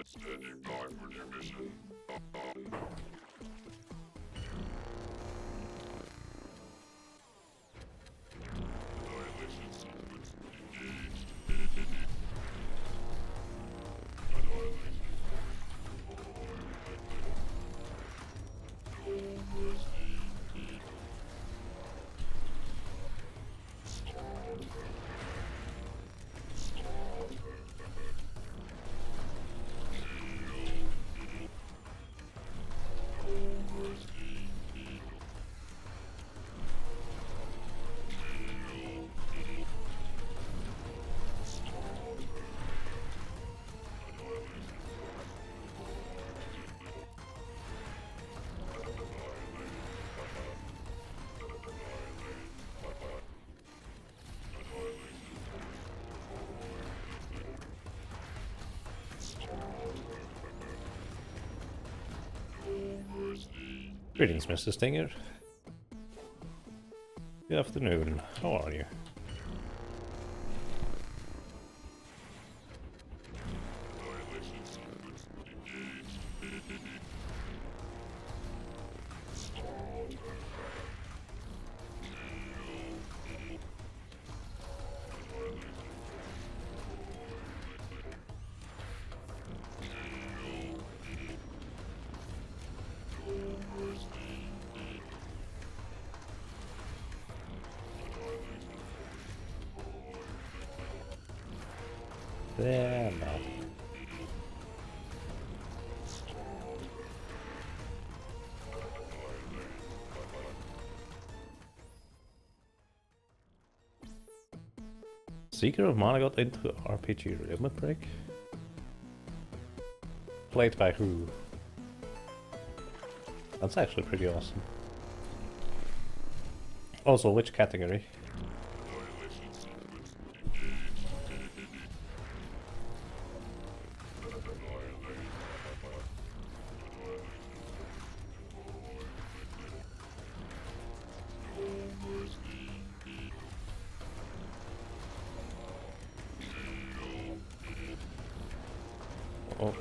Standing by for your mission. Annihilation sequence engaged. Annihilation Greetings, Mr. Stinger. Good afternoon. How are you? There now. Seeker of Mana got into RPG Limit Break? Played by who? That's actually pretty awesome. Also, which category? Oh.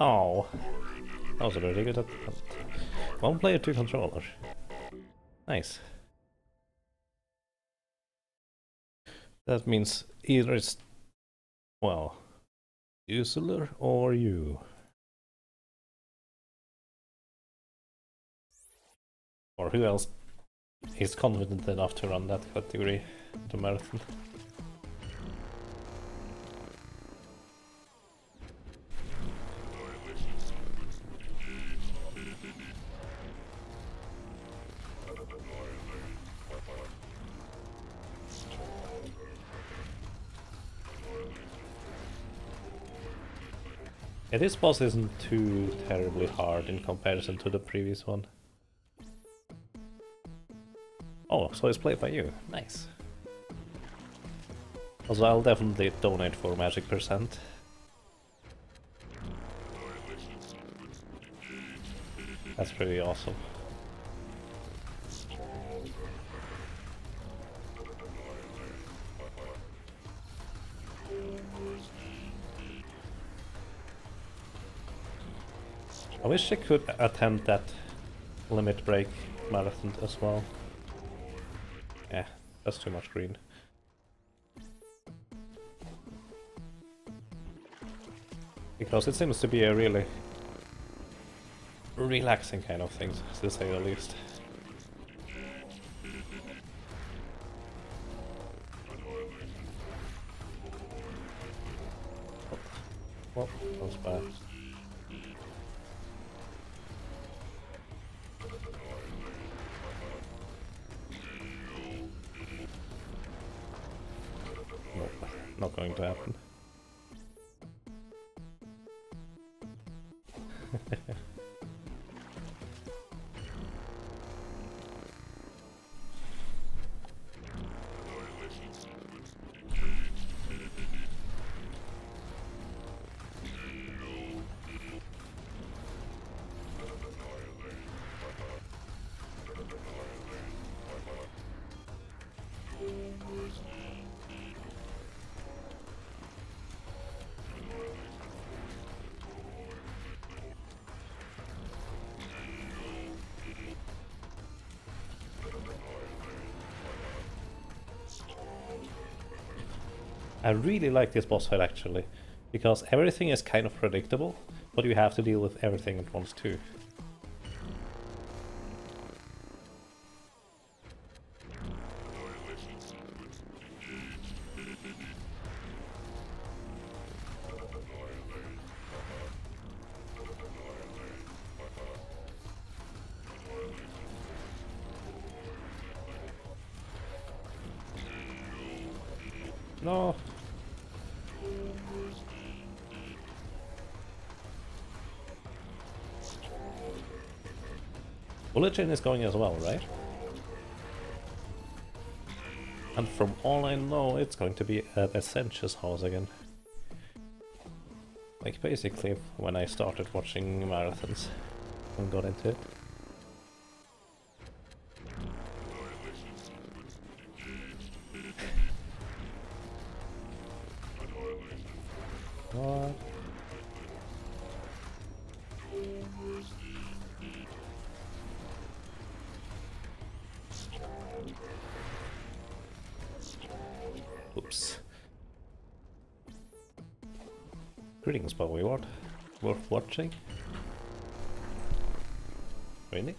Oh, that was a really good attempt. One player, two controllers. Nice. That means either it's, well, Usuler or you. Or who else is confident enough to run that category, the marathon? Yeah, this boss isn't too terribly hard in comparison to the previous one. Oh, so it's played by you. Nice. Also, I'll definitely donate for Magic Percent. That's pretty awesome. I wish I could attend that limit break marathon as well. Yeah, that's too much green. Because it seems to be a really relaxing kind of thing, to say the least. Well, that was bad. No, not going to happen. I really like this boss fight actually, because everything is kind of predictable, but you have to deal with everything at once too. No! Bullet chain is going as well, right? And from all I know, it's going to be at Essentia's house again. Like basically when I started watching marathons and got into it. What? Oops. Greetings, Bowie Ward. Worth watching? Really?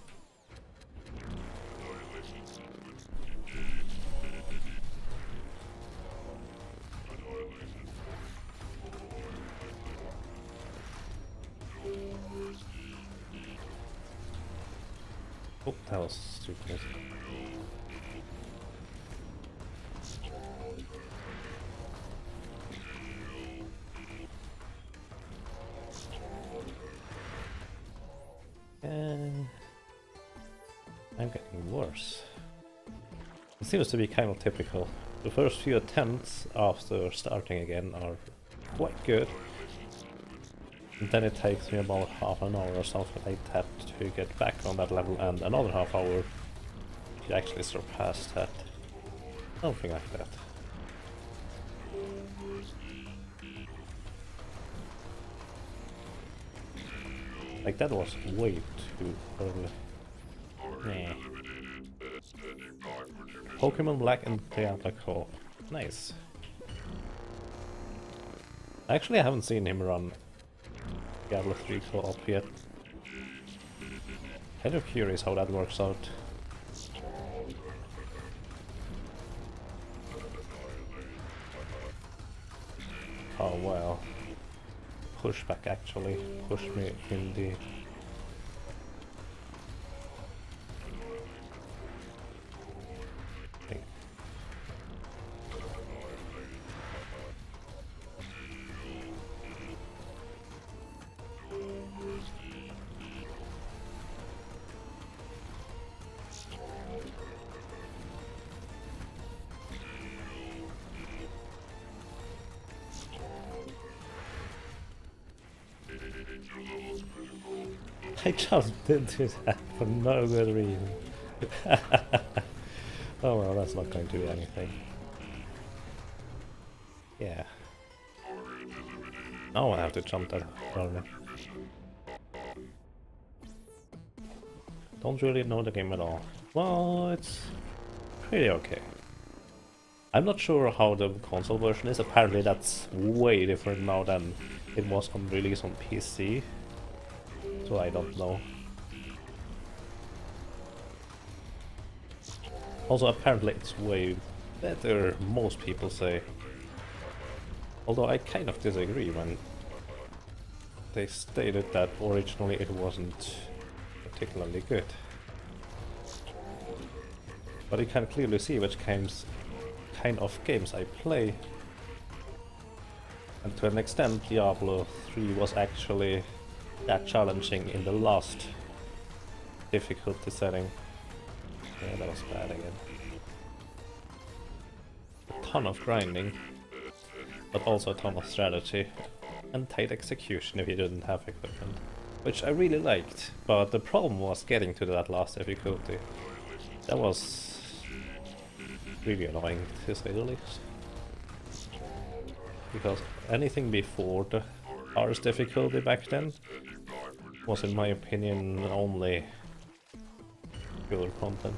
Oh, that was stupid. I'm getting worse. It seems to be kind of typical. The first few attempts after starting again are quite good. And then it takes me about half an hour or something like that to get back on that level, and another half hour to actually surpass that. Something like that. Like that was way too early. Yeah. Pokemon Black and Diablo Co. Nice. Actually, I haven't seen him run Diablo 3 co-op yet. Kind of curious how that works out. Oh well. Pushback actually pushed me in the... I just did do that for no good reason. Oh well, that's not going to do anything. Yeah. Now I have to jump that corner. Don't really know the game at all. Well, it's pretty okay. I'm not sure how the console version is. Apparently that's way different now than it was on release on PC. So I don't know. Also apparently it's way better, most people say. Although I kind of disagree when they stated that originally it wasn't particularly good. But you can clearly see which kind of games I play. And to an extent Diablo 3 was actually that challenging in the last difficulty setting. Yeah, that was bad again. A ton of grinding, but also a ton of strategy and tight execution if you didn't have equipment, which I really liked, but the problem was getting to that last difficulty. That was really annoying, to say the least. Because anything before the hardest difficulty back then was, in my opinion, only filler content.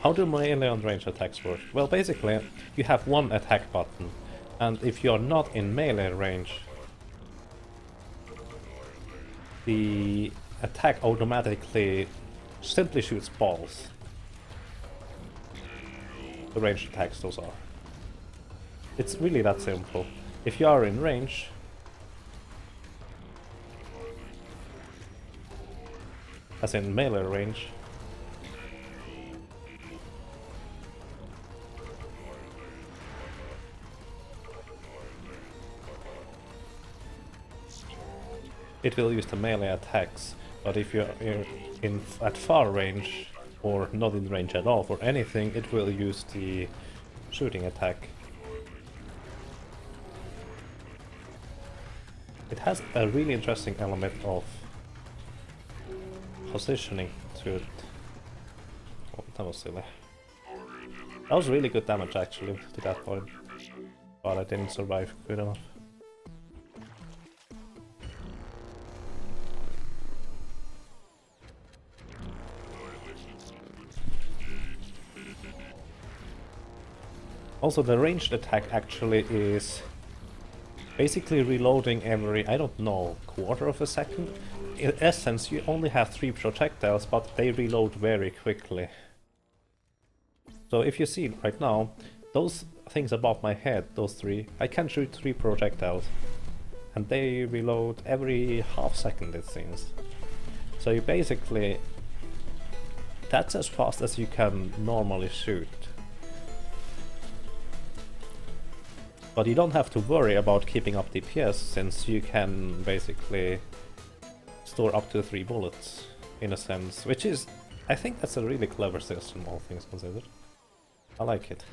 How do melee and range attacks work? Well, basically, you have one attack button, and if you're not in melee range, the attack automatically simply shoots balls. The ranged attacks, those are. It's really that simple. If you are in range, as in melee range, it will use the melee attacks, but if you're at far range, or not in range at all for anything, it will use the shooting attack. It has a really interesting element of positioning to it. Oh, that was silly. That was really good damage actually to that point, but I didn't survive good enough. Also, the ranged attack actually is basically reloading every, I don't know, quarter of a second. In essence, you only have 3 projectiles, but they reload very quickly. So if you see right now, those things above my head, those 3, I can shoot 3 projectiles. And they reload every half second, it seems. So you basically, that's as fast as you can normally shoot. But you don't have to worry about keeping up DPS, since you can basically store up to 3 bullets, in a sense, which is, I think that's a really clever system, all things considered. I like it.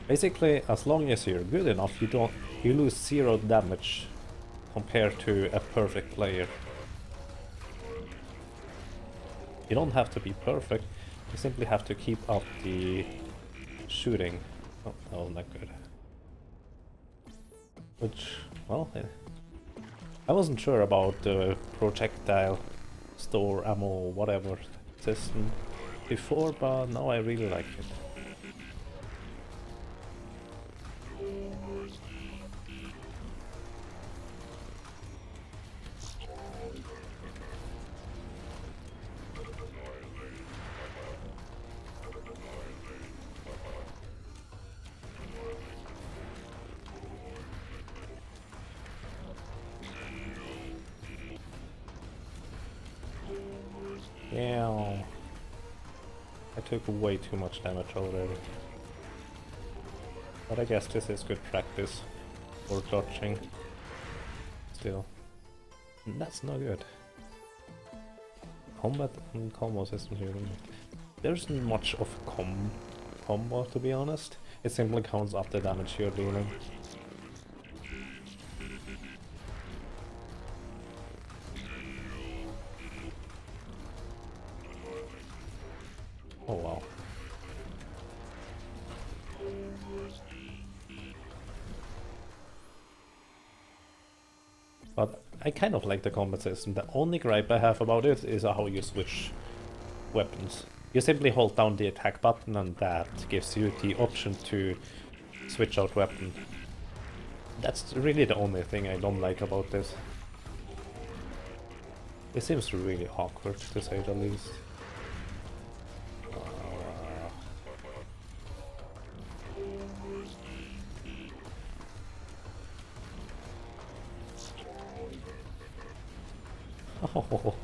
Basically, as long as you're good enough, you lose 0 damage compared to a perfect player. You don't have to be perfect, you simply have to keep up the shooting. Oh, that was not good. Which, well, I wasn't sure about the projectile store ammo whatever system before, but now I really like it. Yeah, I took way too much damage already. But I guess this is good practice for dodging. Still, that's not good. Combat and combo systems here. There's not much of combo, to be honest. It simply counts up the damage you're dealing. Oh wow. But I kind of like the combat system. The only gripe I have about it is how you switch weapons. You simply hold down the attack button and that gives you the option to switch out weapon. That's really the only thing I don't like about this. It seems really awkward, to say the least. Oh.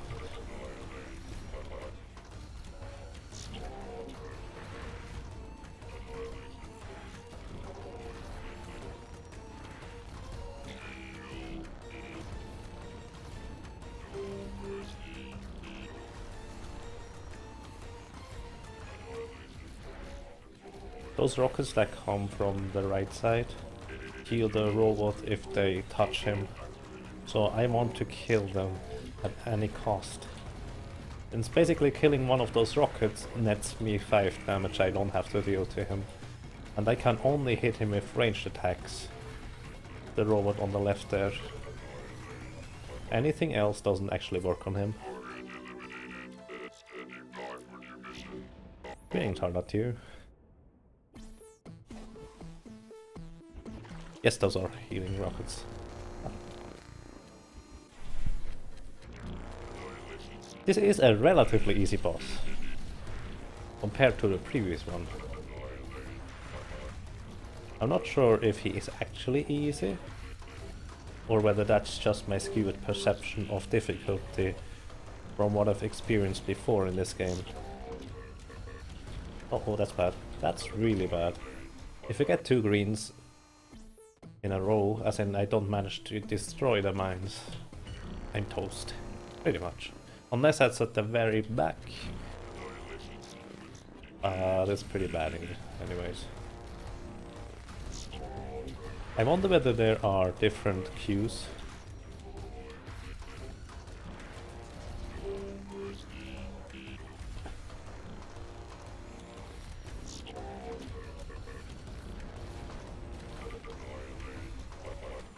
Those rockets that come from the right side kill the robot if they touch him. So I want to kill them at any cost. And basically killing one of those rockets nets me 5 damage I don't have to deal to him. And I can only hit him with ranged attacks. The robot on the left there. Anything else doesn't actually work on him. Being turned at you. Yes, those are healing rockets. This is a relatively easy boss compared to the previous one. I'm not sure if he is actually easy or whether that's just my skewed perception of difficulty from what I've experienced before in this game. Oh, that's bad. That's really bad. If I get 2 greens in a row, as in I don't manage to destroy the mines, I'm toast. Pretty much. Unless that's at the very back. That's pretty bad anyways. I wonder whether there are different queues.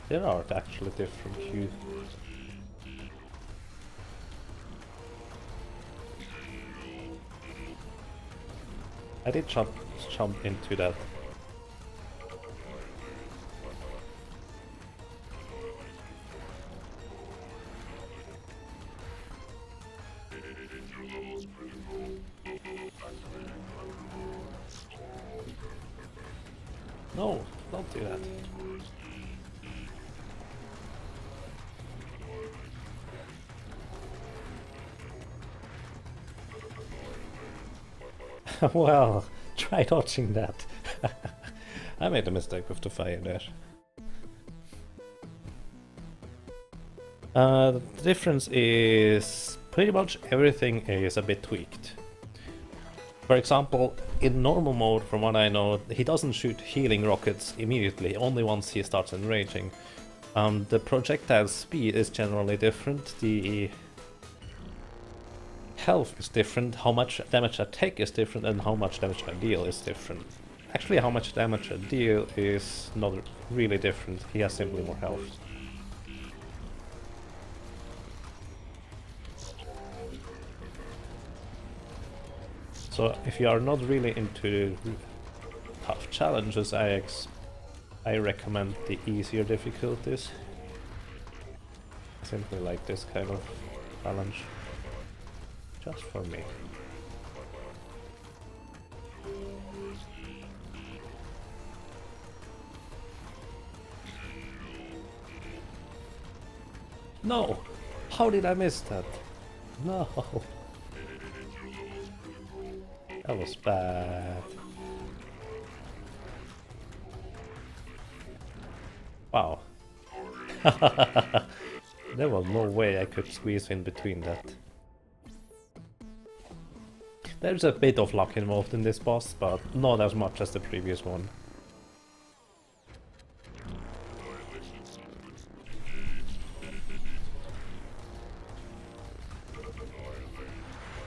There are actually different queues. I did jump into that. No, don't do that. Well, try dodging that. I made a mistake with the fire there. The difference is pretty much everything is a bit tweaked. For example, in normal mode, from what I know, he doesn't shoot healing rockets immediately, only once he starts enraging. The projectile speed is generally different, the health is different, how much damage I take is different, and how much damage I deal is different. Actually, how much damage I deal is not really different, he has simply more health. So if you are not really into tough challenges, I recommend the easier difficulties. I simply like this kind of challenge. Just for me. No! How did I miss that? No! That was bad. Wow. There was no way I could squeeze in between that. There's a bit of luck involved in this boss, but not as much as the previous one.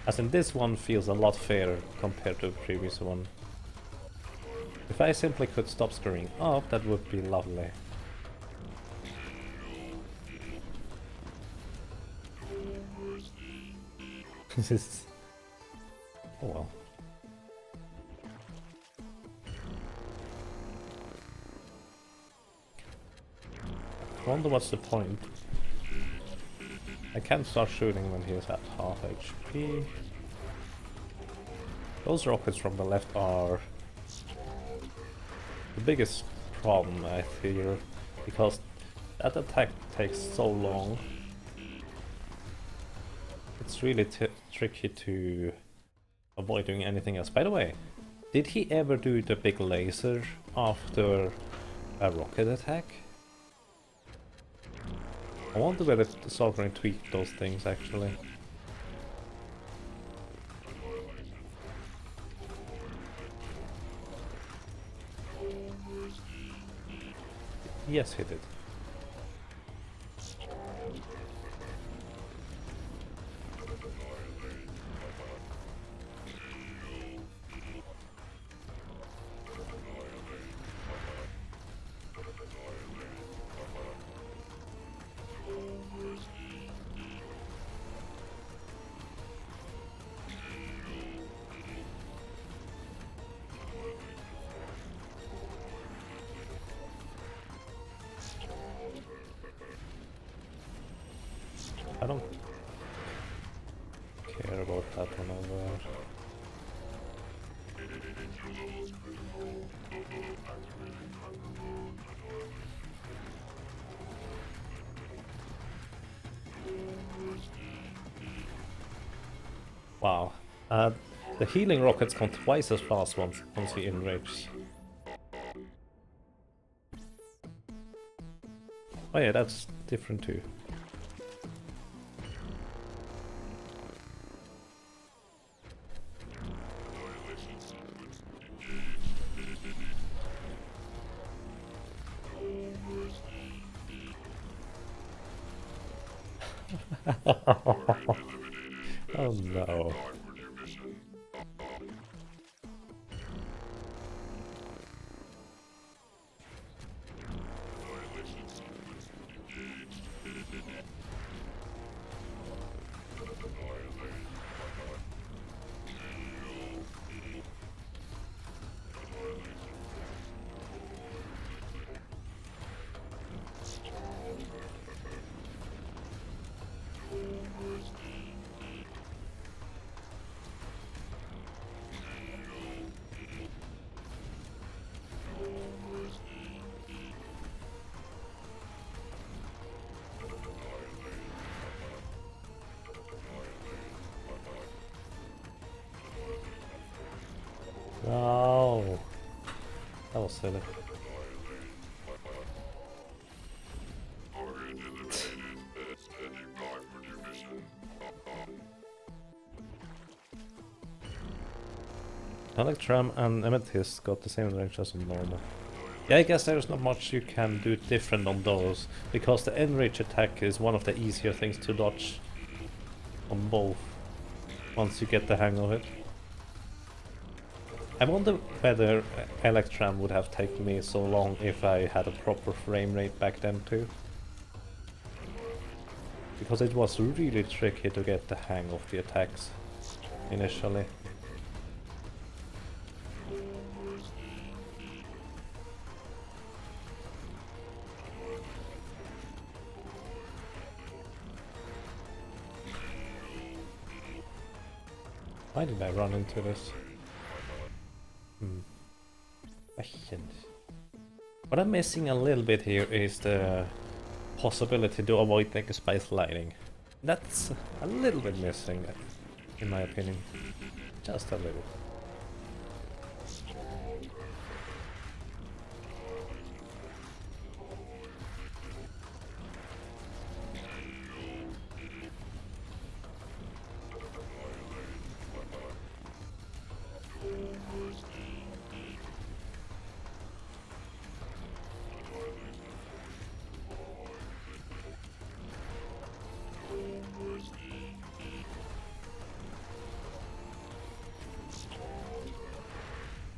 As in, this one feels a lot fairer compared to the previous one. If I simply could stop screwing up, that would be lovely. This is... oh well. I wonder what's the point. I can't start shooting when he's at half HP. Those rockets from the left are the biggest problem, I fear, because that attack takes so long. It's really tricky to avoid doing anything else. By the way, did he ever do the big laser after a rocket attack? I wonder whether Solgren tweaked those things actually. Yes, he did. I don't care about that one over there. Wow. The healing rockets come twice as fast once he enrages. Oh yeah, that's different too. Oh no. No, that was silly. Electrum and Amethyst got the same range as normal. Yeah, I guess there's not much you can do different on those, because the enrage attack is one of the easier things to dodge on both, once you get the hang of it. I wonder whether Electrum would have taken me so long if I had a proper frame rate back then too. Because it was really tricky to get the hang of the attacks initially. Why did I run into this? What I'm missing a little bit here is the possibility to avoid like a space lighting. That's a little bit missing, in my opinion. Just a little.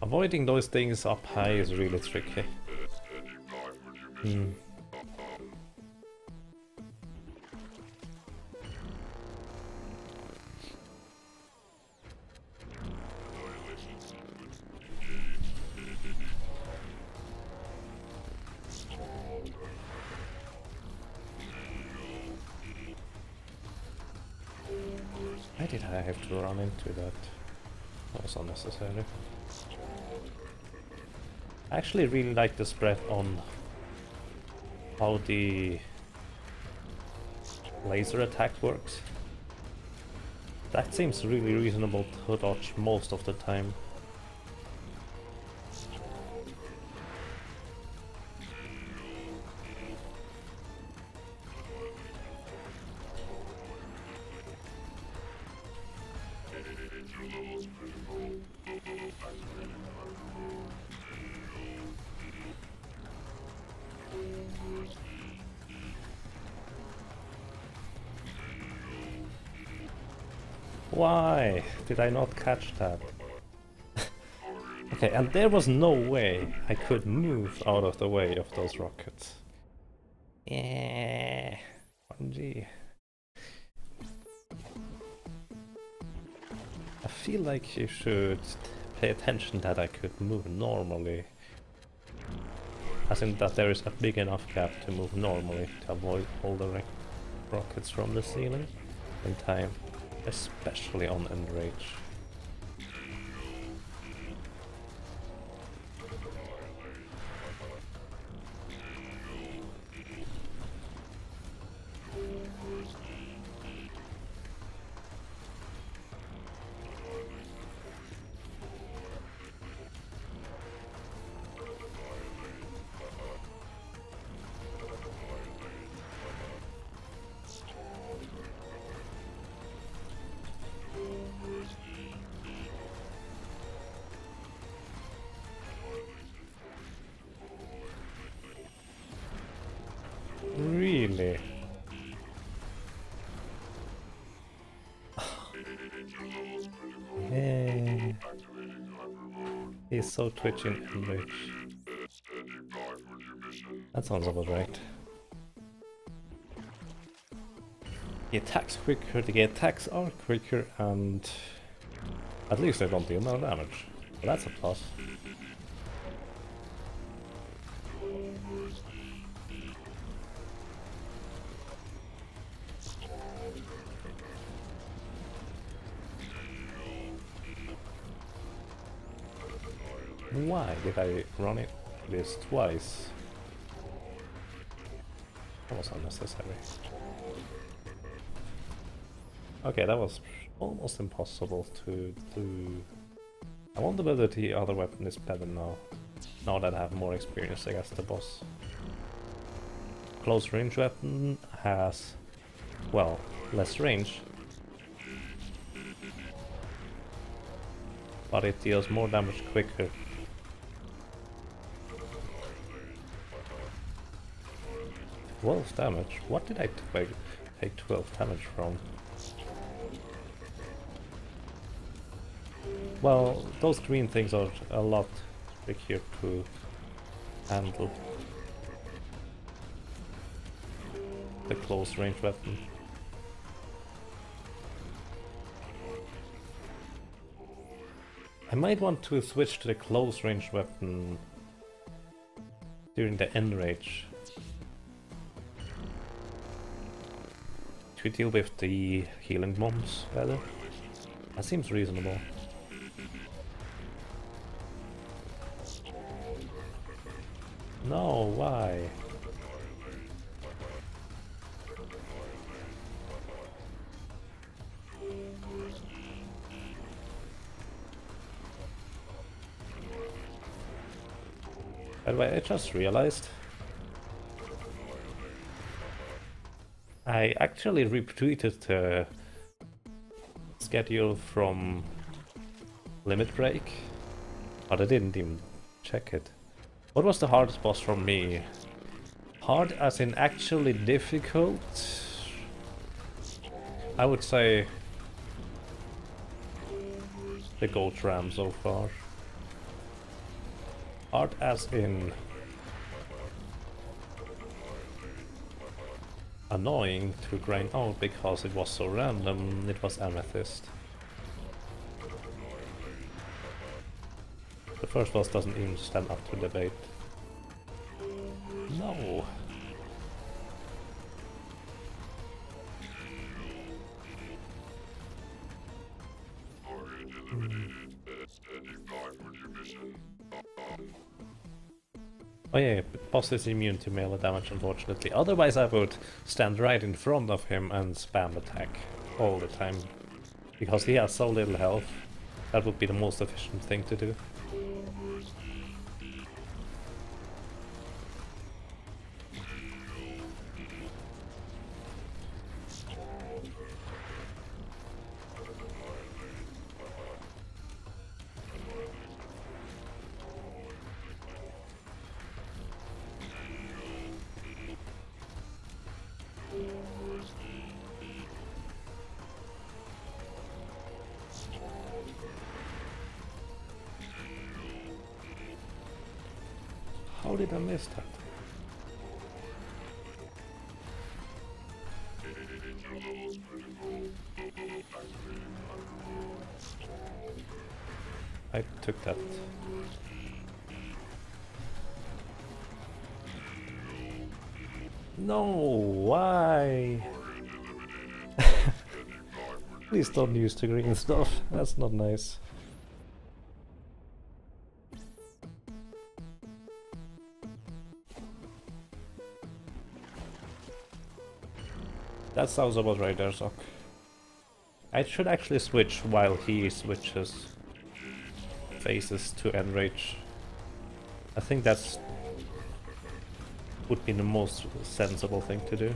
Avoiding those things up high is really tricky. Hmm. Why did I have to run into that? That was unnecessary. I actually really like the spread on how the laser attack works. That seems really reasonable to dodge most of the time. Why did I not catch that? Okay, and there was no way I could move out of the way of those rockets. Yeah, 1G. I feel like you should pay attention that I could move normally. As in that there is a big enough gap to move normally to avoid all the rockets from the ceiling in time. Especially on Enrage. Really? Hey. He's so twitching and rich. That sounds about right. He attacks quicker, the attacks are quicker, and at least they don't deal no damage. So that's a plus. Why did I run it this twice? That was unnecessary. Okay, that was almost impossible to do. I wonder whether the other weapon is better now. Now that I have more experience against the boss. Close range weapon has, well, less range. But it deals more damage quicker. 12 damage? What did I take 12 damage from? Well, those green things are a lot trickier to handle. The close range weapon. I might want to switch to the close range weapon during the end rage to deal with the healing bombs better. That seems reasonable. No, why? By the way, I just realized I actually retweeted the schedule from Limit Break, but I didn't even check it. What was the hardest boss from me? Hard as in actually difficult? I would say the Goat Ram so far. Hard as in annoying to grind out because it was so random. It was amethyst. The first boss doesn't even stand up to debate. No. Oh yeah, boss is immune to melee damage unfortunately. Otherwise I would stand right in front of him and spam attack all the time. Because he has so little health, that would be the most efficient thing to do. How did I miss that? I took that. No, why? Please don't use the green stuff, that's not nice. That sounds about right there, Zoc. I should actually switch while he switches faces to enrage. I think that's would be the most sensible thing to do.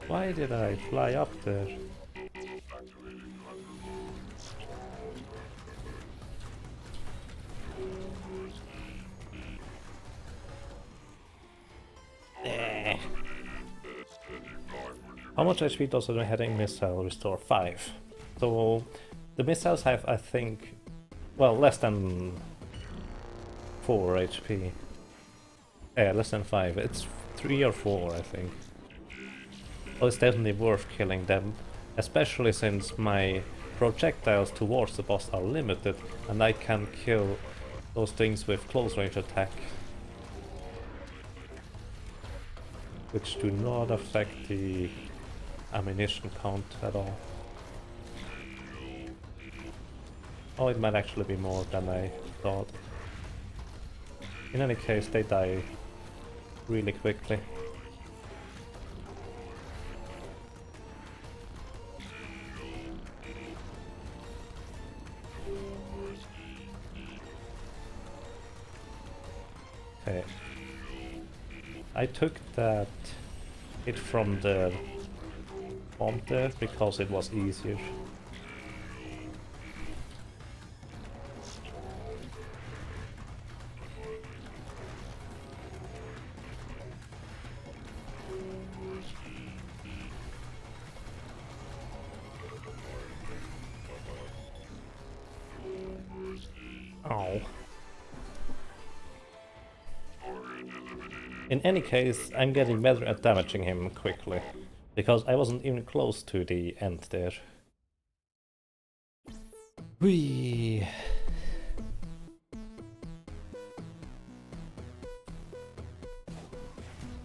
Why did I fly up there? How much HP does a heading missile restore? 5. So the missiles have, I think, well, less than 4 HP. Yeah, less than 5. It's 3 or 4, I think. Well, it's definitely worth killing them, especially since my projectiles towards the boss are limited and I can kill those things with close range attack, which do not affect the ammunition count at all. Oh, it might actually be more than I thought. In any case, they die really quickly. Okay. I took that hit from the bomb there because it was easier. Oh. In any case, I'm getting better at damaging him quickly, because I wasn't even close to the end there. Whee!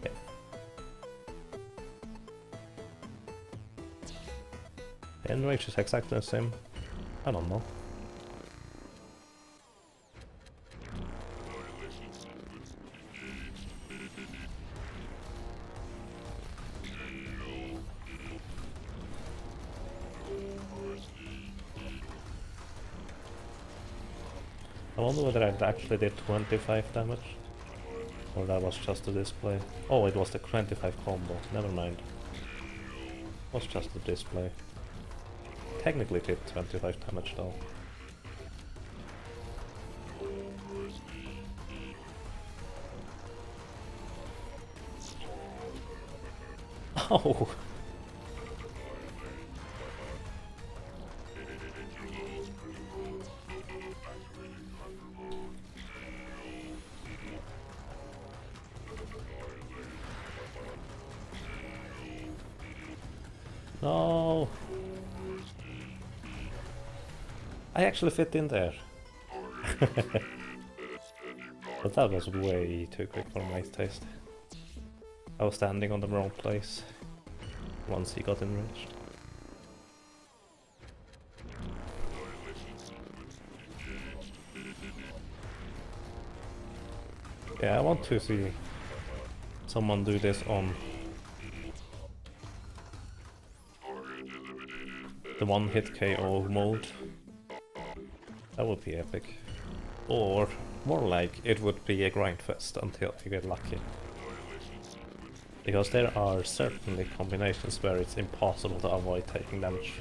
Okay. The enrage is exactly the same. I don't know. I wonder whether I actually did 25 damage. Or that was just a display. Oh, it was the 25 combo. Never mind. It was just a display. Technically did 25 damage though. Oh! No! I actually fit in there. But that was way too quick for my taste. I was standing on the wrong place once he got enraged. Yeah, I want to see someone do this on the one-hit KO mode. That would be epic. Or, more like, it would be a grind fest until I get lucky. Because there are certainly combinations where it's impossible to avoid taking damage.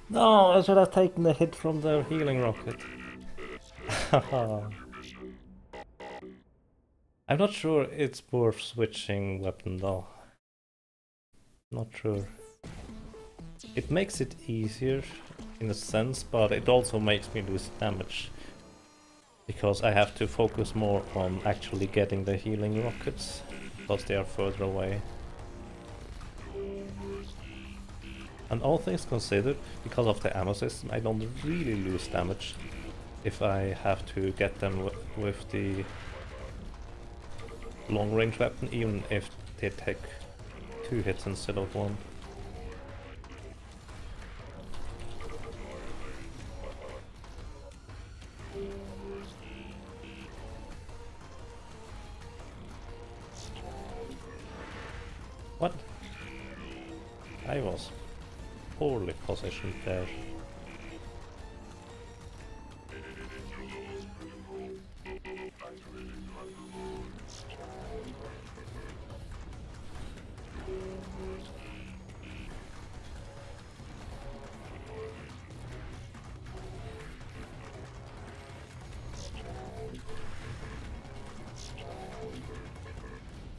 No, I should have taken the hit from the healing rocket. I'm not sure it's worth switching weapon though. Not sure. It makes it easier in a sense, but it also makes me lose damage. Because I have to focus more on actually getting the healing rockets, because they are further away. And all things considered, because of the ammo system, I don't really lose damage if I have to get them with the long range weapon, even if they take 2 hits instead of 1. What? I was poorly positioned there.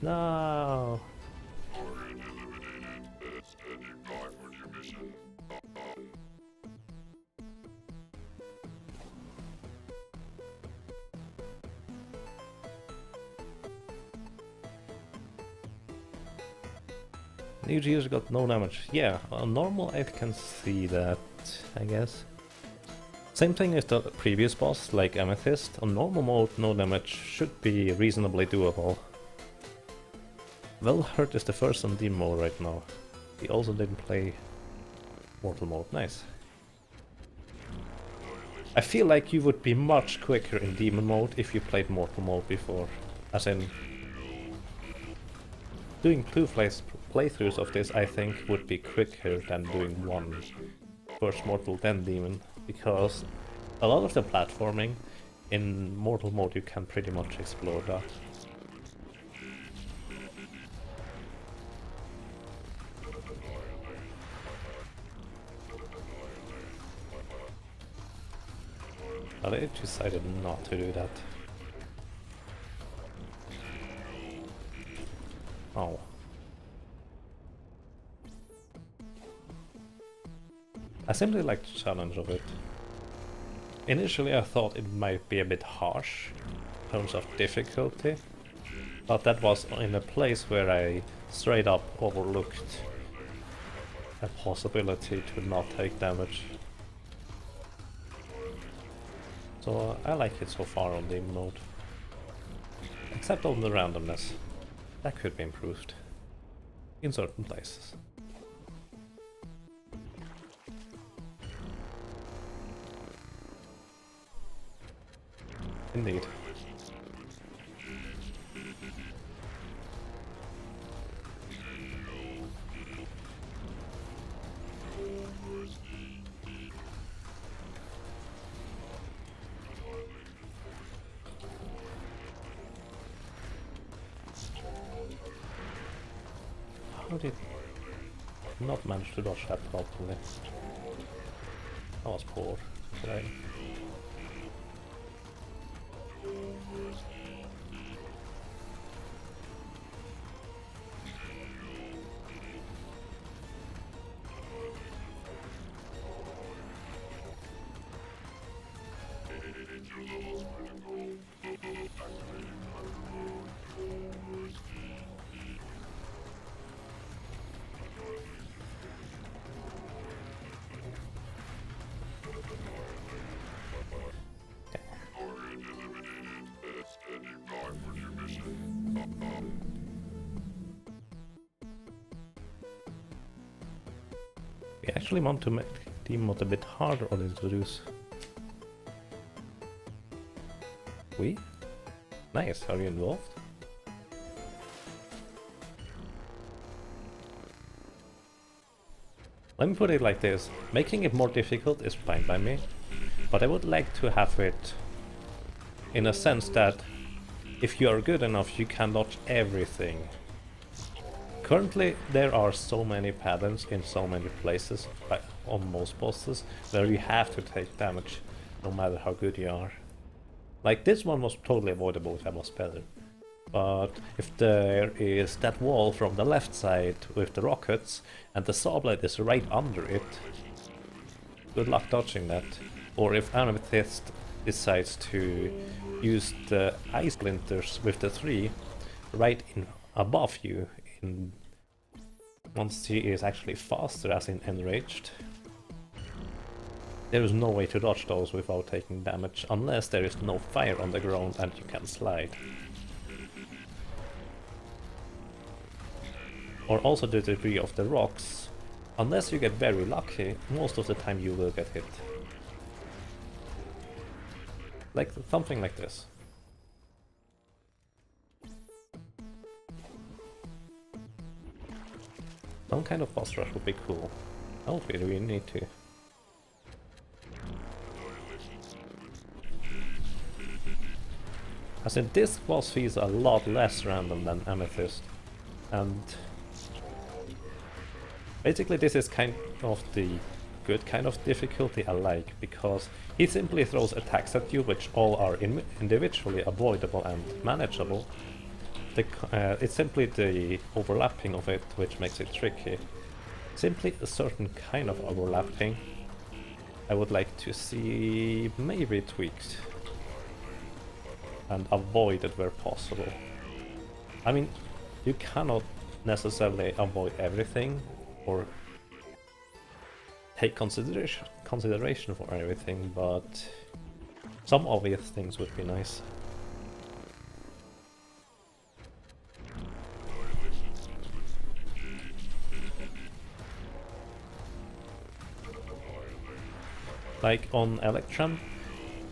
No. New Gears got no damage. Yeah, on normal I can see that, I guess. Same thing as the previous boss, like Amethyst. On normal mode, no damage should be reasonably doable. Well Hurt is the first on Demon mode right now. He also didn't play Mortal mode. Nice. I feel like you would be much quicker in Demon mode if you played Mortal mode before. As in, doing 2 playthroughs of this I think would be quicker than doing one. First Mortal then Demon, because a lot of the platforming in mortal mode you can pretty much explore that. But I decided not to do that. Oh. I simply like the challenge of it. Initially I thought it might be a bit harsh in terms of difficulty, but that was in a place where I straight up overlooked a possibility to not take damage. So I like it so far on demon mode. Except on the randomness. That could be improved in certain places. Indeed. How did I not manage to dodge that properly? That was poor today. We actually want to make the mod a bit harder to introduce. We? Nice, are you involved? Let me put it like this, making it more difficult is fine by me, but I would like to have it in a sense that if you are good enough you can dodge everything. Currently there are so many patterns in so many places on most bosses where you have to take damage no matter how good you are. Like this one was totally avoidable if I was better. But if there is that wall from the left side with the rockets and the saw blade is right under it, good luck dodging that. Or if Amethyst decides to use the ice splinters with the 3 right in above you in once she is actually faster as in enraged. There is no way to dodge those without taking damage, unless there is no fire on the ground and you can slide. Or also the debris of the rocks. Unless you get very lucky, most of the time you will get hit. Like something like this. Some kind of boss rush would be cool. I don't really need to. As in, this boss feels a lot less random than Amethyst. And basically this is kind of the good kind of difficulty I like, because he simply throws attacks at you which all are individually avoidable and manageable. It's simply the overlapping of it which makes it tricky. Simply a certain kind of overlapping I would like to see maybe tweaked and avoided where possible. I mean, you cannot necessarily avoid everything or take consideration for everything, but some obvious things would be nice. Like on Electrum,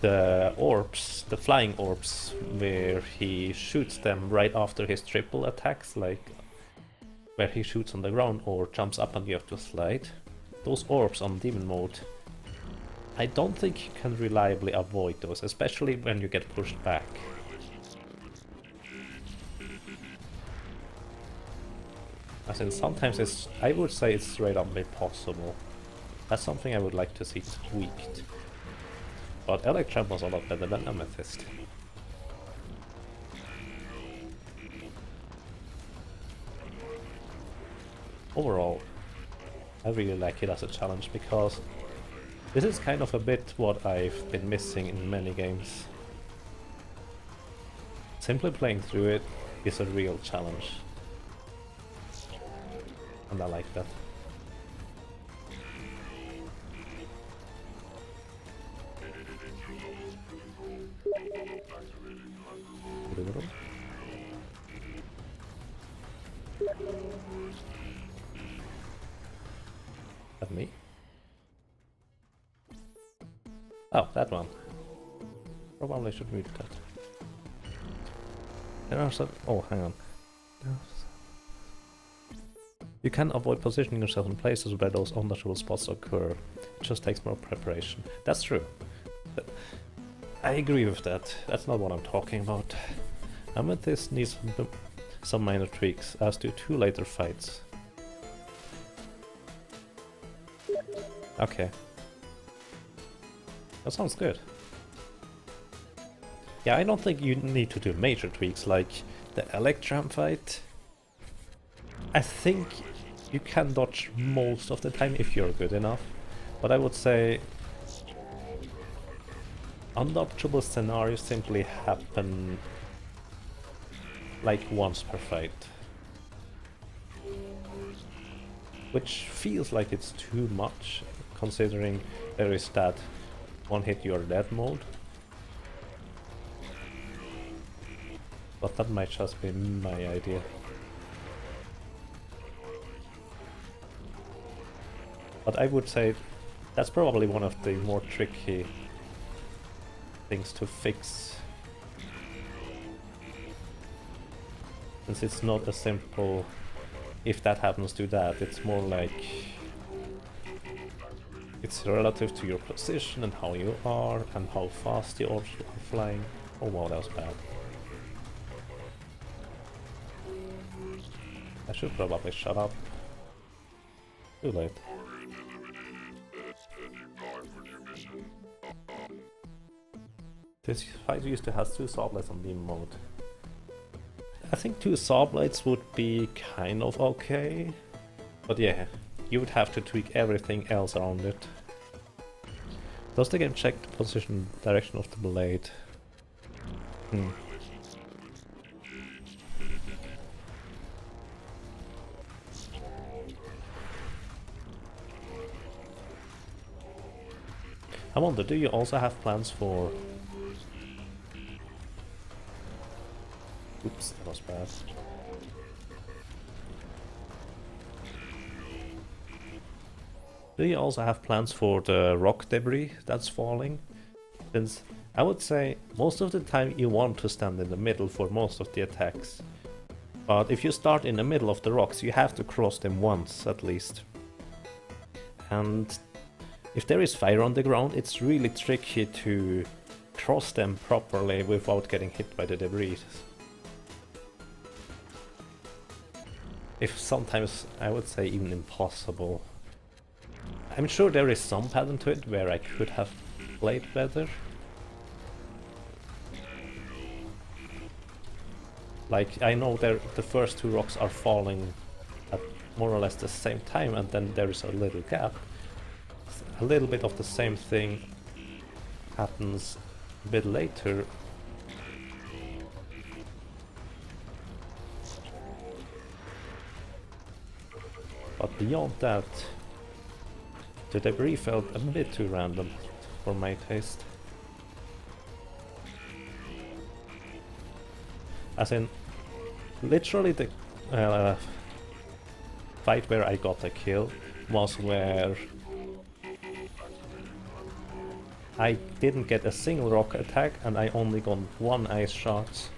the orbs, the flying orbs, where he shoots them right after his triple attacks, like where he shoots on the ground or jumps up and you have to slide. Those orbs on demon mode I don't think you can reliably avoid those, especially when you get pushed back. As in, sometimes it's, I would say it's straight up impossible. That's something I would like to see tweaked. But Electrum was a lot better than Amethyst. Overall, I really like it as a challenge because this is kind of a bit what I've been missing in many games. Simply playing through it is a real challenge. And I like that. That me? Oh, that one. Probably should read that. There are some... Oh, hang on. You can avoid positioning yourself in places where those unnatural spots occur. It just takes more preparation. That's true. But I agree with that. That's not what I'm talking about. Amethyst needs some minor tweaks, as do 2 later fights. Okay. That sounds good. Yeah, I don't think you need to do major tweaks like the Electrum fight. I think you can dodge most of the time if you're good enough, but I would say undodgeable scenarios simply happen like once per fight. Which feels like it's too much, considering there is that one hit you're dead mode. But that might just be my idea. But I would say that's probably one of the more tricky things to fix. Since it's not a simple, if that happens, do that. It's more like it's relative to your position and how you are and how fast the orbs are flying. Oh wow, that was bad. I should probably shut up. Too late. This fight used to have 2 saw blades on beam mode. I think 2 saw blades would be kind of okay. But yeah, you would have to tweak everything else around it. Does the game check the position direction of the blade? I wonder, do you also have plans for... Oops, that was bad. Do you also have plans for the rock debris that's falling? Since I would say most of the time you want to stand in the middle for most of the attacks. But if you start in the middle of the rocks, you have to cross them once at least. And if there is fire on the ground, it's really tricky to cross them properly without getting hit by the debris. If sometimes I would say even impossible. I'm sure there is some pattern to it where I could have played better. Like, I know the first 2 rocks are falling at more or less the same time, and then there is a little gap. A little bit of the same thing happens a bit later. But beyond that, the debris felt a bit too random for my taste. As in, literally the fight where I got a kill was where I didn't get a single rock attack and I only got 1 ice shot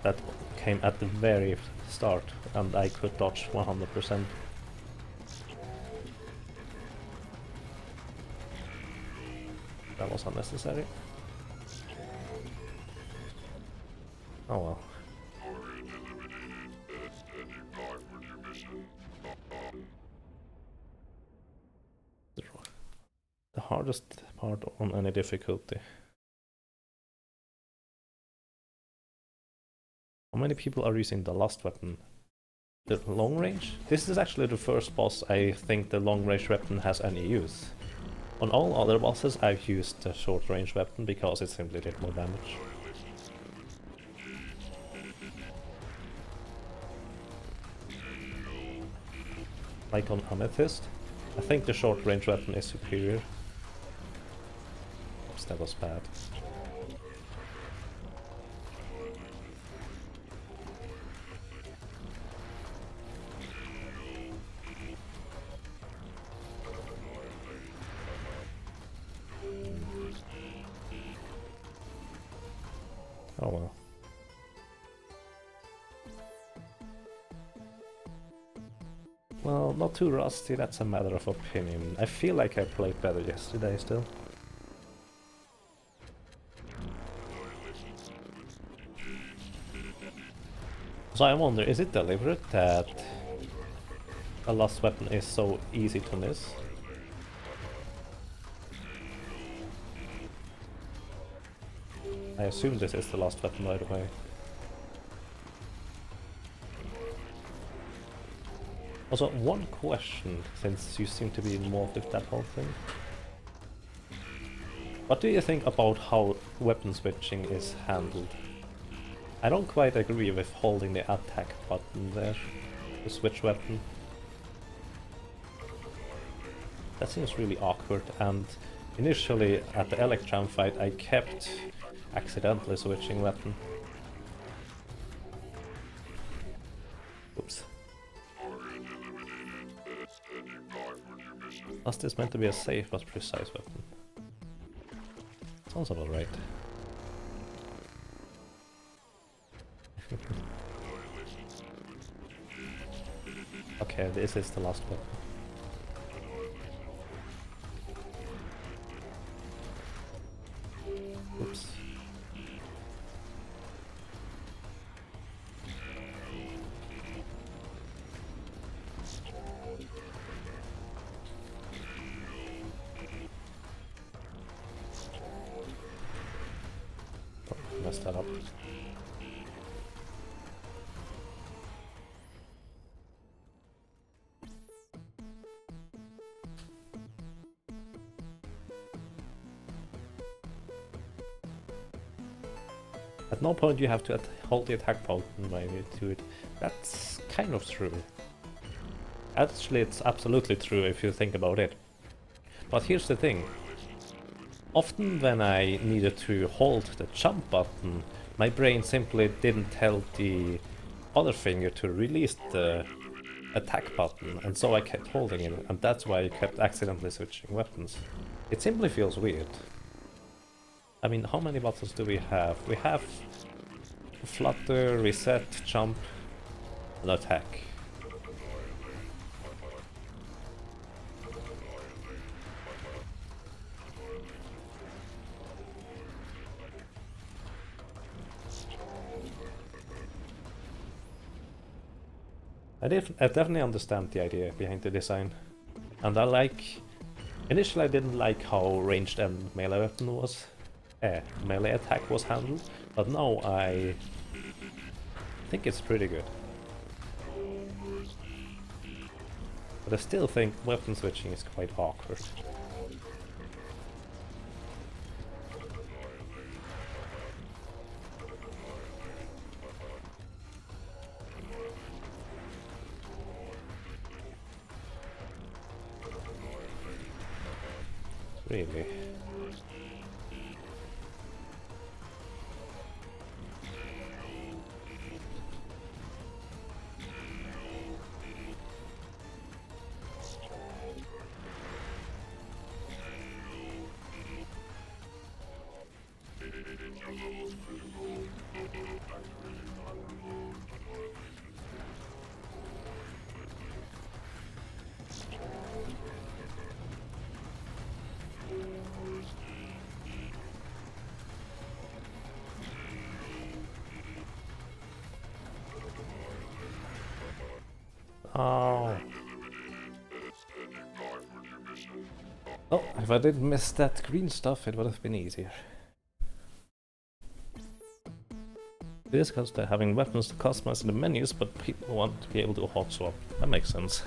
that came at the very start and I could dodge 100%. That was unnecessary. Oh well. The hardest part on any difficulty. How many people are using the last weapon? The long range? This is actually the first boss I think the long range weapon has any use. On all other bosses I've used the short range weapon because it simply did more damage. Like on Amethyst, I think the short range weapon is superior. Oops, that was bad. Oh well. Well, not too rusty, that's a matter of opinion. I feel like I played better yesterday still. So I wonder, is it deliberate that a last weapon is so easy to miss? I assume this is the last weapon, by the way. Also, one question, since you seem to be involved with that whole thing. What do you think about how weapon switching is handled? I don't quite agree with holding the attack button there to switch weapon. That seems really awkward, and initially at the Electrum fight I kept accidentally switching weapon. Oops. Was this meant to be a safe but precise weapon? Sounds about right. Okay, this is the last weapon. Oops. Oh, messed that up. At no point you have to hold the attack button when you do it. That's kind of true. Actually, it's absolutely true if you think about it. But here's the thing. Often when I needed to hold the jump button, my brain simply didn't tell the other finger to release the attack button, and so I kept holding it, and that's why I kept accidentally switching weapons. It simply feels weird. I mean, how many buttons do we have? We have flutter, reset, jump, and attack. I definitely understand the idea behind the design, and I like... Initially I didn't like how ranged and melee weapon was. Melee attack was handled, but now I think it's pretty good. But I still think weapon switching is quite awkward. Really? Oh, if I didn't miss that green stuff, it would have been easier. It is because they're having weapons to customize in the menus, but people want to be able to hot swap. That makes sense.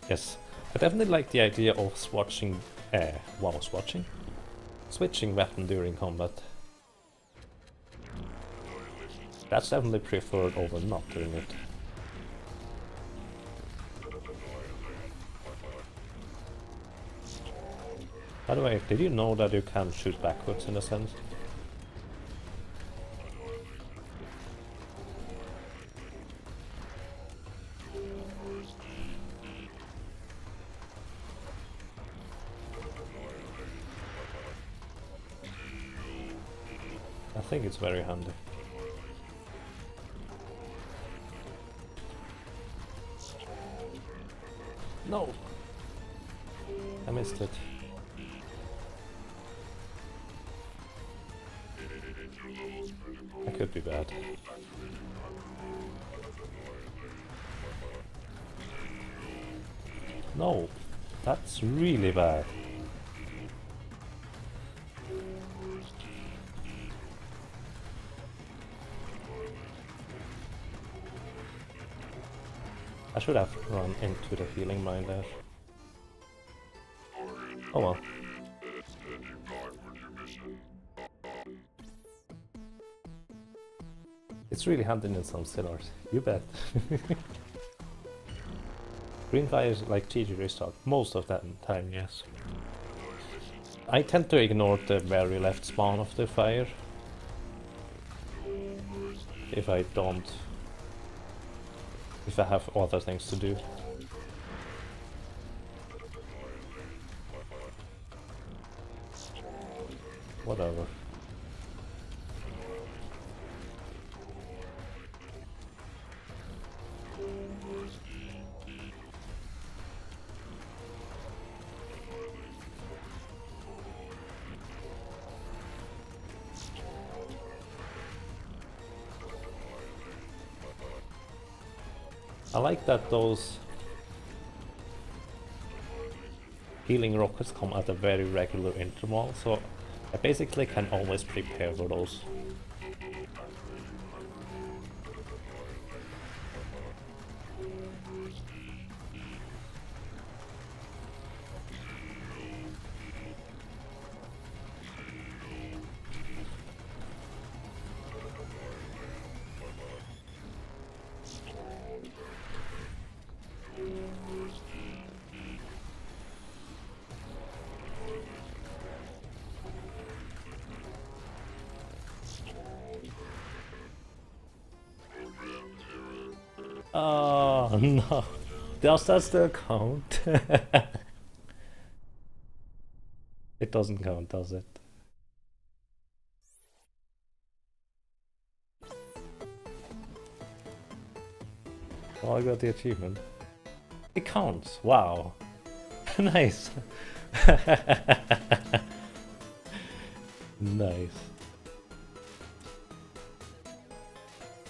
Yes, I definitely like the idea of switching weapon during combat. That's definitely preferred over not doing it. By the way, did you know that you can shoot backwards in a sense? I think it's very handy. No! I missed it. That could be bad. No! That's really bad. I should have run into the healing mine there. Oh well. It's really handy in some sinners, you bet. Green fire is like GG restock, most of that time, yes. I tend to ignore the very left spawn of the fire. If I have other things to do. Whatever. I like that those healing rockets come at a very regular interval, so I basically can always prepare for those. Oh no, does that still count? It doesn't count, does it? Oh, I got the achievement. It counts, wow. Nice. Nice.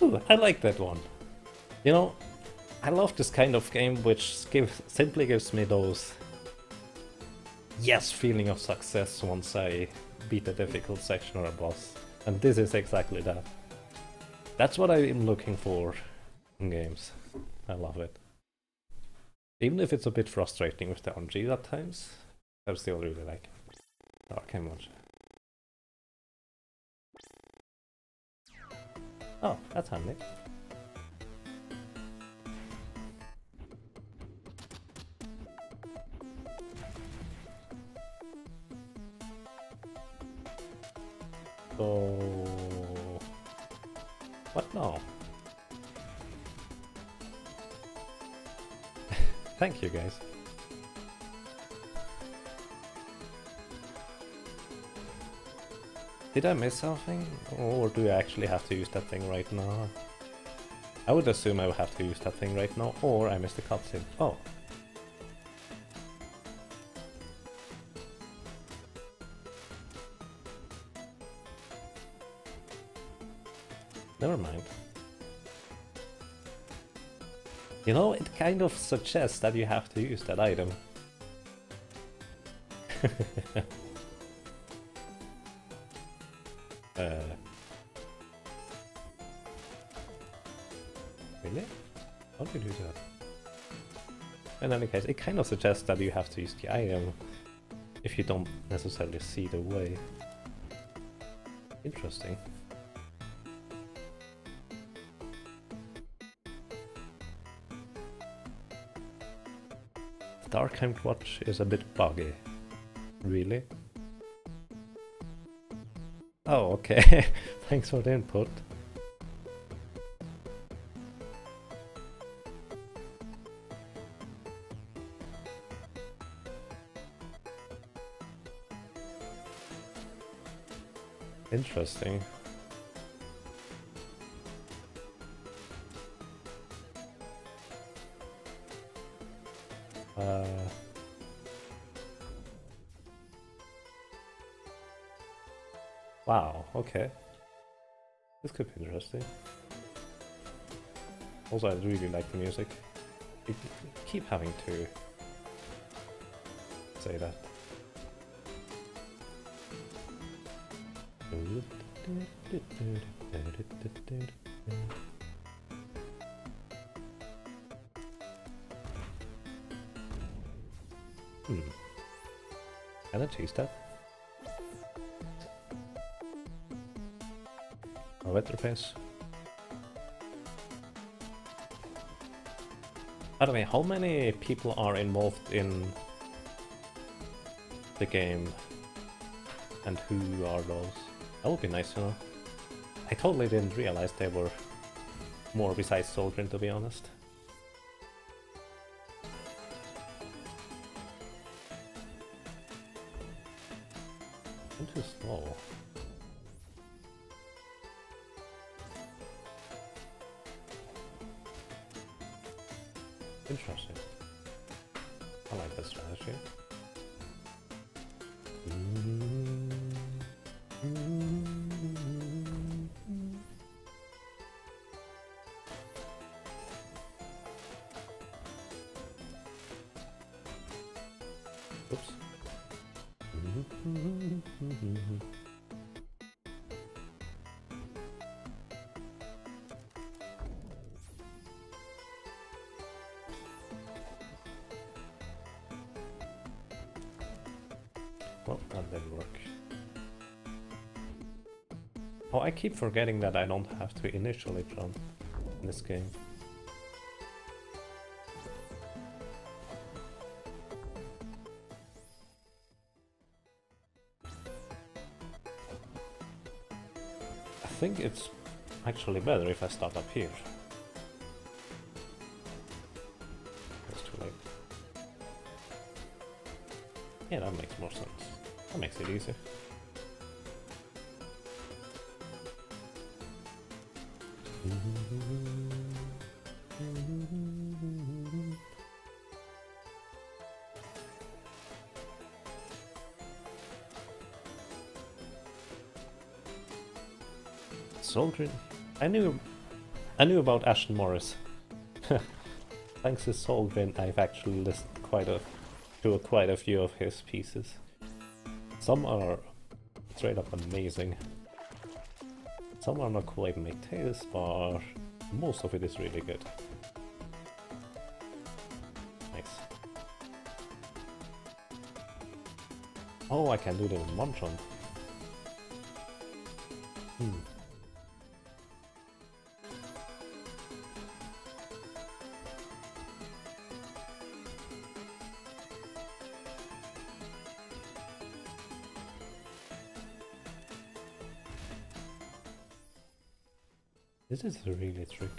Ooh, I like that one. You know, I love this kind of game which simply gives me those yes feeling of success once I beat a difficult section or a boss. And this is exactly that. That's what I'm looking for in games. I love it. Even if it's a bit frustrating with the RNG at times, I still really like it. Okay, much. Oh, that's handy. So... what now? Thank you, guys. Did I miss something? Or do I actually have to use that thing right now? I would assume I would have to use that thing right now, or I missed the cutscene. Oh. Never mind. You know, it kind of suggests that you have to use that item. Really? How do you do that? In any case, it kind of suggests that you have to use the item if you don't necessarily see the way. Interesting. The Archimed Watch is a bit buggy. Really? Oh, okay. Thanks for the input. Interesting. Wow, okay. This could be interesting. Also, I really like the music. I keep having to say that. Can I choose that? A better face. By the way, how many people are involved in the game and who are those? That would be nice to know. I totally didn't realize there were more besides Solgren, to be honest. I'm too slow. Interesting. I like this strategy. Oops. Well, that didn't work. Oh, I keep forgetting that I don't have to initially jump in this game. I think it's actually better if I start up here. It's too late. Yeah, that makes more sense. That makes it easy. Soldier. I knew about Ashton Morris. Thanks to Solgren, I've actually listened to quite a few of his pieces. Some are straight up amazing. Some are not quite my taste, but most of it is really good. Nice. Oh, I can do them in one jump. This is really tricky.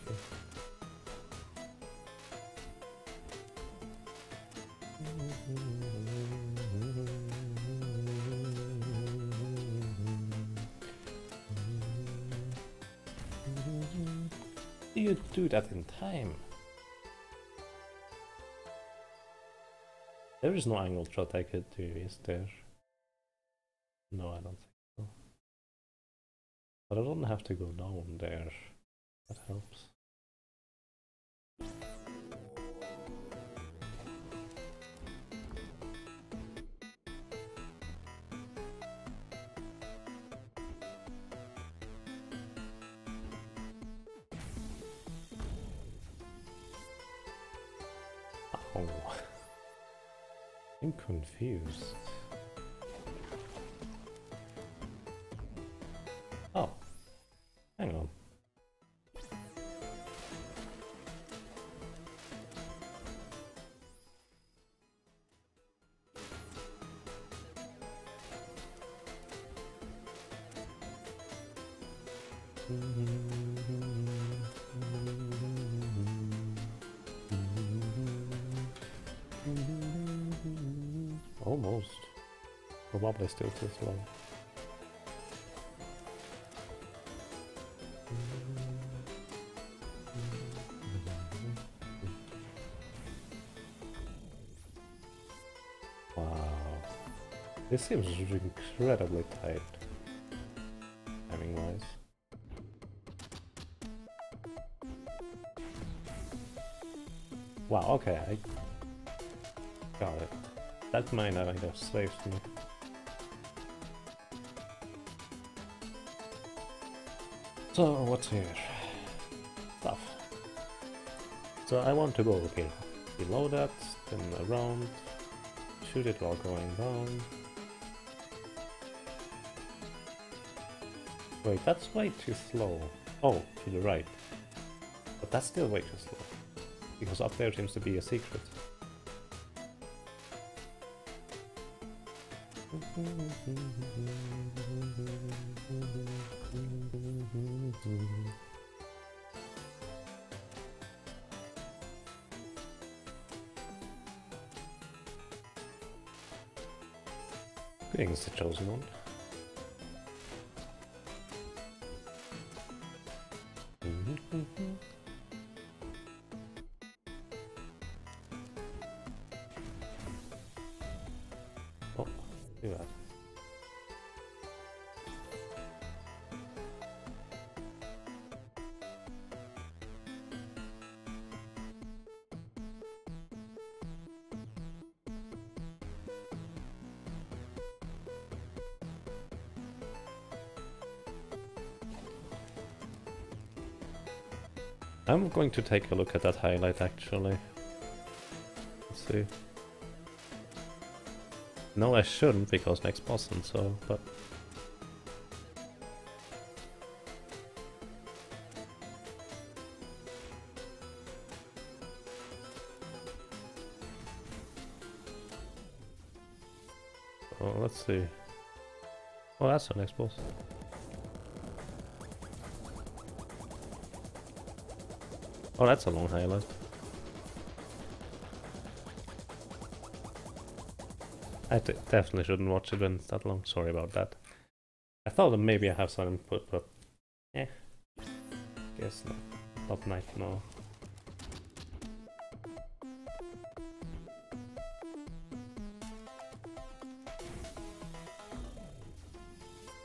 You do that in time. There is no angle shot I could do, is there? No, I don't think so. But I don't have to go down there. That helps. Oh, I'm confused. Oh, hang on. Almost. Probably still too slow. Wow. This seems incredibly tight. Timing wise. Wow, okay, I got it. That might have saved me. So, what's here? Stuff. So I want to go here. Below that, then around. Shoot it while going down. Wait, that's way too slow. Oh, to the right. But that's still way too slow. Because up there seems to be a secret. Greetings, the chosen one. Oh, do that. I'm going to take a look at that highlight actually. Let's see. No, I shouldn't because next boss and so, but... Oh, let's see. Oh, that's the next boss. Oh, that's a long highlight. I definitely shouldn't watch it when it's that long. Sorry about that. I thought that maybe I have some input, but eh. Guess not. Not night, no.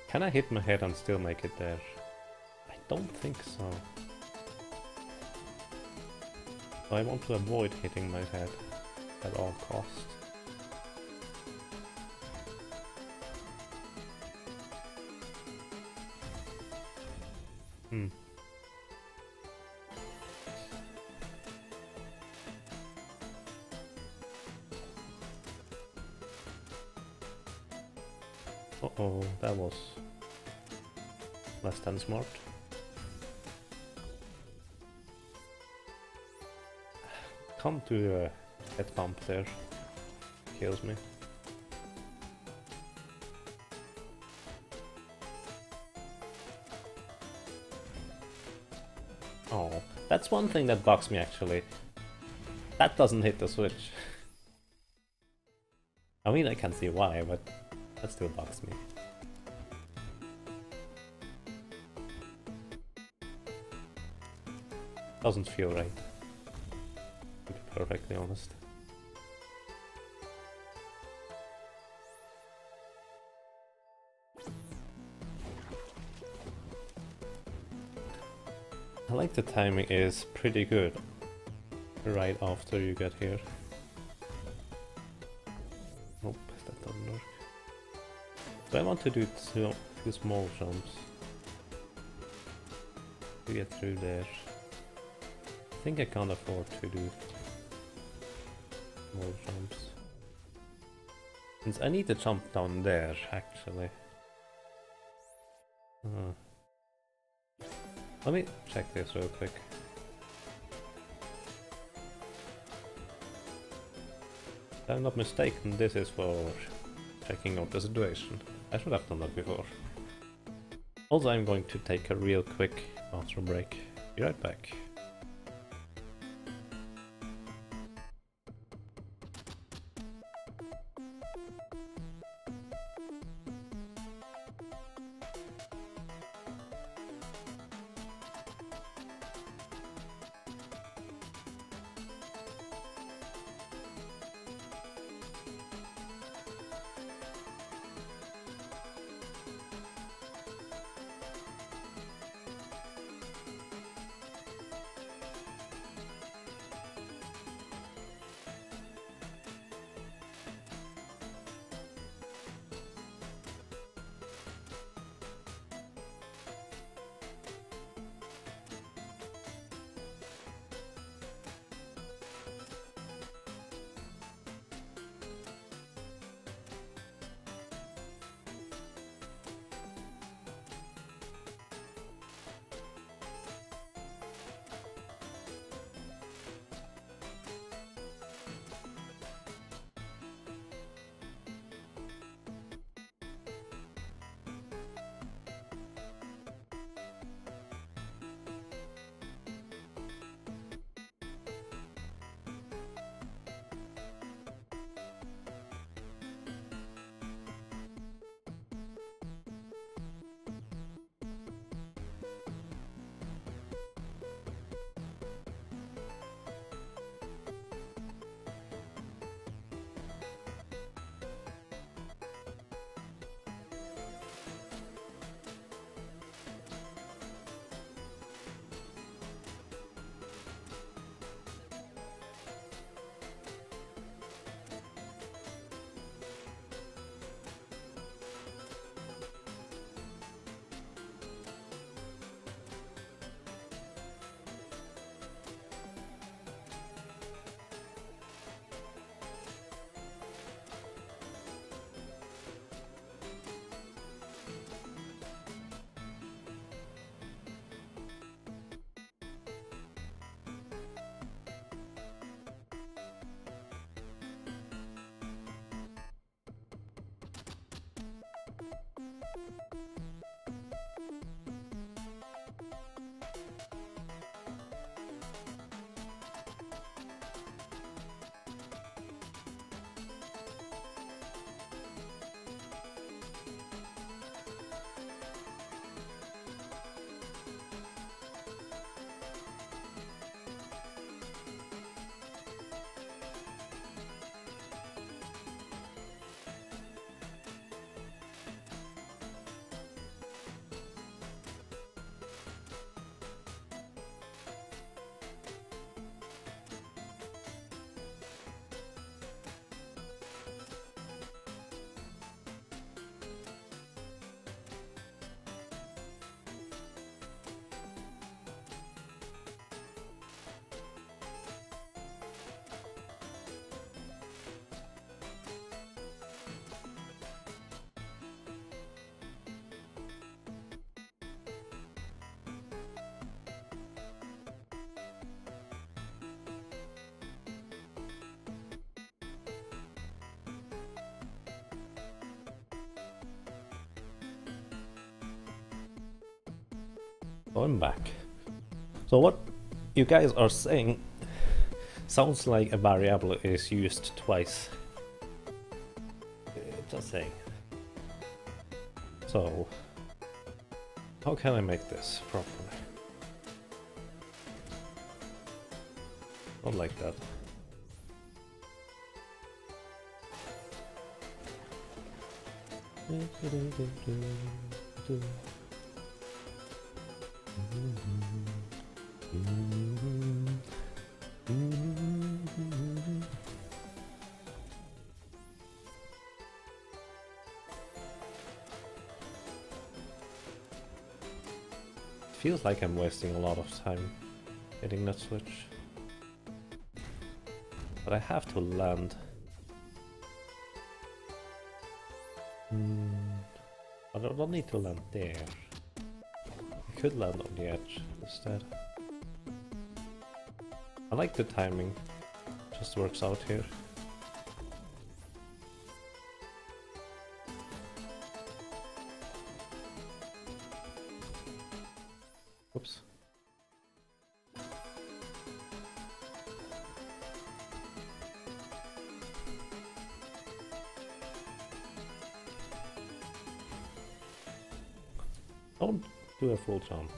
Can I hit my head and still make it there? I don't think so. I want to avoid hitting my head at all costs. Uh-oh, that was less than smart. Come to a head bump there. Kills me. Oh, that's one thing that bugs me actually. That doesn't hit the switch. I mean, I can see why, but that still bugs me. Doesn't feel right, to be perfectly honest. I like the timing is pretty good right after you get here. Nope, that doesn't work. So I want to do two small jumps to get through there. I think I can't afford to do small jumps. Since I need to jump down there, actually. Let me check this real quick. If I'm not mistaken, this is for checking out the situation. I should have done that before. Also, I'm going to take a real quick bathroom break. Be right back. I'm back. So what you guys are saying sounds like a variable is used twice. Just saying. So how can I make this properly? Not like that. Feels like I'm wasting a lot of time hitting that switch. But I have to land. I don't need to land there. I could land on the edge instead. I like the timing. Just works out here. Oops. Don't do a full jump.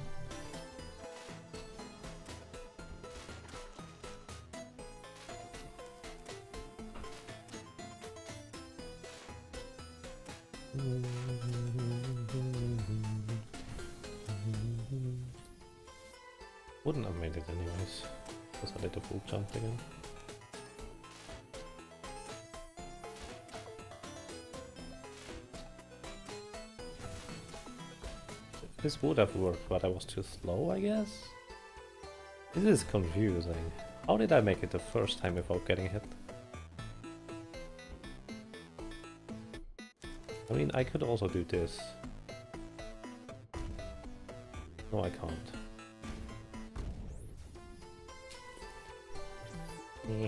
Wouldn't have made it anyways, because I did a full jump again. This would have worked, but I was too slow, I guess? This is confusing. How did I make it the first time without getting hit? I mean, I could also do this. No, I can't. Eh.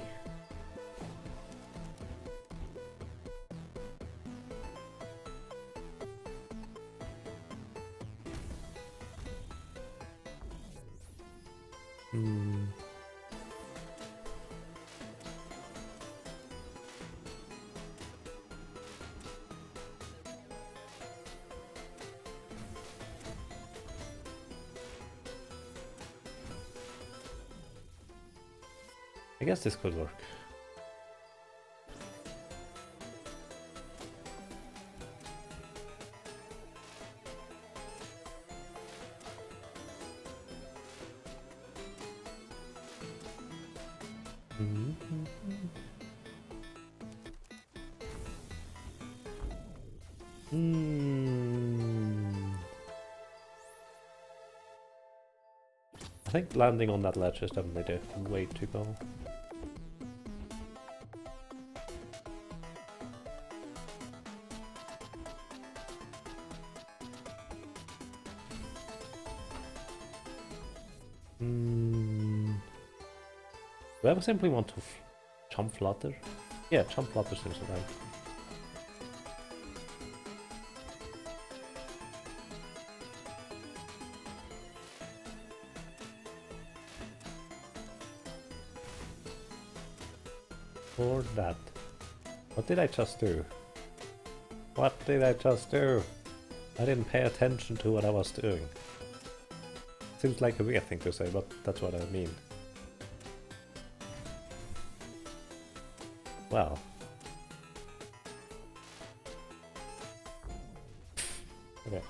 I guess this could work. I think landing on that ledge is definitely the way to go. Do I simply want to jump flutter? Yeah, jump flutter seems right. Or that. What did I just do? What did I just do? I didn't pay attention to what I was doing. Seems like a weird thing to say, but that's what I mean. Well. Okay.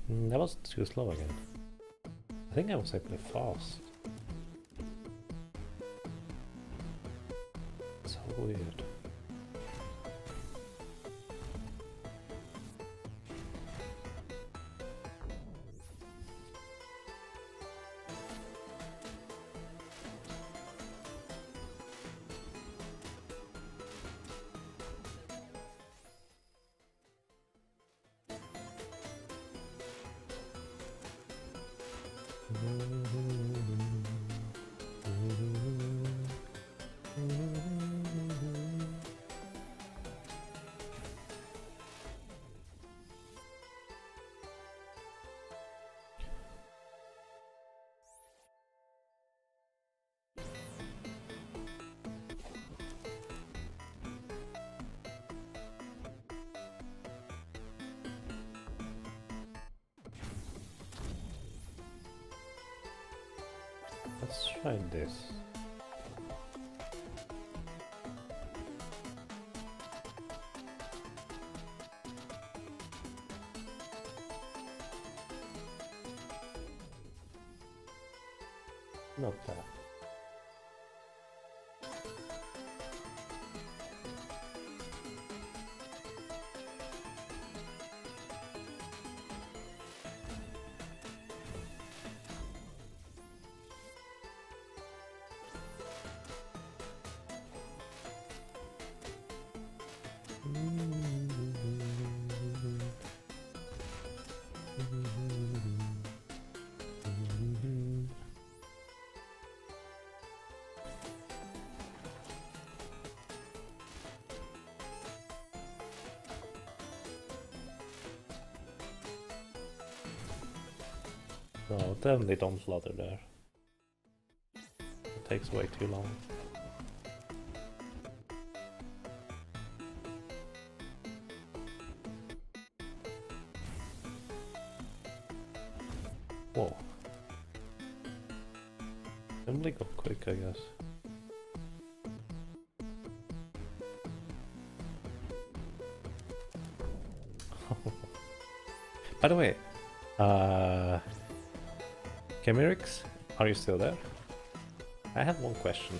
That was too slow again. I think I was actually fast. So weird. Let's try this. Not bad. No, definitely don't flutter there. It takes way too long. Whoa. Assembly got quick, I guess. By the way, Chemerix, are you still there? I have one question.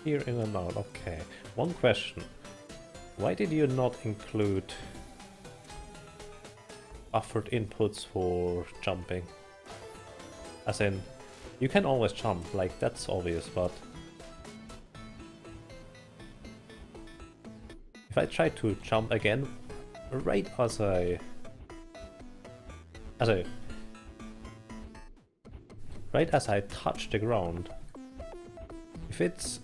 Here in and out, okay. One question. Why did you not include buffered inputs for jumping? As in, you can always jump, like that's obvious, but if I try to jump again, right as I touch the ground, if it's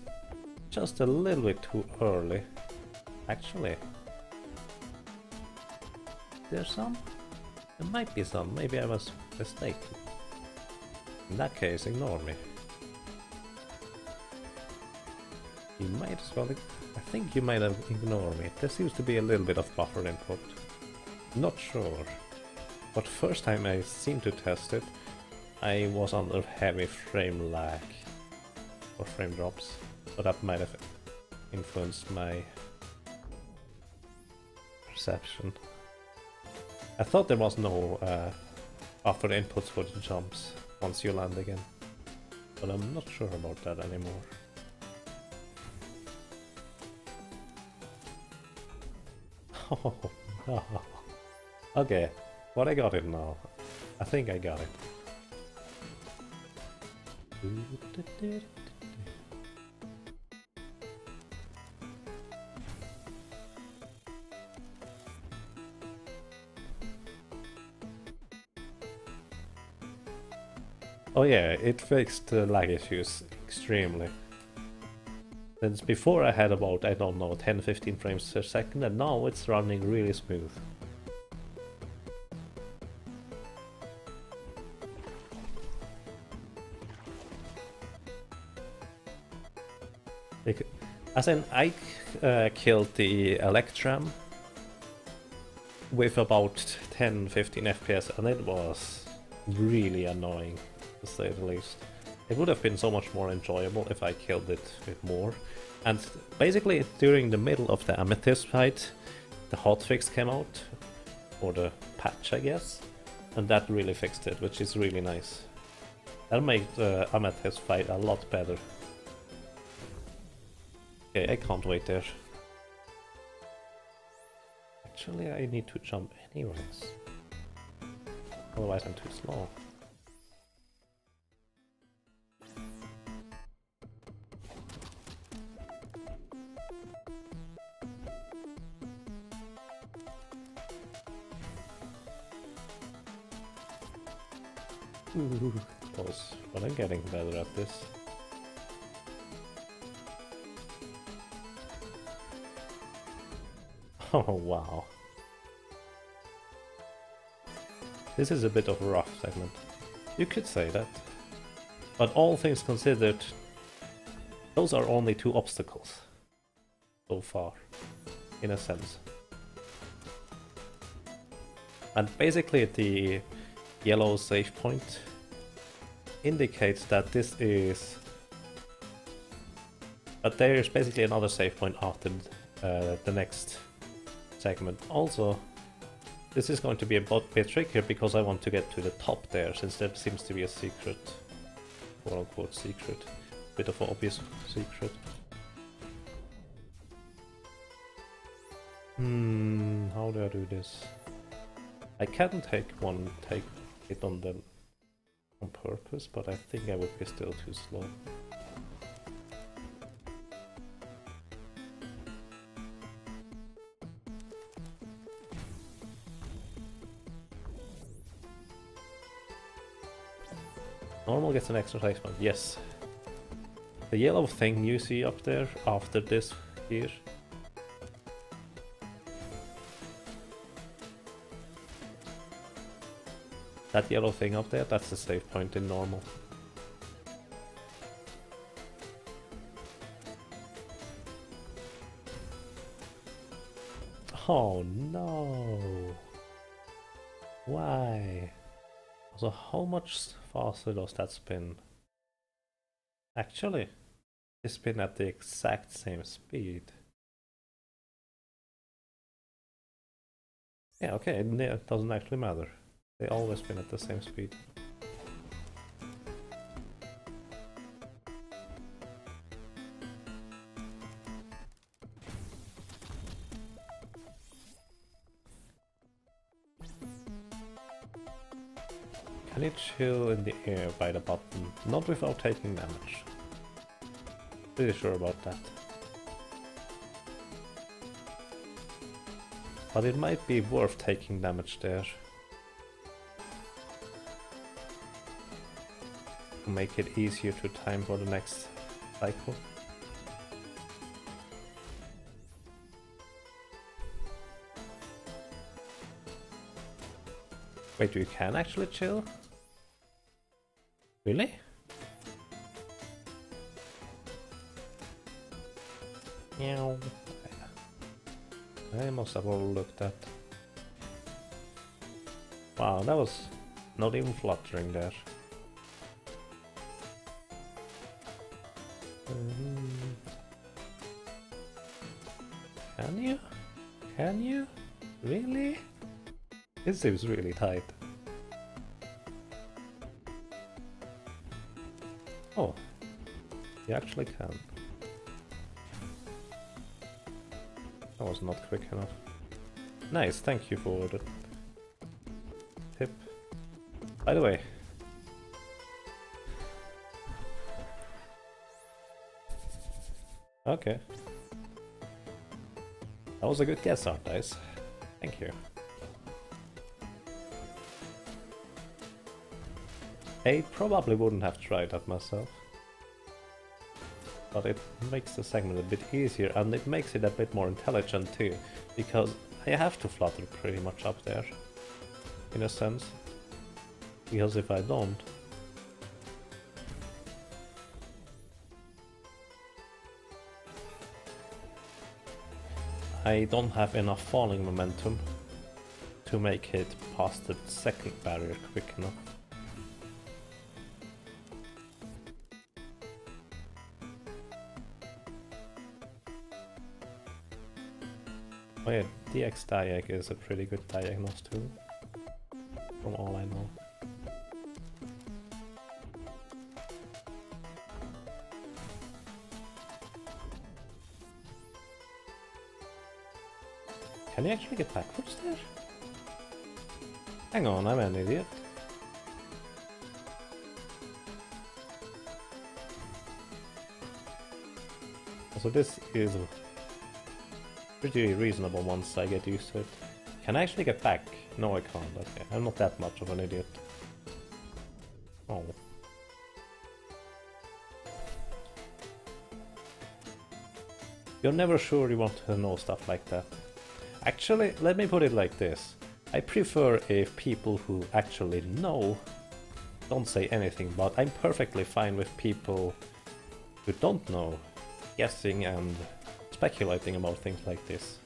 just a little bit too early, actually, there's some? There might be some, maybe I was mistaken. In that case, ignore me. You might as well, I think you might have ignored me. There seems to be a little bit of buffer input. Not sure. But first time I seemed to test it, I was under heavy frame lag. Or frame drops. So that might have influenced my perception. I thought there was no buffer inputs for the jumps once you land again. But I'm not sure about that anymore. Oh, no. Okay, but I got it now. I think I got it. Oh yeah, it fixed the lag issues extremely. Since before I had about, I don't know, 10-15 frames per second, and now it's running really smooth. As in, I killed the Electram with about 10-15 FPS, and it was really annoying, to say the least. It would have been so much more enjoyable if I killed it with more. And basically, during the middle of the Amethyst fight, the hotfix came out, or the patch, I guess, and that really fixed it, which is really nice. That'll make the Amethyst fight a lot better. Okay, I can't wait there. Actually, I need to jump anyways. Otherwise I'm too slow. Ooh, close, but I'm getting better at this. Oh wow. This is a bit of a rough segment. You could say that. But all things considered, those are only 2 obstacles so far, in a sense. And basically the yellow save point indicates that this is... But there is basically another save point after the next segment. Also, this is going to be a bit trickier because I want to get to the top there, since there seems to be a secret, quote-unquote secret, bit of an obvious secret. How do I do this? I can take it on them on purpose, but I think I would be still too slow. Normal gets an extra save point, yes. The yellow thing you see up there after this here. That yellow thing up there, that's the save point in normal. Oh no! Why? So how much faster does that spin? Actually, they spin at the exact same speed. Yeah, okay, it doesn't actually matter. They always spin at the same speed. Can it chill in the air by the button? Not without taking damage. Pretty sure about that. But it might be worth taking damage there. To make it easier to time for the next cycle. Wait, you can actually chill? Really? Meow. I must have overlooked that. Wow, that was not even fluttering there. Can you? Can you? Really? It seems really tight. Oh, you actually can. That was not quick enough. Nice, thank you for the tip. By the way, okay. That was a good guess, Art Dice. Thank you. I probably wouldn't have tried that myself. But it makes the segment a bit easier, and it makes it a bit more intelligent too, because I have to flutter pretty much up there, in a sense. Because if I don't... I don't have enough falling momentum to make it past the second barrier quick enough. Oh yeah, DX Diag is a pretty good diagnose tool, from all I know. Can you actually get backwards there? Hang on, I'm an idiot. So this is pretty reasonable once I get used to it. Can I actually get back? No, I can't. Okay, I'm not that much of an idiot. Oh. You're never sure you want to know stuff like that. Actually, let me put it like this. I prefer if people who actually know don't say anything, but I'm perfectly fine with people who don't know guessing and speculating about things like this.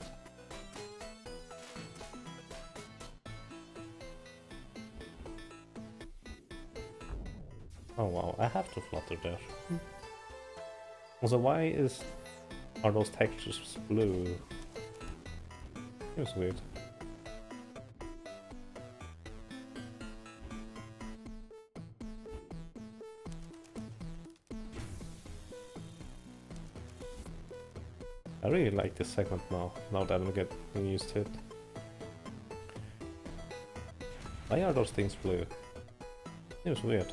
Oh wow, I have to flutter there. Also, why are those textures blue? It was weird. I really like this segment now that I'm getting used to it. Why are those things blue? It was weird.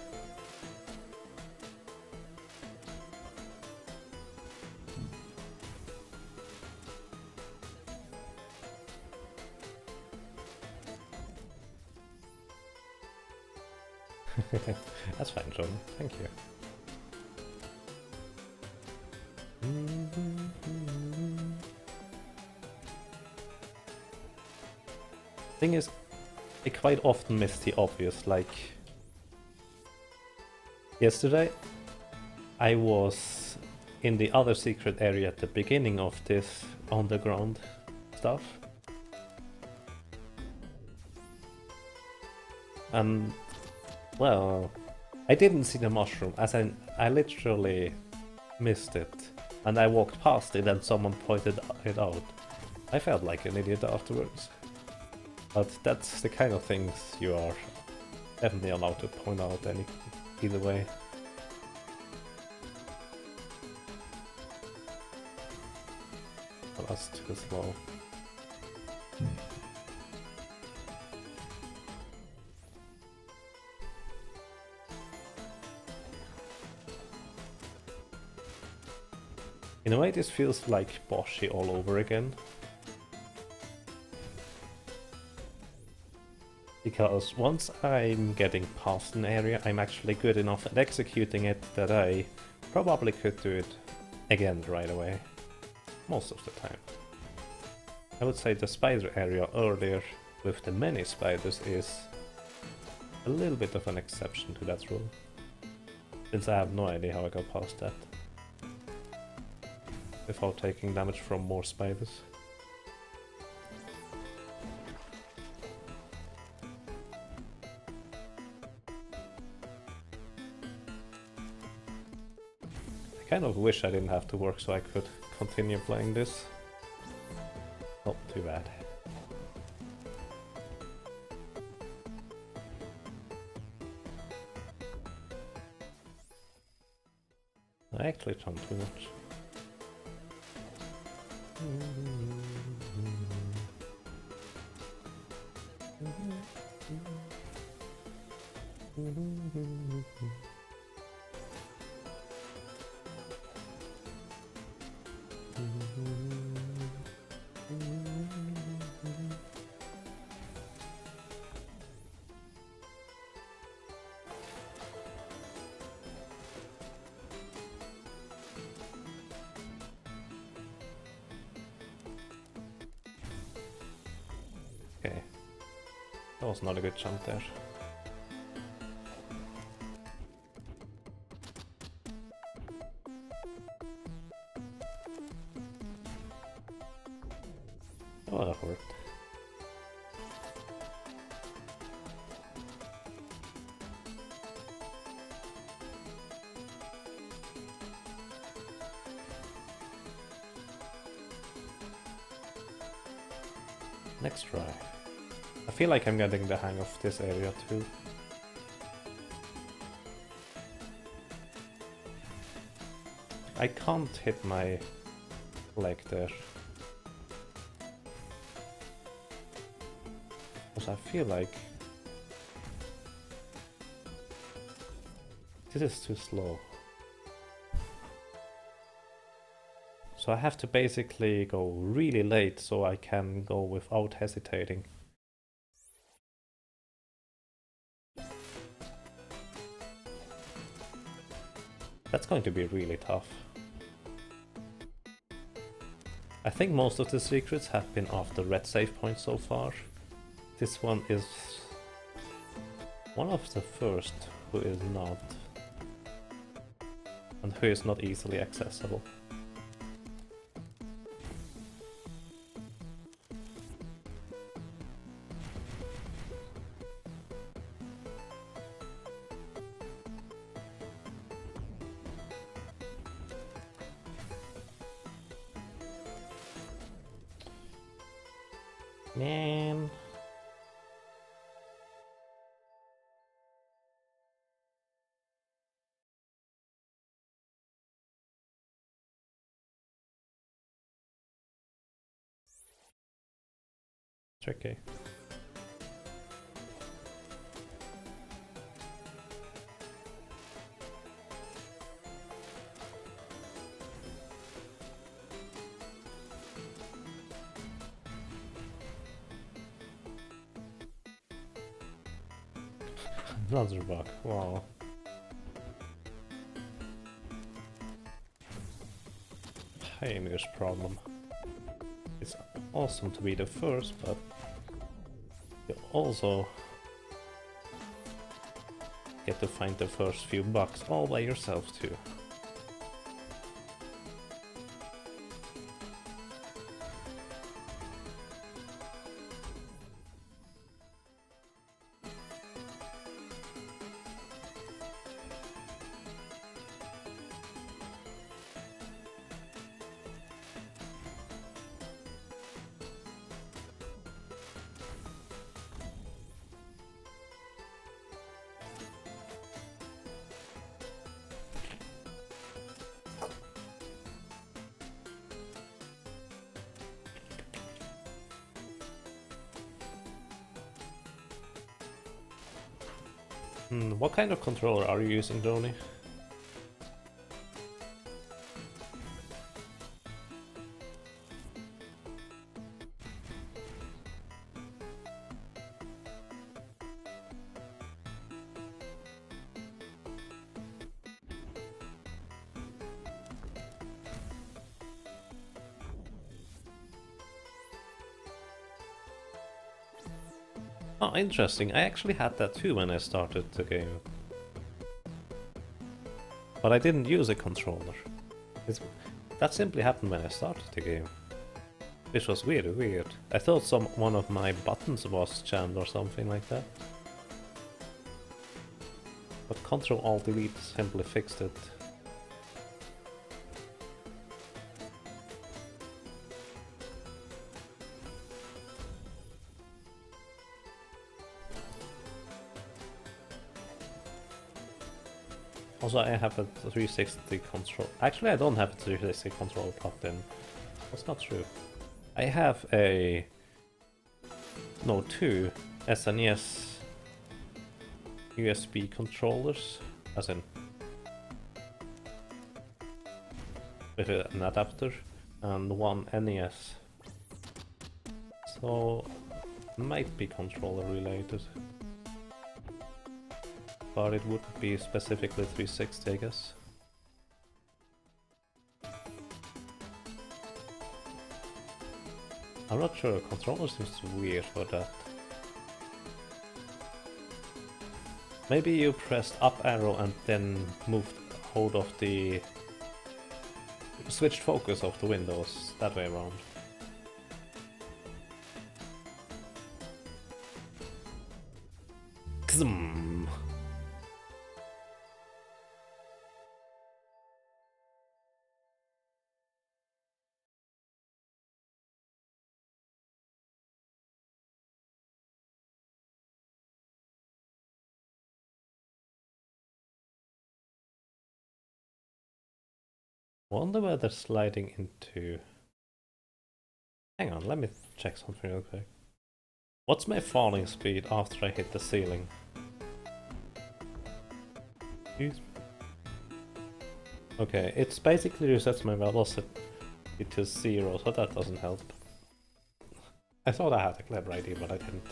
That's fine, John. Thank you. Thing is, I quite often miss the obvious, like yesterday I was in the other secret area at the beginning of this underground stuff. And well, I didn't see the mushroom, as I literally missed it. And I walked past it and someone pointed it out. I felt like an idiot afterwards. But that's the kind of things you are definitely allowed to point out either way. Well, that's too slow. In a way, this feels like Boshi all over again. Because once I'm getting past an area, I'm actually good enough at executing it that I probably could do it again right away. Most of the time. I would say the spider area earlier with the many spiders is a little bit of an exception to that rule. Since I have no idea how I got past that without taking damage from more spiders. I kind of wish I didn't have to work so I could continue playing this. Not too bad. I actually jumped too much. Okay, that was not a good jump there. Oh, that worked. Next try. I feel like I'm getting the hang of this area too. I can't hit my leg there. Because I feel like this is too slow. So I have to basically go really late so I can go without hesitating. That's going to be really tough. I think most of the secrets have been off the red save point so far. This one is one of the first who is not. And who is not easily accessible. Man. Tricky. Another bug, wow. Pioneer's problem. It's awesome to be the first, but you also get to find the first few bugs all by yourself too. What kind of controller are you using, Doni? Oh, interesting. I actually had that too when I started the game. But I didn't use a controller. That simply happened when I started the game. Which was really weird. I thought one of my buttons was jammed or something like that. But Ctrl-Alt-Delete simply fixed it. Also, I have a 360 control. Actually, I don't have a 360 controller plugged in. That's not true. I have two SNES USB controllers, as in with an adapter, and one NES. So, might be controller related. But it wouldn't be specifically 360, I guess. I'm not sure, controller seems weird for that. Maybe you pressed up arrow and then moved hold of the... switched focus of the windows, that way around. Kzm. Wonder where they're sliding into... Hang on, let me check something real quick. What's my falling speed after I hit the ceiling? Okay, it's basically resets my velocity to 0, so that doesn't help. I thought I had a clever idea, but I didn't.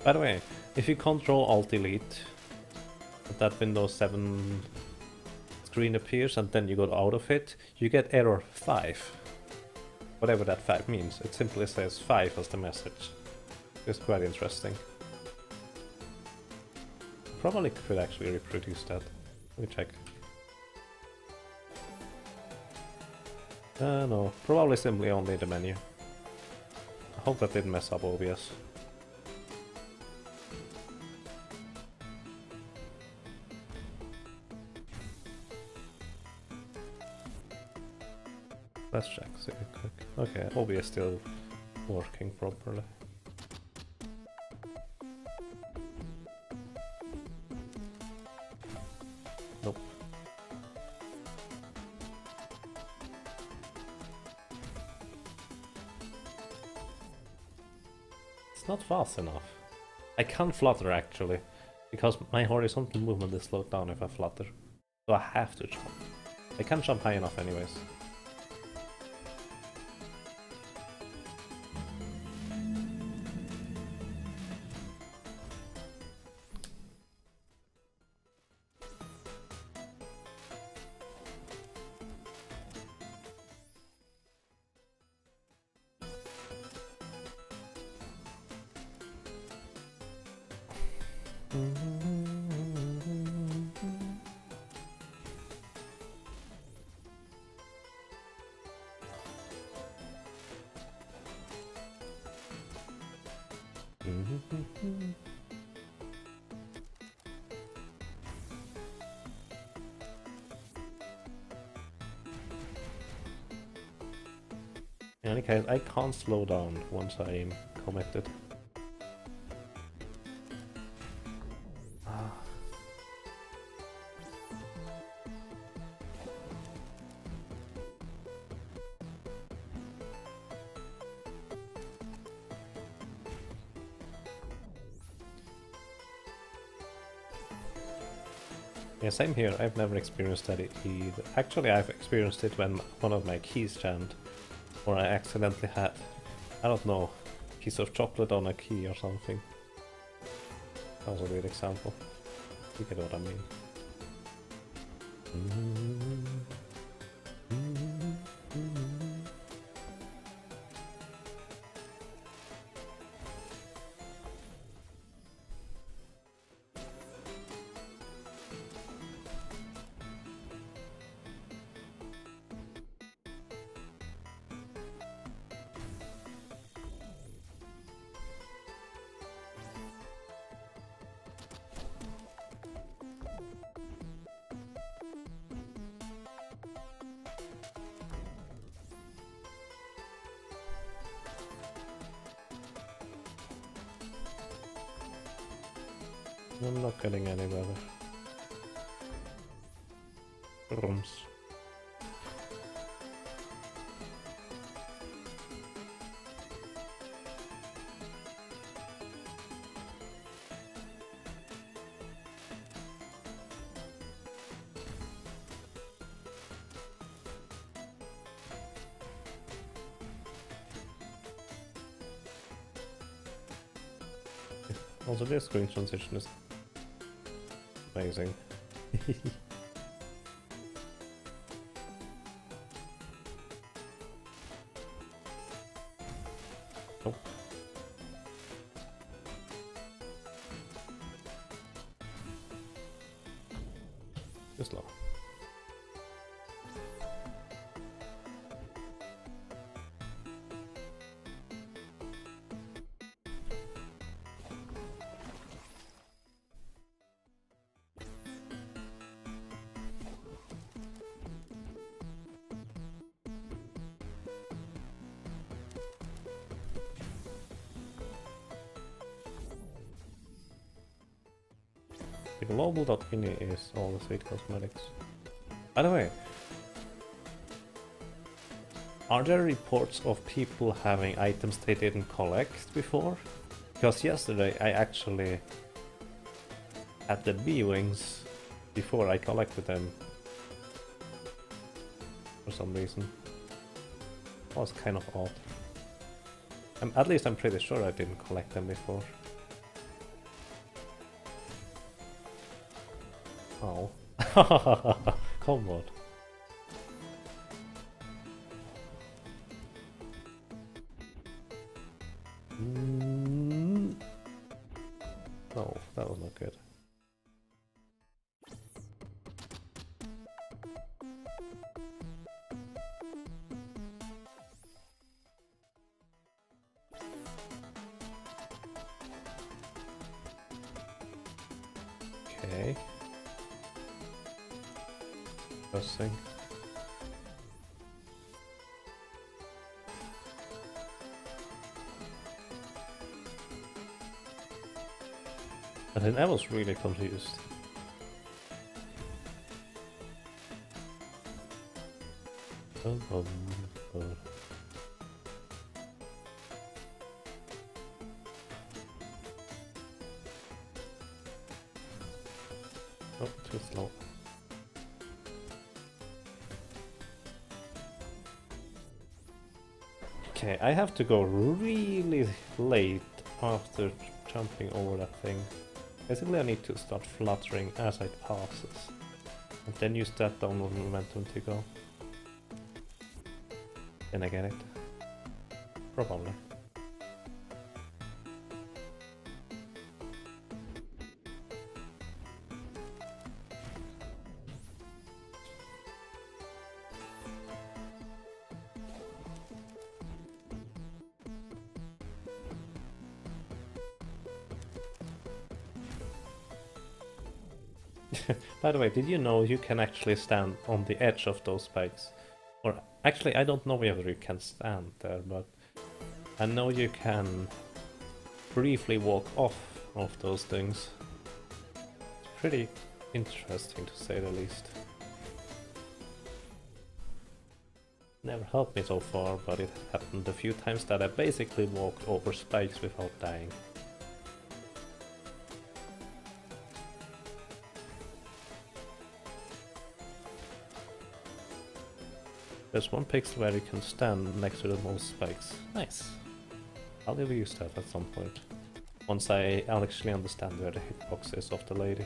By the way, if you Ctrl-Alt-Delete that Windows 7 screen appears and then you go out of it, you get error 5. Whatever that 5 means. It simply says 5 as the message. It's quite interesting. Probably could actually reproduce that. Let me check. No, probably simply only the menu. I hope that didn't mess up OBS. Let's check, see quick. Okay, OBS still working properly. Nope. It's not fast enough. I can't flutter actually, because my horizontal movement is slowed down if I flutter. So I have to jump. I can't jump high enough anyways. In any case, I can't slow down once I am committed. Yeah, same here. I've never experienced that either. Actually, I've experienced it when one of my keys jammed, or I accidentally had, I don't know, a piece of chocolate on a key or something. That was a weird example. You get what I mean. I'm not getting any better. Rooms. Also, this screen transition is amazing. Nope. Too slow. The global.ini is all the sweet cosmetics. By the way, are there reports of people having items they didn't collect before? Because yesterday I actually had the bee-wings before I collected them. For some reason. That was kind of odd. At least I'm pretty sure I didn't collect them before. Oh. Come on. No, that was not good. Okay. Pressing. And then I was really confused. Oh, too slow. Okay, I have to go really late after jumping over that thing. Basically I need to start fluttering as it passes. And then use that downward momentum to go. Then I get it. Probably. By the way, did you know you can actually stand on the edge of those spikes? Or actually, I don't know whether you can stand there, but I know you can briefly walk off of those things. It's pretty interesting to say the least. Never helped me so far, but it happened a few times that I basically walked over spikes without dying. There's one pixel where you can stand next to the most spikes. Nice. I'll use that at some point. Once I actually understand where the hitbox is of the lady.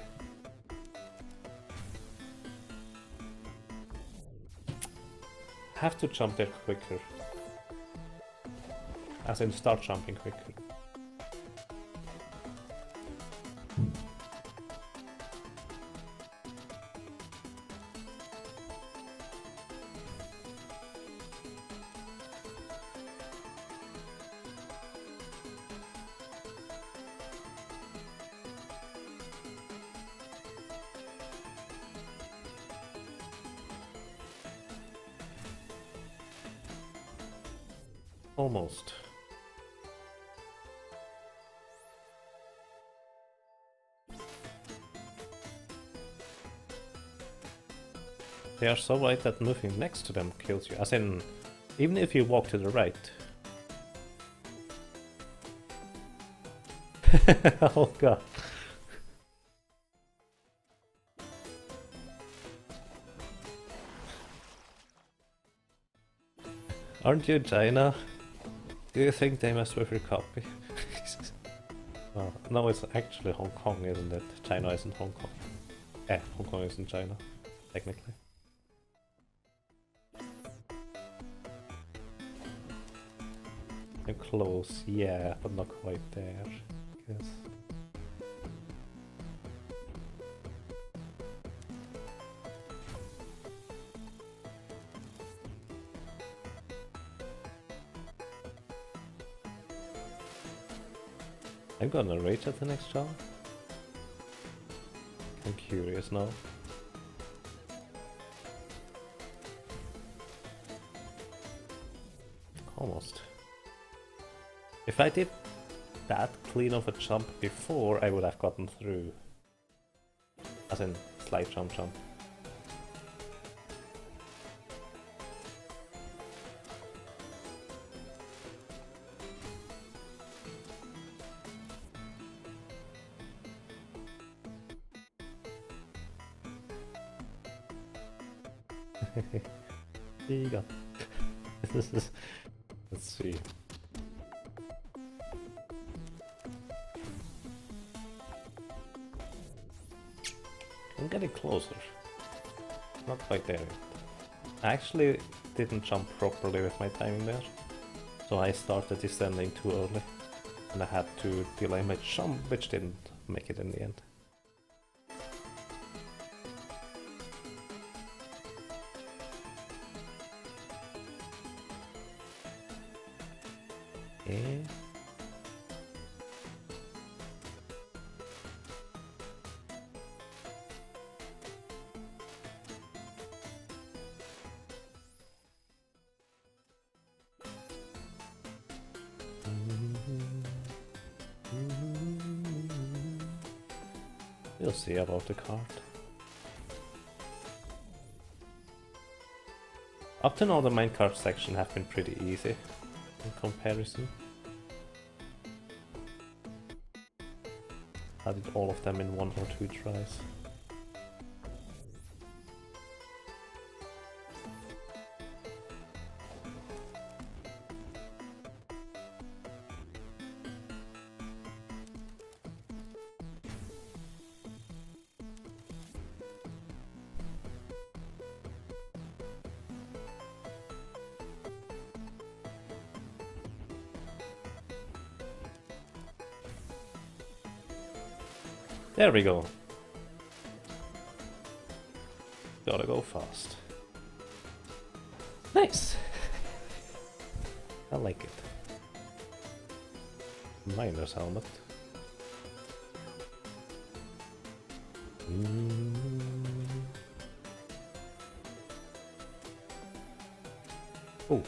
Have to jump there quicker. As in start jumping quicker. Almost. They are so wide that moving next to them kills you. As in, even if you walk to the right. Oh god. Aren't you China? Do you think they messed with your copy? Well, no, it's actually Hong Kong, isn't it? China isn't Hong Kong. Hong Kong isn't China, technically. I'm close, yeah, but not quite there, I guess. I'm gonna rage at the next jump. I'm curious now. Almost. If I did that clean of a jump before, I would have gotten through. As in, slide jump. You got. Let's see. I'm getting closer. Not quite there yet. I actually didn't jump properly with my timing there. So I started descending too early. And I had to delay my jump, which didn't make it in the end. Okay. We'll see about the cart. Up to now the minecart section have been pretty easy in comparison. I did all of them in 1 or 2 tries. There we go. Gotta go fast. Nice! I like it. Miner's helmet. Oh.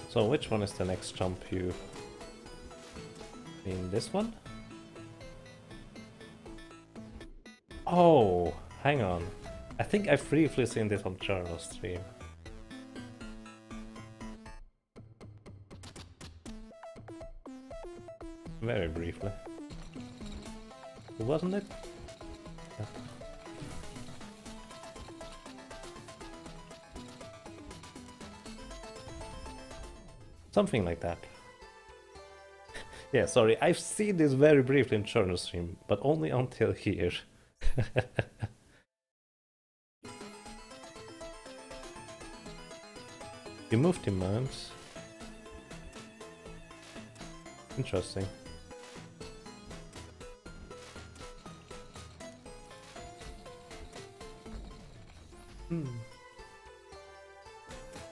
So which one is the next jump you... in this one? Oh, hang on. I think I've briefly seen this on Charles' stream. Very briefly. Wasn't it? Yeah. Something like that. Yeah, sorry, I've seen this very briefly in Churner's stream, but only until here. You moved the mounts. Interesting.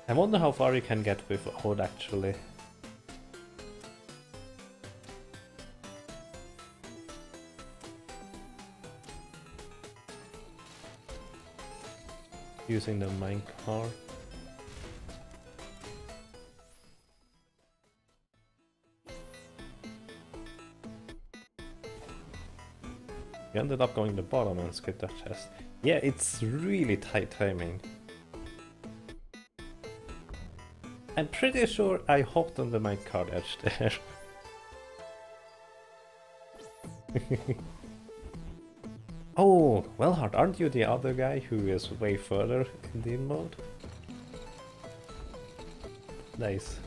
I wonder how far you can get with Odd actually. Using the minecart. You ended up going to the bottom and skip that chest. Yeah, it's really tight timing. I'm pretty sure I hopped on the minecart edge there. Oh, well, Hart, aren't you the other guy who is way further in the mode? Nice.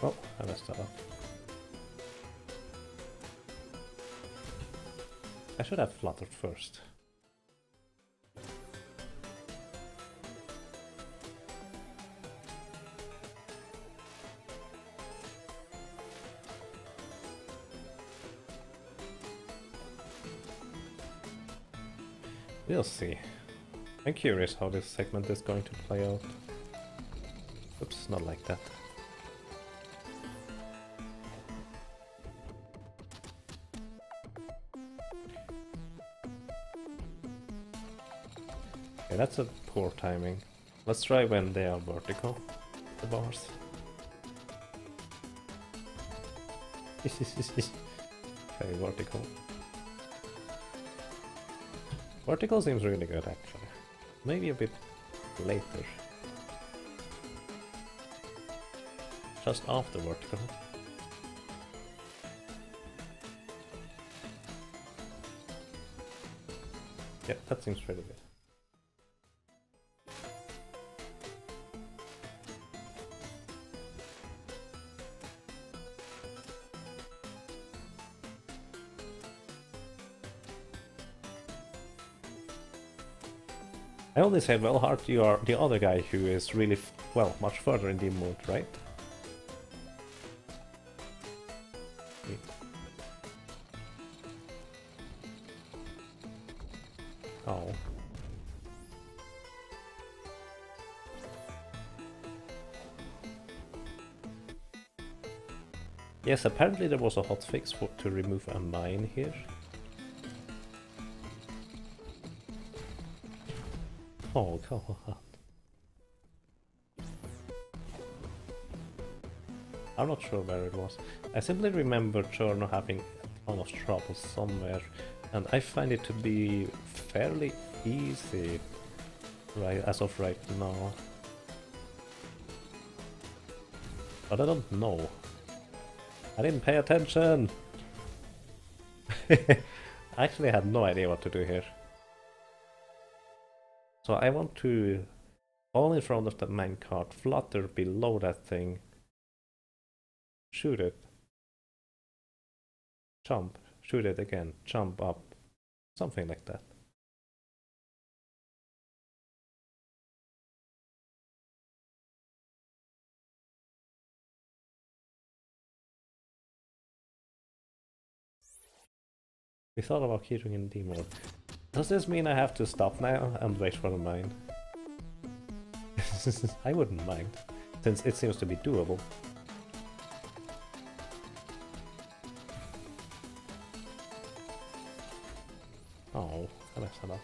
Oh, I messed that up. I should have fluttered first. We'll see. I'm curious how this segment is going to play out. Oops, not like that. Okay, that's a poor timing. Let's try when they are vertical, the bars. Okay, vertical. Vertical seems really good actually. Maybe a bit later. Just after vertical. Yeah, that seems pretty good. I only said, well, Hart, you are the other guy who is really, well, much further in the mood, right? Oh. Yes, apparently there was a hotfix to remove a mine here. Oh, come on. I'm not sure where it was. I simply remember Cherno having a ton of trouble somewhere, and I find it to be fairly easy right as of right now. But I don't know. I didn't pay attention! I actually had no idea what to do here. So I want to fall in front of the minecart, flutter below that thing, shoot it, jump, shoot it again, jump up, something like that. We thought about keeping in D mode. Does this mean I have to stop now and wait for the mine? I wouldn't mind, since it seems to be doable. Oh, I messed that up.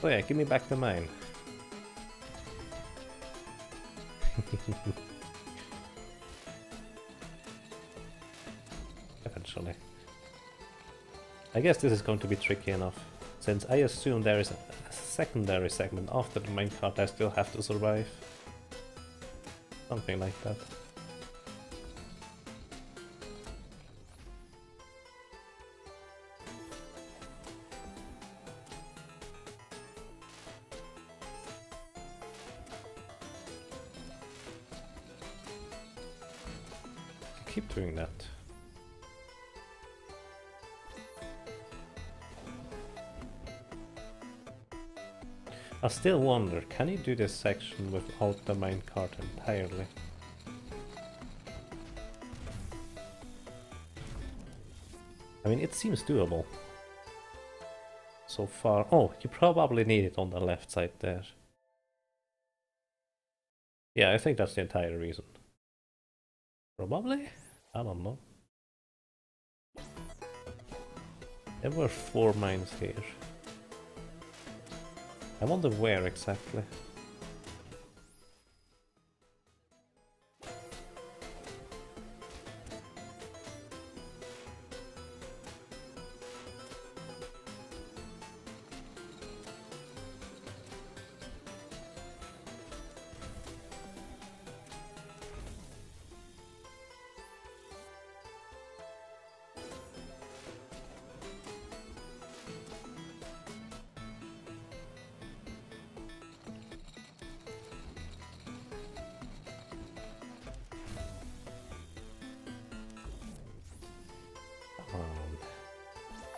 So yeah, give me back the mine. Eventually. I guess this is going to be tricky enough, since I assume there is a secondary segment after the minecart I still have to survive. Something like that. Keep doing that. I still wonder, can you do this section without the minecart entirely? I mean, it seems doable. So far. Oh, you probably need it on the left side there. Yeah, I think that's the entire reason. Probably? I don't know. There were 4 mines here. I wonder where exactly.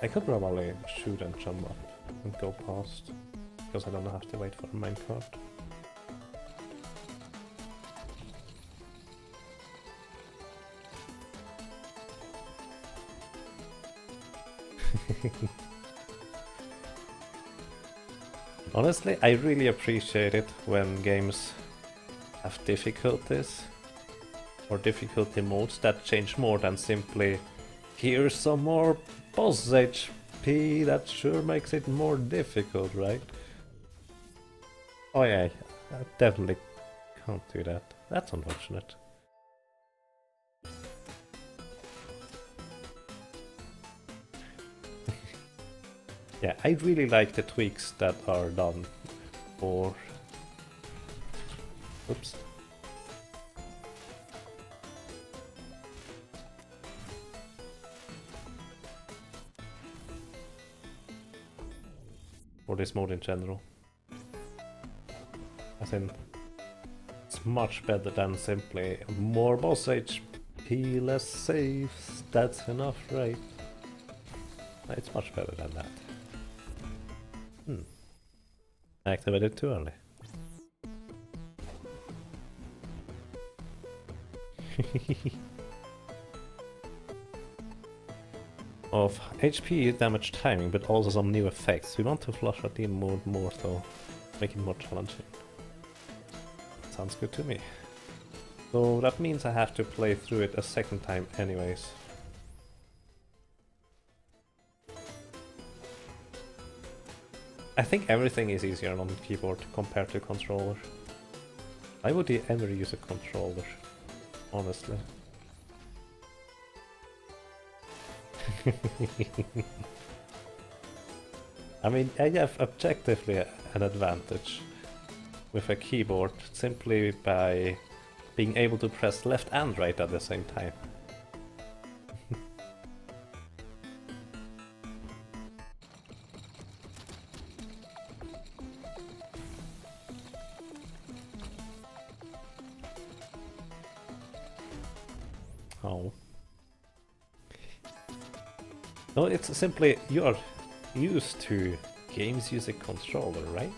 I could probably shoot and jump up and go past, because I don't have to wait for a minecart. Honestly, I really appreciate it when games have difficulties or difficulty modes that change more than simply here's some more boss HP. That sure makes it more difficult, right? Oh yeah, I definitely can't do that. That's unfortunate. Yeah, I really like the tweaks that are done for... Oops. for this mode in general. I think it's much better than simply more boss HP, less saves, that's enough, right? It's much better than that. I activated too early. Of HP damage timing, but also some new effects. We want to flush out the mode more though, make it more challenging. Sounds good to me. So that means I have to play through it a second time anyways. I think everything is easier on the keyboard compared to controller. Why would you ever use a controller, honestly? I mean, I have objectively an advantage with a keyboard simply by being able to press left and right at the same time. Oh. No, it's simply you're used to games using controller, right?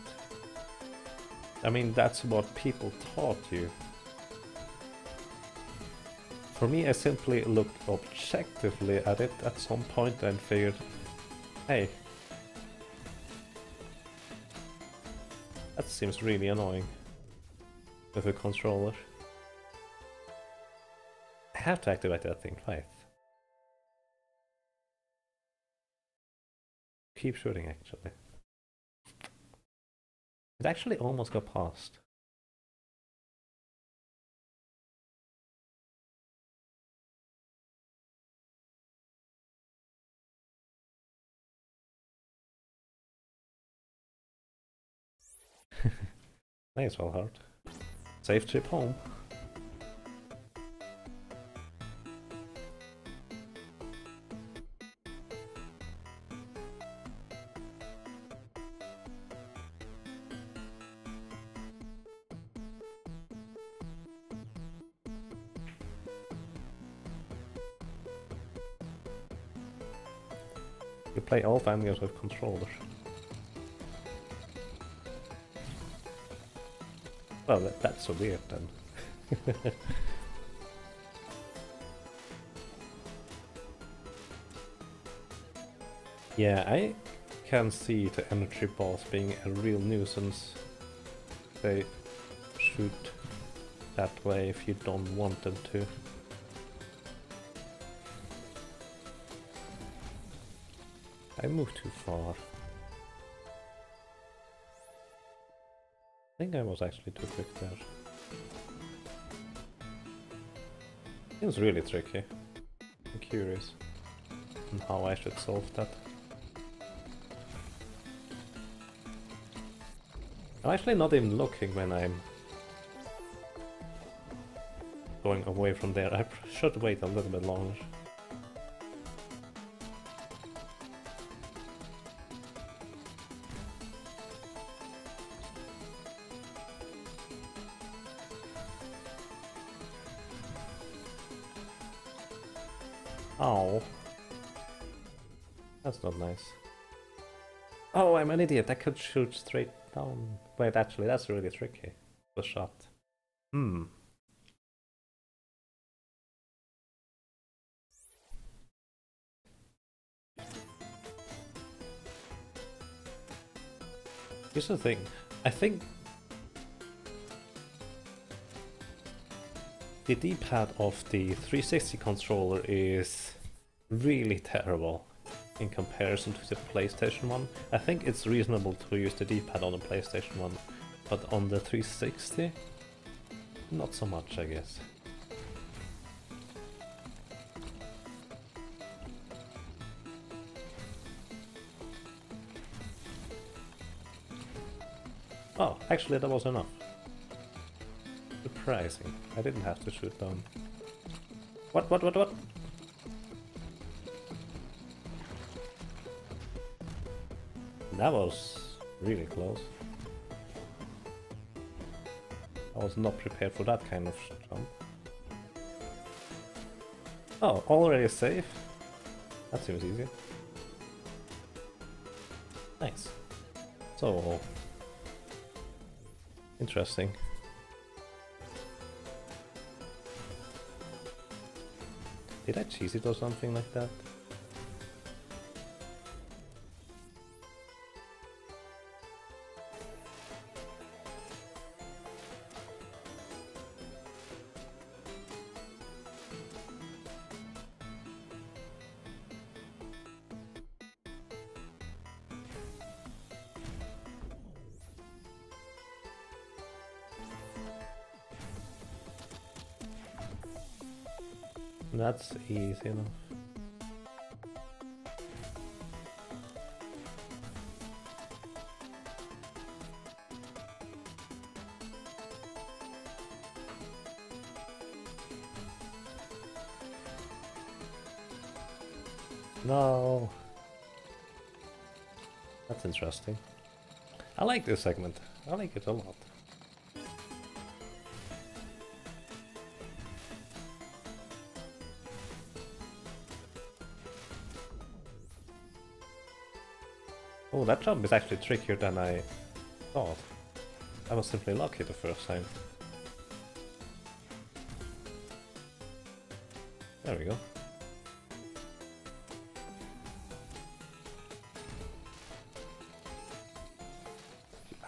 I mean, that's what people taught you. For me, I simply looked objectively at it at some point and figured, hey, that seems really annoying with a controller. I have to activate that thing twice. Keep shooting, actually. It actually almost got past. May as well hurt. Safe trip home. You play all familiars with controllers. Well, that's so weird then. Yeah, I can see the energy balls being a real nuisance. They shoot that way if you don't want them to. I moved too far. I think I was actually too quick there. It was really tricky. I'm curious on how I should solve that. I'm actually not even looking when I'm going away from there. I should wait a little bit longer. Oh, that's not nice. Oh, I'm an idiot. I could shoot straight down. Wait, actually, that's really tricky. The shot. Here's the thing. I think the D-pad of the 360 controller is really terrible in comparison to the PlayStation one. I think it's reasonable to use the D-pad on the PlayStation one, but on the 360, not so much, I guess. Oh, actually that was enough. Surprising. I didn't have to shoot down. What? That was Really close. I was not prepared for that kind of jump. Oh, already safe? That seems easy. Nice. So... interesting. Did I cheese it or something like that? That's easy enough. No. That's interesting. I like this segment. I like it a lot. Oh, that jump is actually trickier than I thought. I was simply lucky the first time. There we go.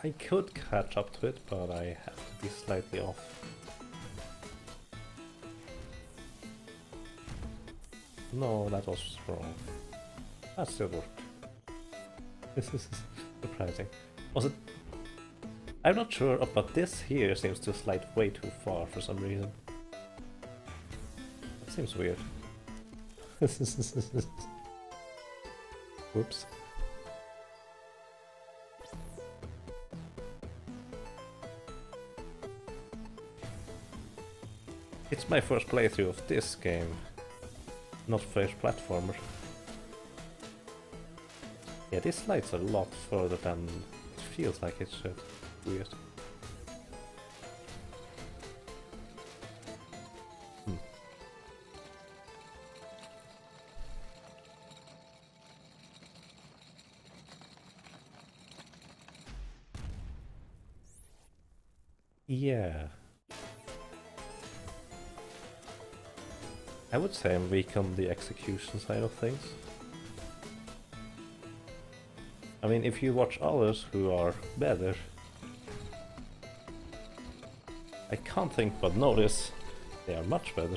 I could catch up to it, but I have to be slightly off. No, that was wrong. That still worked. This is surprising. Was it? I'm not sure, but this here seems to slide way too far for some reason. That seems weird. Whoops. It's my first playthrough of this game, not first platformer. Yeah, this slides a lot further than it feels like it should. Weird. Yeah. I would say I'm weak on the execution side of things. I mean, if you watch others who are better, I can't think but notice they are much better.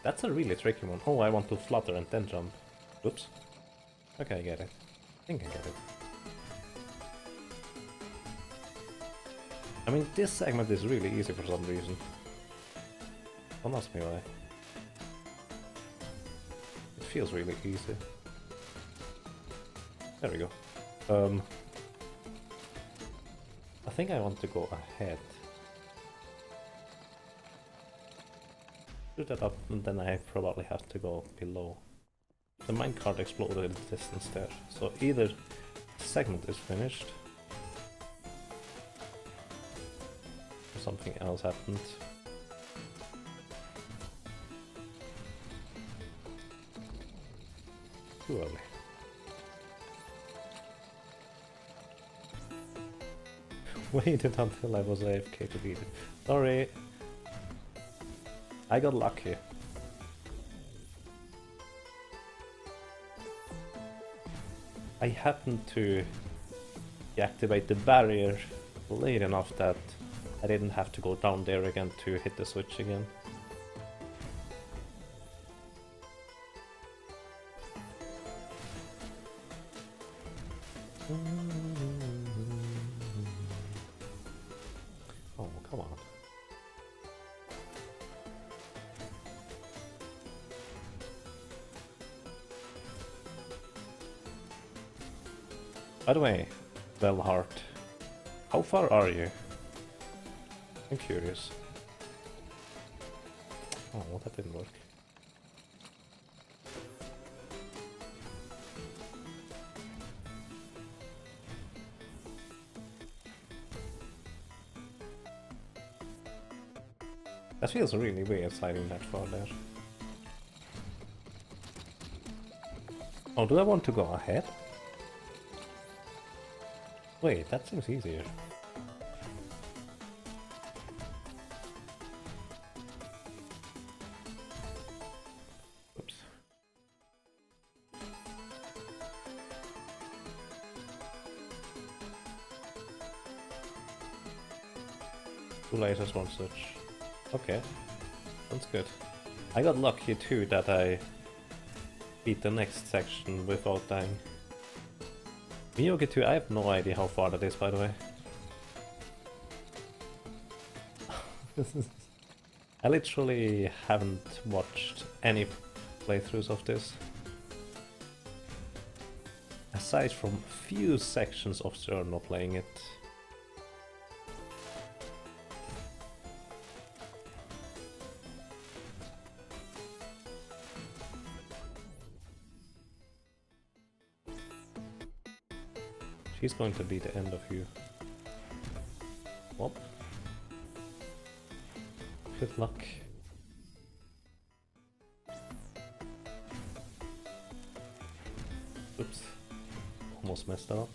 That's a really tricky one. Oh, I want to flutter and then jump. Oops. Okay, I get it. I think I get it. I mean, this segment is really easy for some reason. Don't ask me why. It feels really easy. There we go. I think I want to go ahead. Do that up, and then I probably have to go below. The minecart exploded in the distance there, so either the segment is finished, or something else happened. Too early. Waited until I was AFK to beat it. Sorry. I got lucky. I happened to deactivate the barrier late enough that I didn't have to go down there again to hit the switch again. Oh, come on. By the way, Velhart, how far are you? I'm curious. Oh, well, that didn't work. That feels really weird sliding that far there. Oh, do I want to go ahead? Wait, that seems easier. Oops. Two lasers, one switch. Okay, that's good. I got lucky too that I beat the next section without dying. Miyogi 2, I have no idea how far that is, by the way. I literally haven't watched any playthroughs of this. Aside from few sections of Journal playing it. She's going to be the end of you. Whoop. Good luck. Oops. Almost messed that up.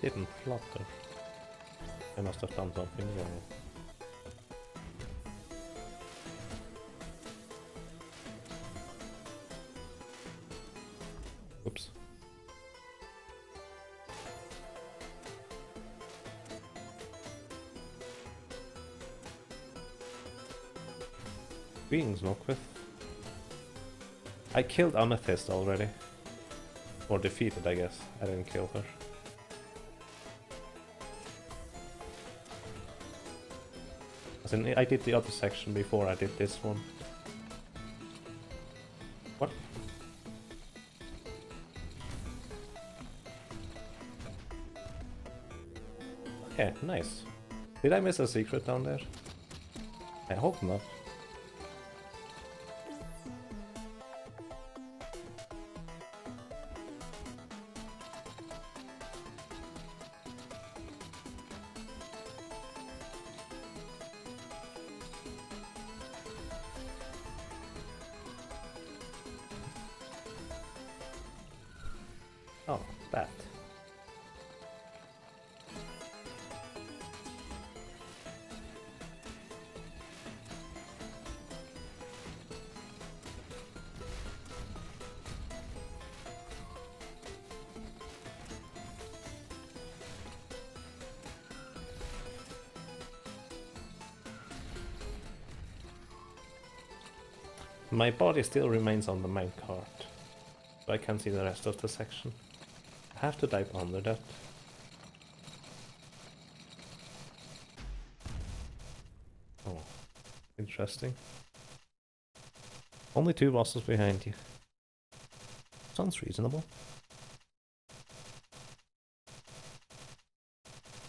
Didn't flutter. I must have done something wrong. Oops. Beings knock with. I killed Amethyst already. Or defeated, I guess. I didn't kill her. As in, I did the other section before I did this one. What? Okay, nice. Did I miss a secret down there? I hope not. Oh, that. My body still remains on the minecart, so I can't see the rest of the section. I have to dive under that. Oh, interesting. Only 2 bosses behind you. Sounds reasonable.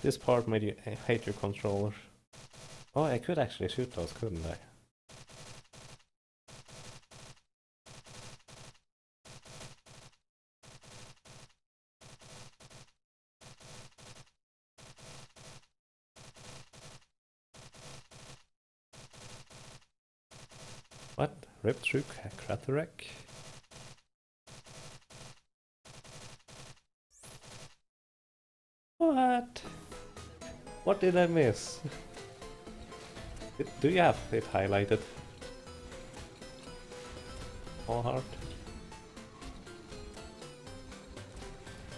This part made you hate your controller. Oh, I could actually shoot those, couldn't I? What? Ripped through Craterwreck? What? What did I miss? Do you have it highlighted? All heart?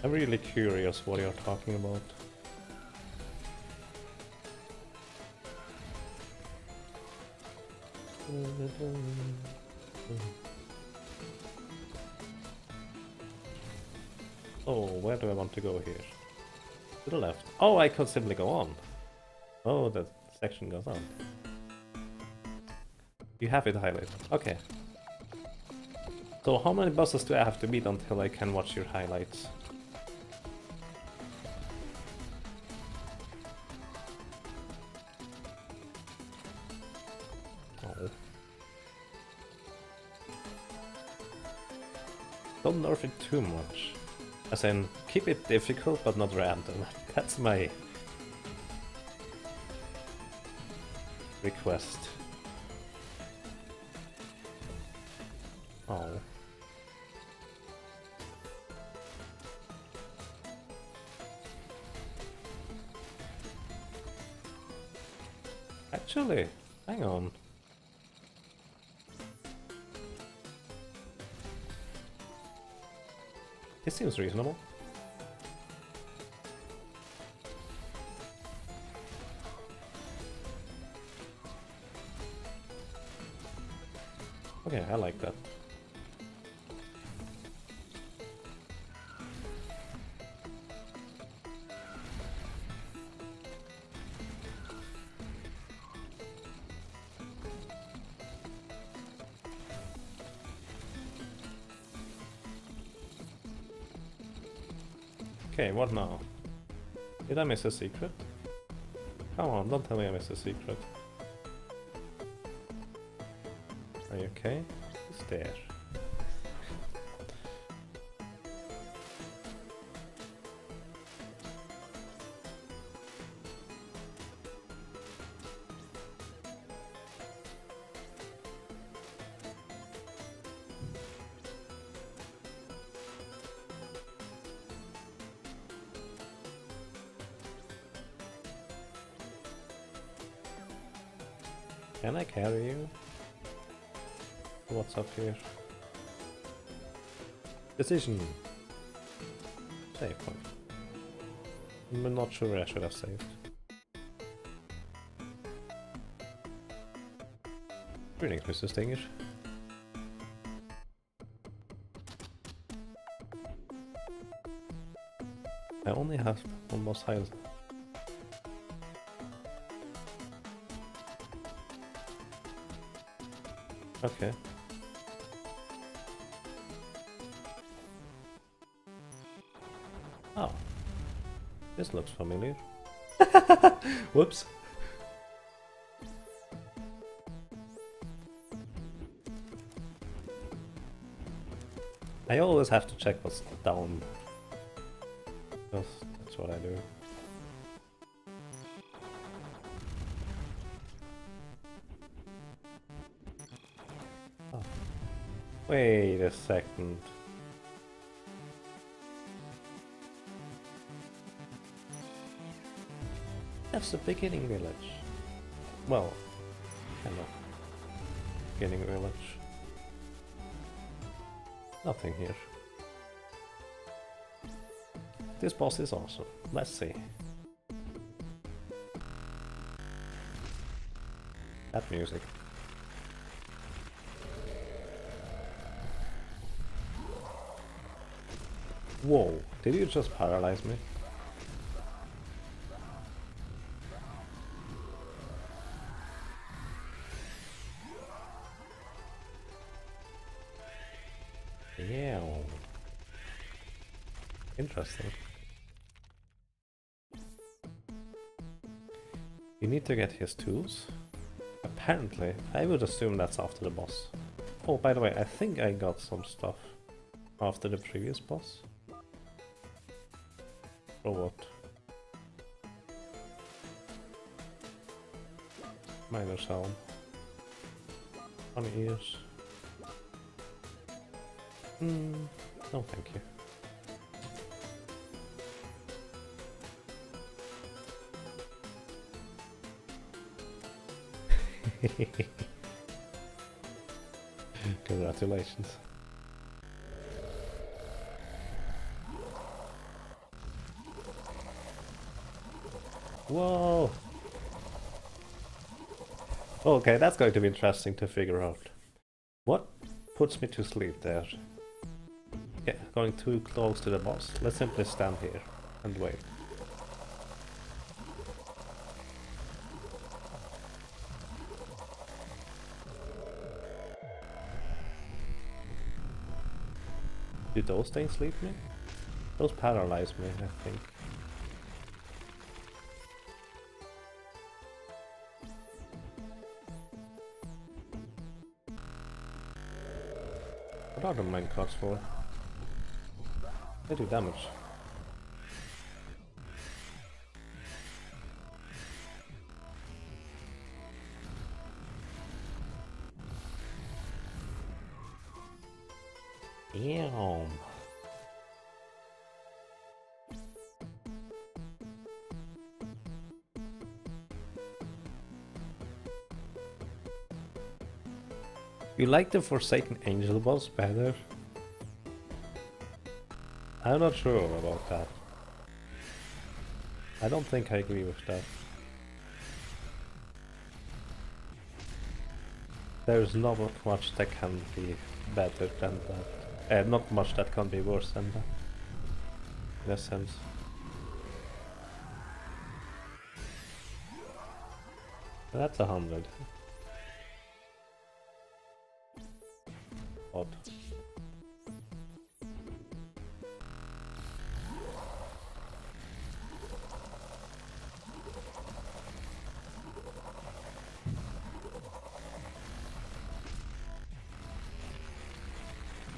I'm really curious what you're talking about. Oh, where do I want to go here? To the left. Oh, I could simply go on. Oh, the section goes on. You have it highlighted. Okay. So how many bosses do I have to beat until I can watch your highlights? Oh. Don't nerf it too much. As in, keep it difficult but not random. That's my request. Oh. Actually, hang on. This seems reasonable. Okay, I like that. Okay, what now? Did I miss a secret? Come on, don't tell me I missed a secret. Are you okay? It's there. Can I carry you? What's up here? Decision! Save point. I'm not sure where I should have saved. Greetings, Mr. Stinger. I only have almost health. Okay. Oh. This looks familiar. Whoops. I always have to check what's down. Because that's what I do. Oh. Wait a second. That's the beginning village. Well, kind of. Beginning village. Nothing here. This boss is awesome. Let's see. That music. Whoa, did you just paralyze me? Yeah. Interesting. You need to get his tools. Apparently, I would assume that's after the boss. Oh, by the way, I think I got some stuff after the previous boss. Or what? Miner's helm. Funny ears. No thank you. Congratulations. Whoa! Okay, that's going to be interesting to figure out. What puts me to sleep there? Yeah, going too close to the boss. Let's simply stand here and wait. Do those things sleep me? Those paralyze me, I think. What are the minecarts for? They do damage. Damn. You like the Forsaken Angel boss better? I'm not sure about that. I don't think I agree with that. There's not much that can be better than that. Not much that can be worse than that. In a sense. That's 100. Odd.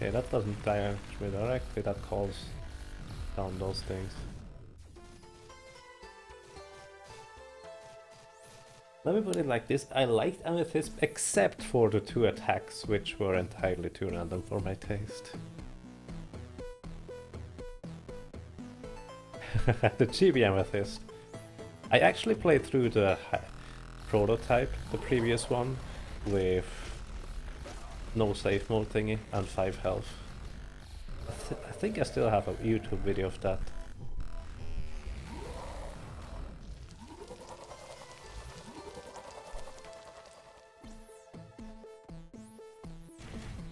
Okay, that doesn't damage me directly, that calls down those things. Let me put it like this, I liked Amethyst except for the 2 attacks, which were entirely too random for my taste. The chibi Amethyst. I actually played through the prototype, the previous one, with no save mode thingy and 5 health. I think I still have a YouTube video of that.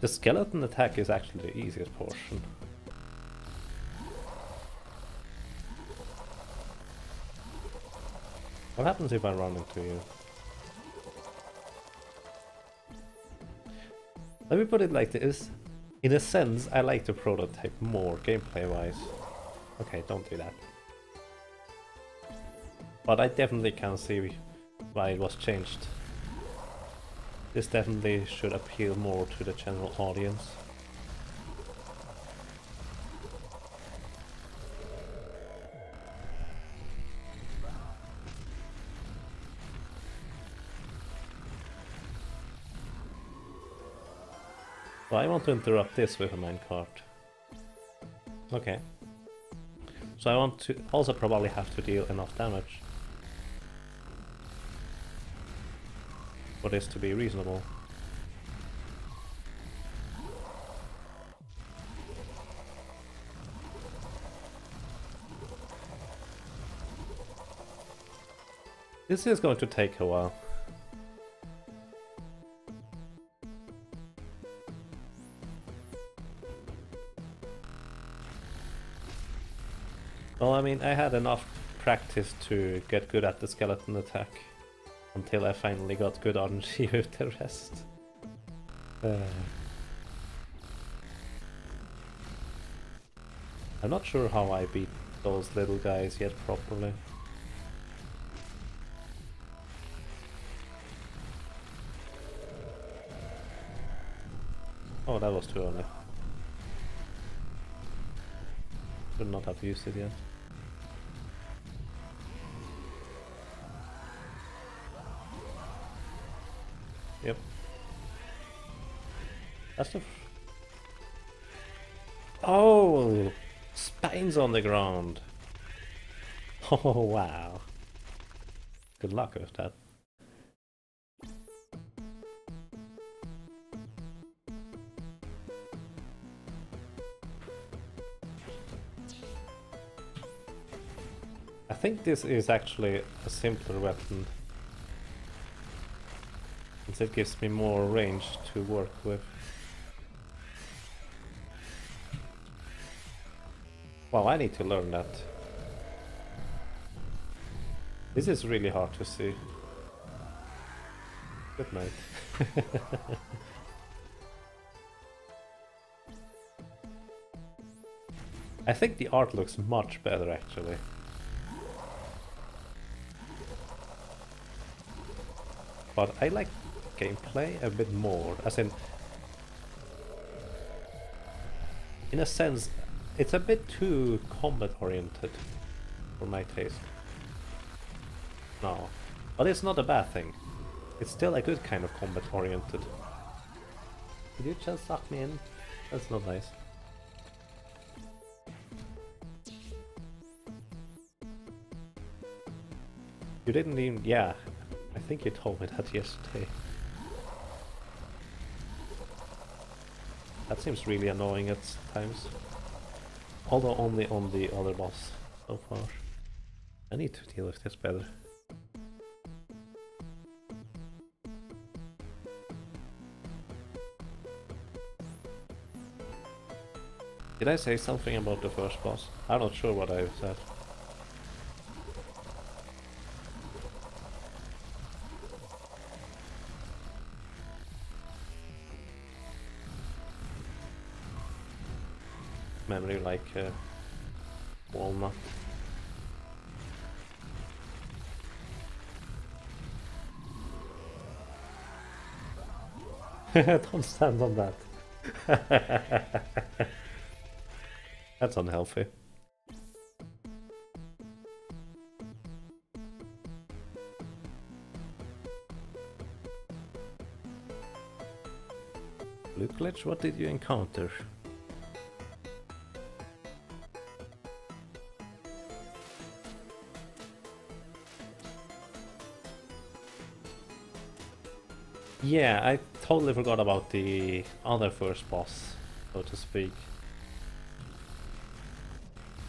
The skeleton attack is actually the easiest portion. What happens if I run into you? Let me put it like this. In a sense, I like the prototype more, gameplay-wise. Okay, don't do that. But I definitely can see why it was changed. This definitely should appeal more to the general audience. So I want to interrupt this with a minecart. Okay. So I want to also probably have to deal enough damage for this to be reasonable. This is going to take a while. Well, I mean, I had enough practice to get good at the skeleton attack until I finally got good RNG with the rest. I'm not sure how I beat those little guys yet properly. Oh, that was too early. Should not have used it yet. Yep. That's the... Oh! Spines on the ground! Oh, wow. Good luck with that. I think this is actually a simpler weapon, since it gives me more range to work with. Wow, I need to learn that. This is really hard to see. Good night. I think the art looks much better actually. But I like gameplay a bit more, as in a sense, it's a bit too combat oriented for my taste. No, but it's not a bad thing. It's still a good kind of combat oriented. Did you just suck me in? That's not nice. You didn't even... yeah, I think you told me that yesterday. That seems really annoying at times. Although only on the other boss so far. I need to deal with this better. Did I say something about the first boss? I'm not sure what I said. Memory like walnut. Don't stand on that. That's unhealthy. Blue glitch, what did you encounter? Yeah, I totally forgot about the other first boss, so to speak.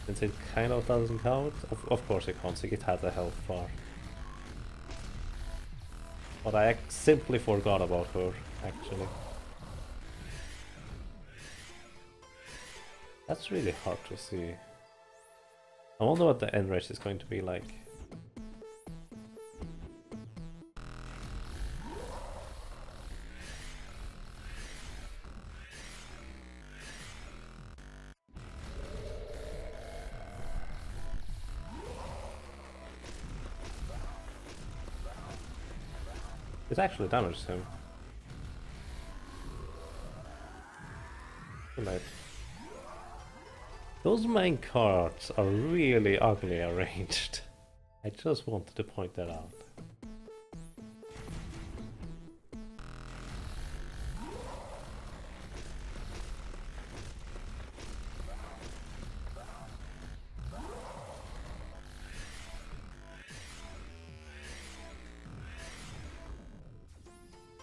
Since it kind of doesn't count. Of course it counts, it has a health bar. But I simply forgot about her, actually. That's really hard to see. I wonder what the end race is going to be like. It actually damaged him. Right. Those minecarts are really ugly arranged. I just wanted to point that out.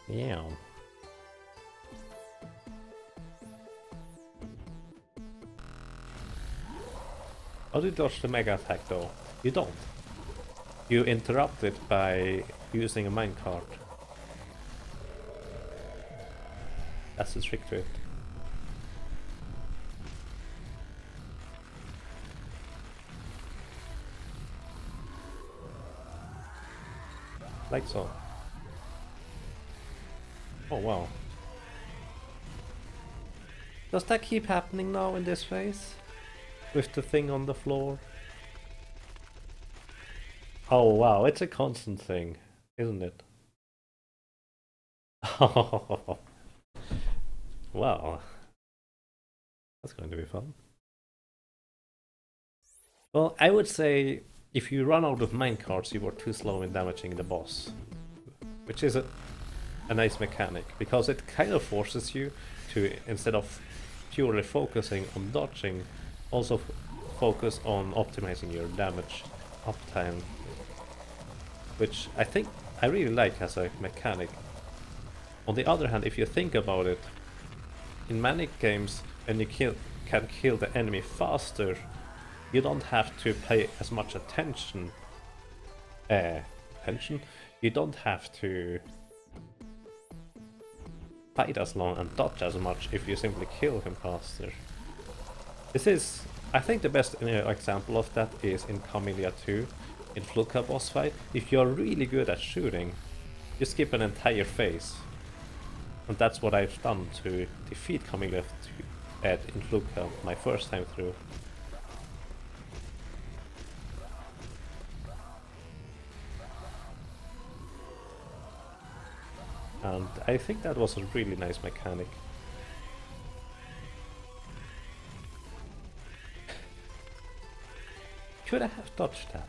Yeah. How do you dodge the mega attack though? You don't. You interrupt it by using a minecart. That's the trick to it. Like so. Oh wow. Does that keep happening now in this phase? With the thing on the floor? Oh wow, it's a constant thing, isn't it? Oh wow. That's going to be fun. Well, I would say if you run out of minecarts, you were too slow in damaging the boss. Which is a nice mechanic, because it kind of forces you to, instead of purely focusing on dodging, also focus on optimizing your damage uptime, which I think I really like as a mechanic. On the other hand, if you think about it, in many games when you can kill the enemy faster, you don't have to pay as much attention. You don't have to fight as long and dodge as much if you simply kill him faster. This is, I think the best example of that is in Camellia 2, in Fluka boss fight. If you're really good at shooting, you skip an entire phase. And that's what I've done to defeat Camellia 2 in Fluka my first time through. And I think that was a really nice mechanic. Could I have dodged that?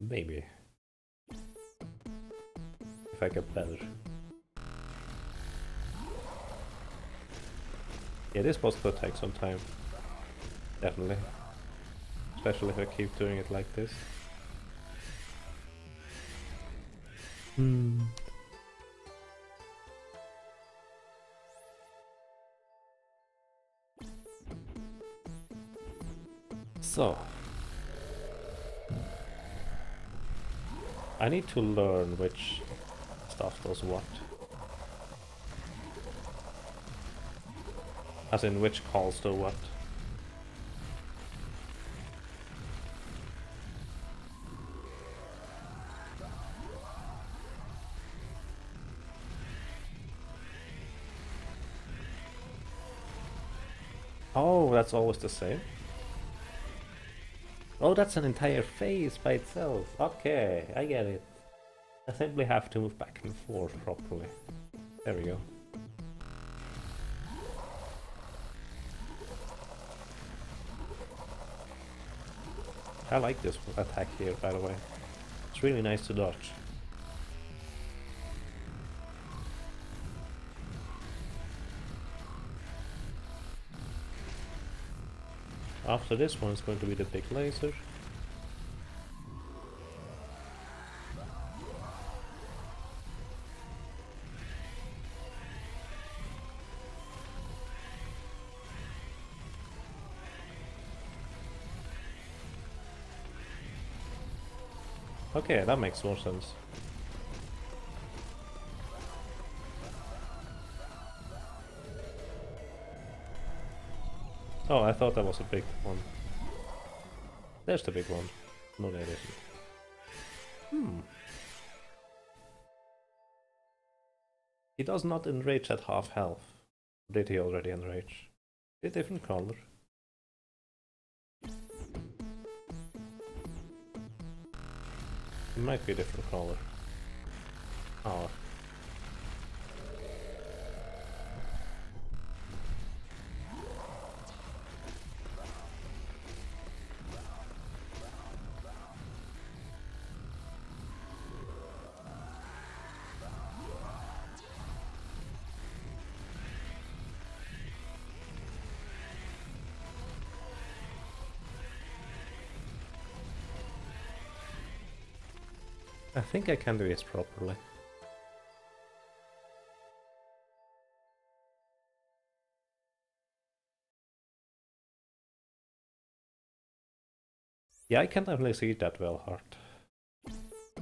Maybe. If I get better. Yeah, this boss could take some time. Definitely. Especially if I keep doing it like this. So, I need to learn which stuff does what. As in which calls do what. Oh, that's always the same. Oh, that's an entire phase by itself. Okay, I get it. I simply have to move back and forth properly. There we go. I like this attack here, by the way. It's really nice to dodge. After this one is going to be the big laser. Okay, that makes more sense. Oh, I thought that was a big one. There's the big one. No, that isn't. He does not enrage at half health. Did he already enrage? A different color. It might be a different color. Oh. I think I can do this properly. Yeah, I can definitely see that well, Heart.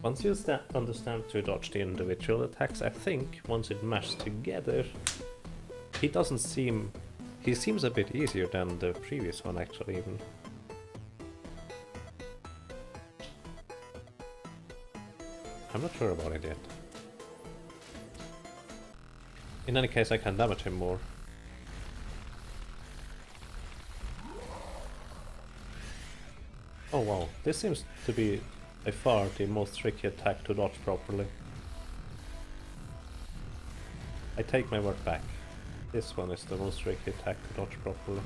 Once you understand to dodge the individual attacks, I think once it meshes together, he doesn't seem... He seems a bit easier than the previous one, actually, even. I'm not sure about it yet. In any case, I can damage him more. Oh wow, this seems to be by far the most tricky attack to dodge properly. I take my word back. This one is the most tricky attack to dodge properly.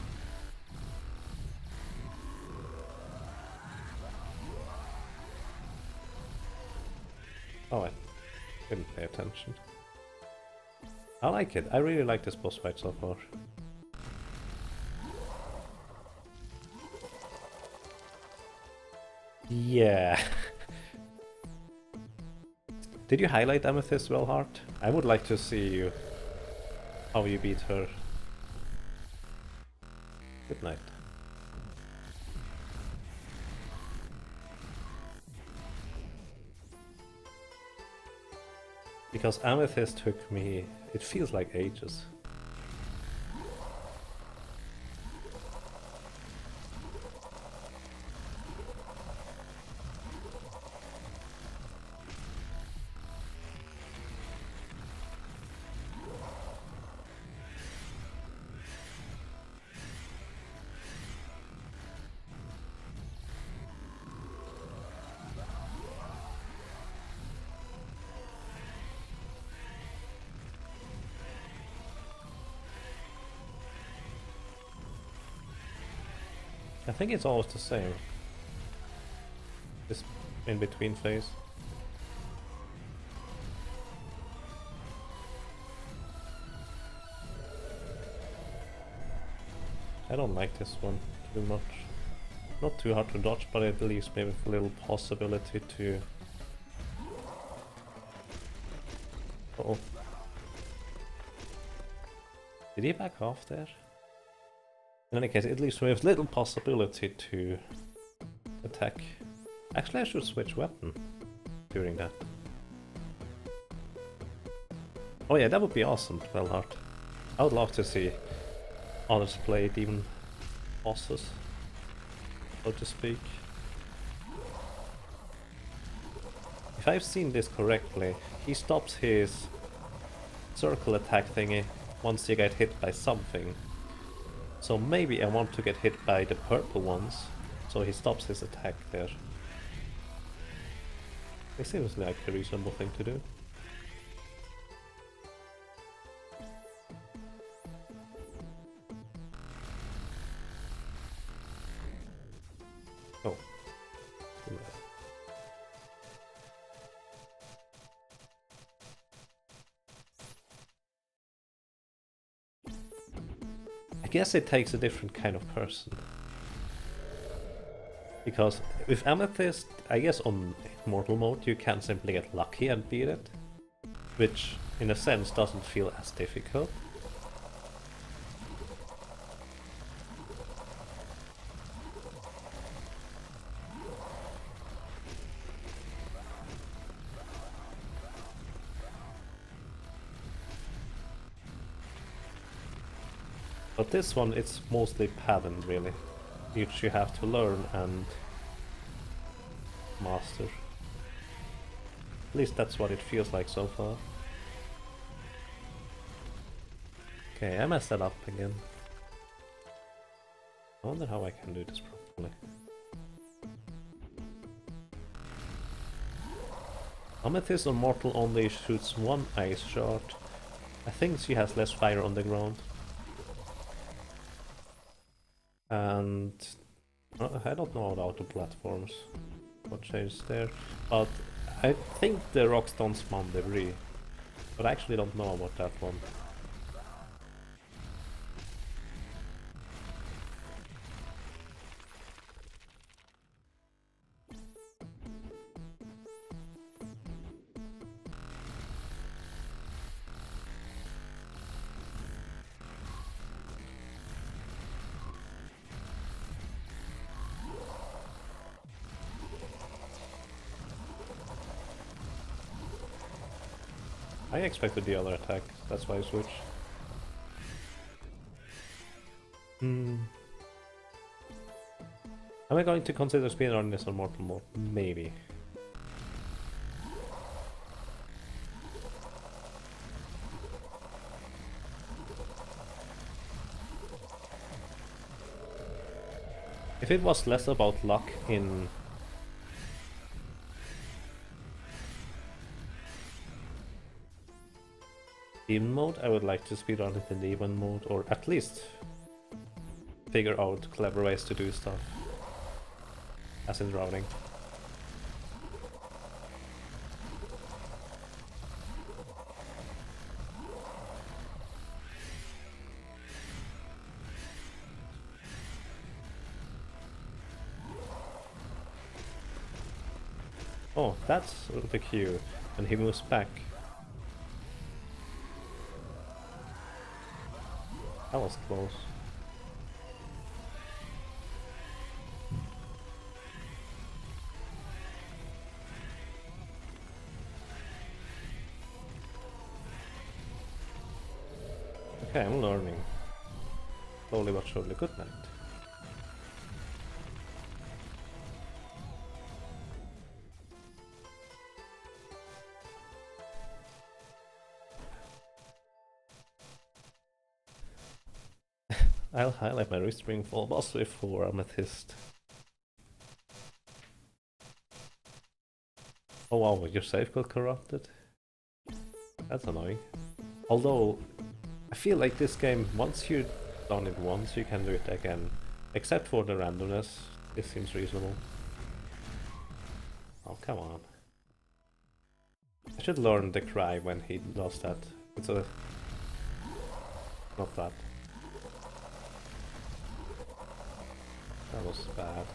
Oh, I didn't pay attention. I like it. I really like this boss fight so far. Yeah. Did you highlight Amethyst well, Heart? I would like to see you. How you beat her. Good night. Because Amethyst took me, it feels like ages. I think it's always the same. This in-between phase. I don't like this one too much. Not too hard to dodge, but at least maybe with a little possibility to... Uh-oh. Did he back off there? In any case, at least we have little possibility to attack. Actually, I should switch weapon during that. Oh yeah, that would be awesome, Velhart. I would love to see others play demon bosses, so to speak. If I've seen this correctly, he stops his circle attack thingy once you get hit by something. So maybe I want to get hit by the purple ones, so he stops his attack there. It seems like a reasonable thing to do. Oh. I guess it takes a different kind of person. Because with Amethyst, I guess on Mortal Mode you can simply get lucky and beat it. Which, in a sense, doesn't feel as difficult. But this one, it's mostly pattern, really, which you have to learn and master. At least that's what it feels like so far. Okay, I messed that up again. I wonder how I can do this properly. Amethyst on Mortal only shoots one ice shard. I think she has less fire on the ground. And I don't know about the platforms, what changed there, but I think the rocks don't spawn debris, but I actually don't know about that one. I expected the other attack, that's why I switched. Am I going to consider speedrunning this on Mortal Mode? Maybe. If it was less about luck in Demon mode, I would like to speedrun it in Demon mode, or at least figure out clever ways to do stuff, as in drowning. Oh, that's the cue, and he moves back. That was close. Okay, I'm learning. Slowly but surely. Good night. I'll highlight my wrist ring for boss with 4 Amethyst. Oh wow, your save got corrupted? That's annoying. Although, I feel like this game, once you've done it once, you can do it again. Except for the randomness, this seems reasonable. Oh, come on. I should learn the cry when he does that. It's a... not that. That was bad.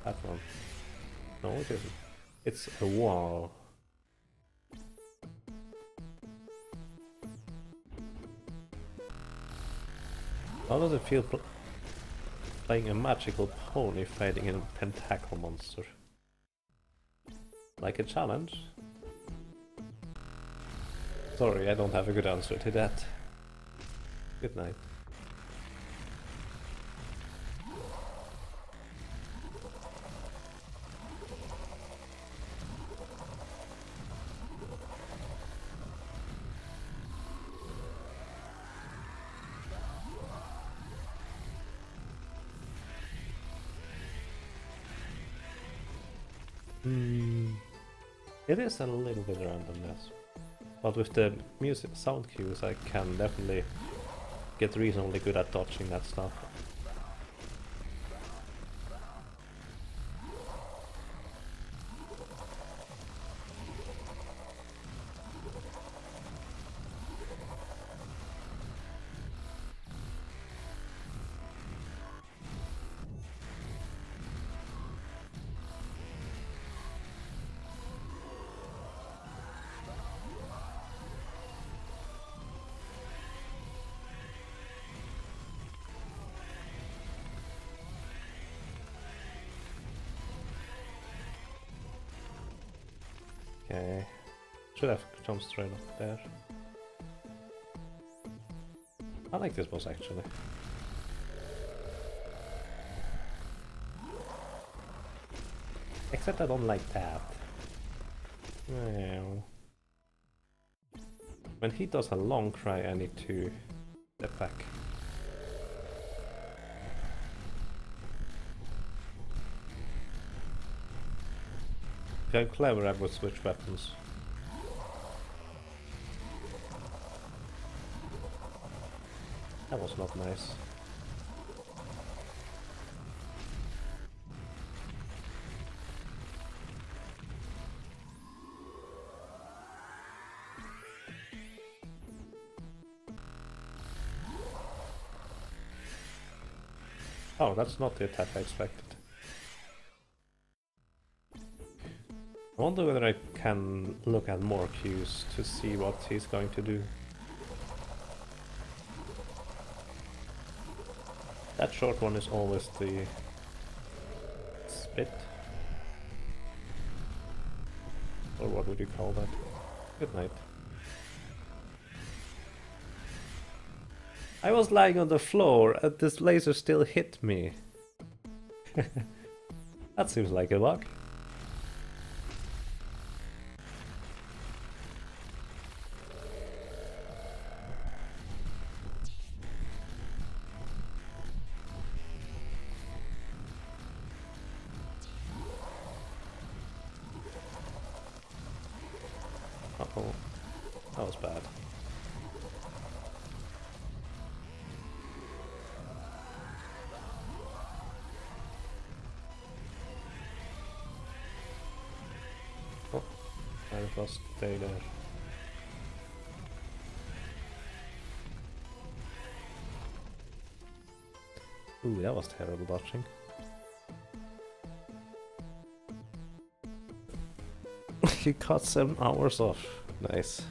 That one. No, it isn't. It's a wall. How does it feel playing a magical pony fighting a pentacle monster? Like a challenge? Sorry, I don't have a good answer to that. Good night. It is a little bit randomness, but with the music sound cues I can definitely get reasonably good at dodging that stuff. Okay, should have jumped straight up there. I like this boss actually. Except I don't like that. Well, when he does a long cry I need to step back. If I'm clever I would switch weapons. That was not nice. Oh, that's not the attack I expected. I wonder whether I can look at more cues to see what he's going to do. That short one is always the split. Or what would you call that? Good night. I was lying on the floor and this laser still hit me. That seems like a bug. Uh-oh. That was bad. Oh, I must stay there. Ooh, that was terrible dodging. You cut 7 hours off. Nice.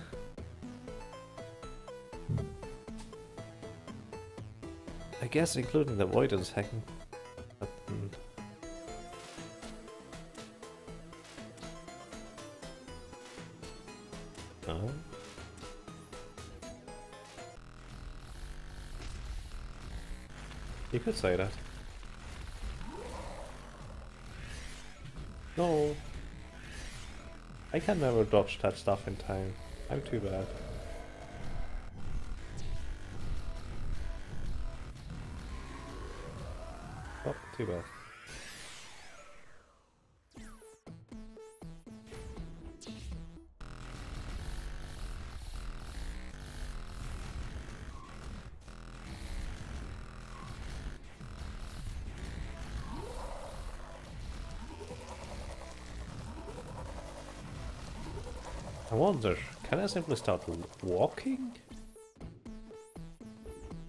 I guess including the avoidance hacking. No. You could say that. No. I can never dodge that stuff in time. I'm too bad. Oh, too bad. I wonder, can I simply start walking?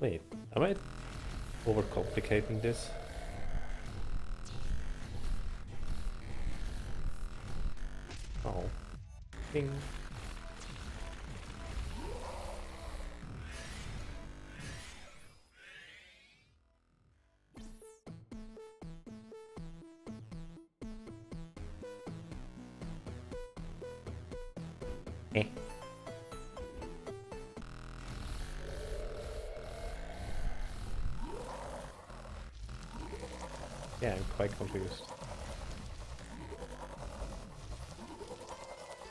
Wait, am I overcomplicating this? Oh. Ding. Eh. Yeah, I'm quite confused.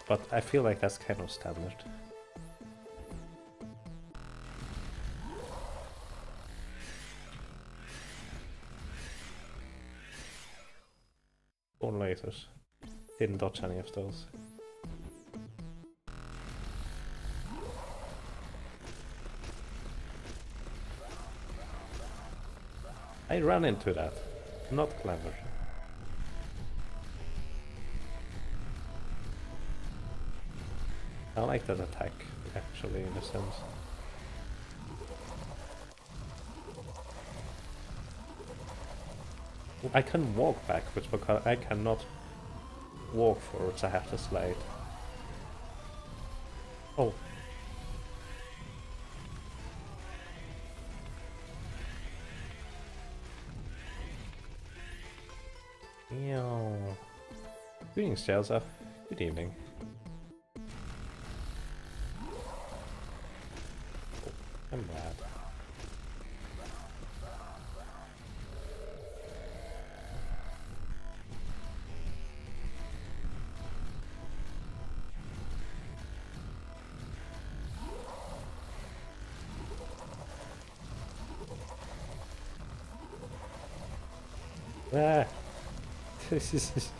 But I feel like that's kind of standard. Or lasers. Didn't dodge any of those. I ran into that. Not clever. I like that attack, actually, in a sense. I can walk backwards, because I cannot walk forwards, I have to slide. Oh. Yeah. Greetings, Chelsea. Good evening. Oh, I'm bad. Ah! This is...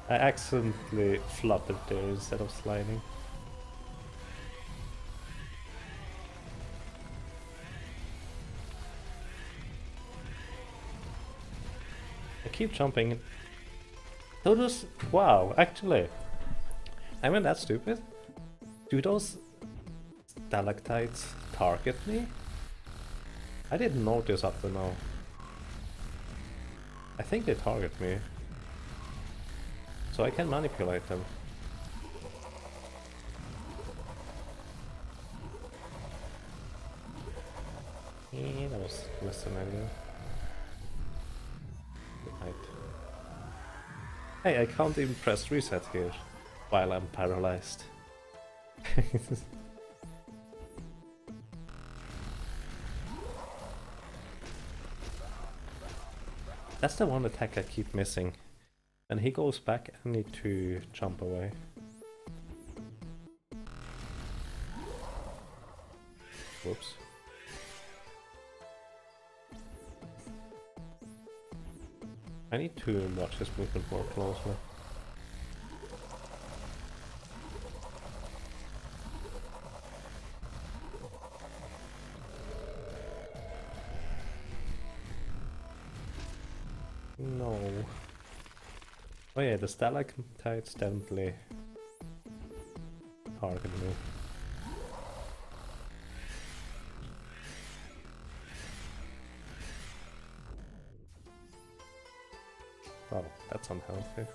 I accidentally fluttered there instead of sliding. I keep jumping. So those... Wow, actually... I'm not that stupid. Do those stalactites target me? I didn't notice up to now. I think they target me. So I can manipulate them. Yeah, that was less than I knew. Good night. Hey, I can't even press reset here while I'm paralyzed. That's the one attack I keep missing. When he goes back, I need to jump away. Whoops. I need to watch his movement more closely. No. Oh yeah, the stalactites definitely target me. Oh, that's unhealthy.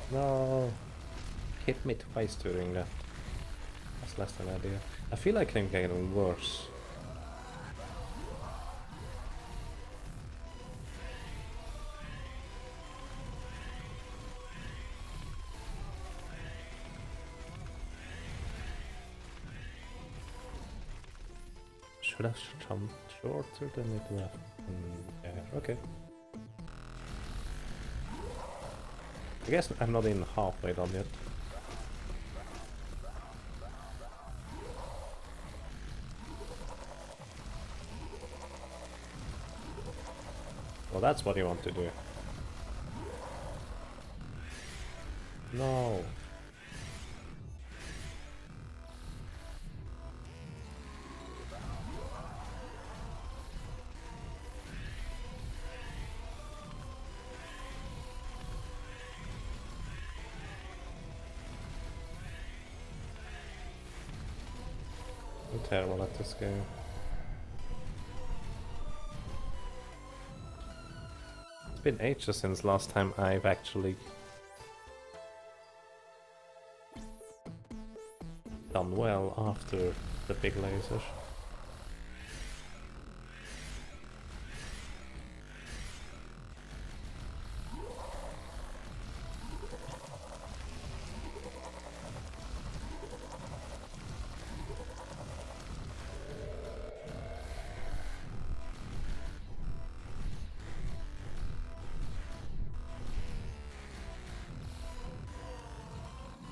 No, hit me twice during that. That's less than ideal. I feel like I'm getting worse. Should have jumped shorter than it left. Yeah, okay. I guess I'm not even halfway done yet. Well, that's what you want to do. No. I'm terrible at this game. It's been ages since last time I've actually done well after the big laser.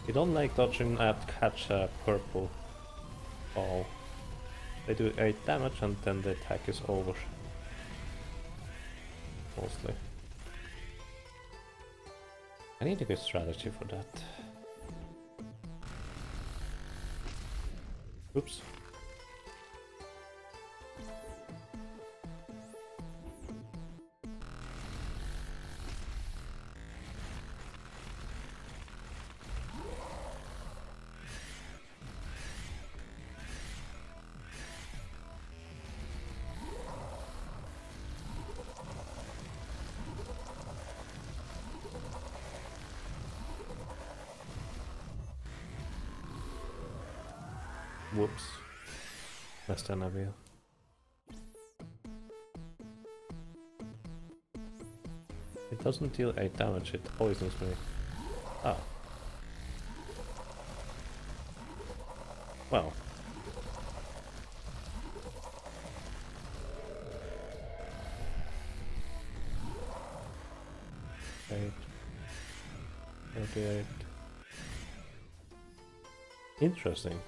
You don't like dodging at catch a purple ball. They do 8 damage and then the attack is over. Mostly. I need a good strategy for that. Oops. Whoops. Messed an avia. It doesn't deal 8 damage, it poisons me. Ah. Well. Eight. 38. Interesting.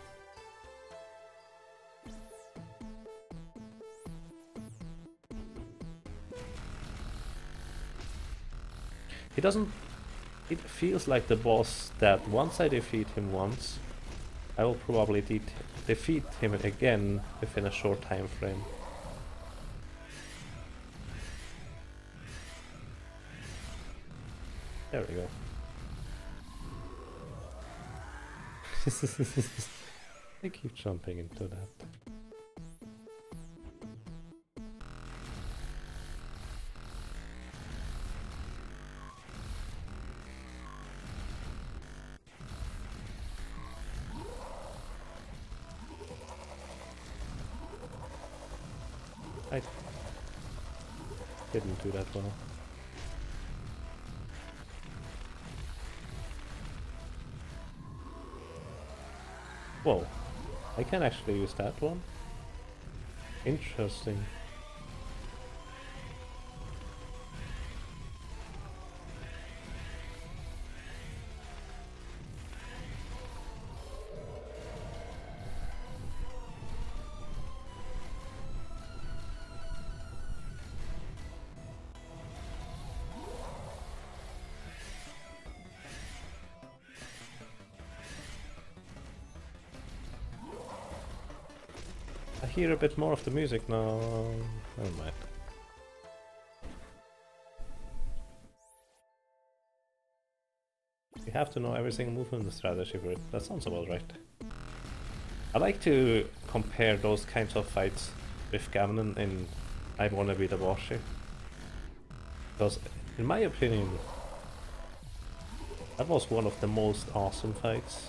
He doesn't... It feels like the boss that once I defeat him once, I will probably defeat him again within a short time frame. There we go. I keep jumping into that. I didn't do that well. Whoa, I can actually use that one? Interesting. I hear a bit more of the music now. Never mind. You have to know every single move in the strategy for it. That sounds about right. I like to compare those kinds of fights with Gavin in I Wanna Be the Boshi. Because, in my opinion, that was one of the most awesome fights.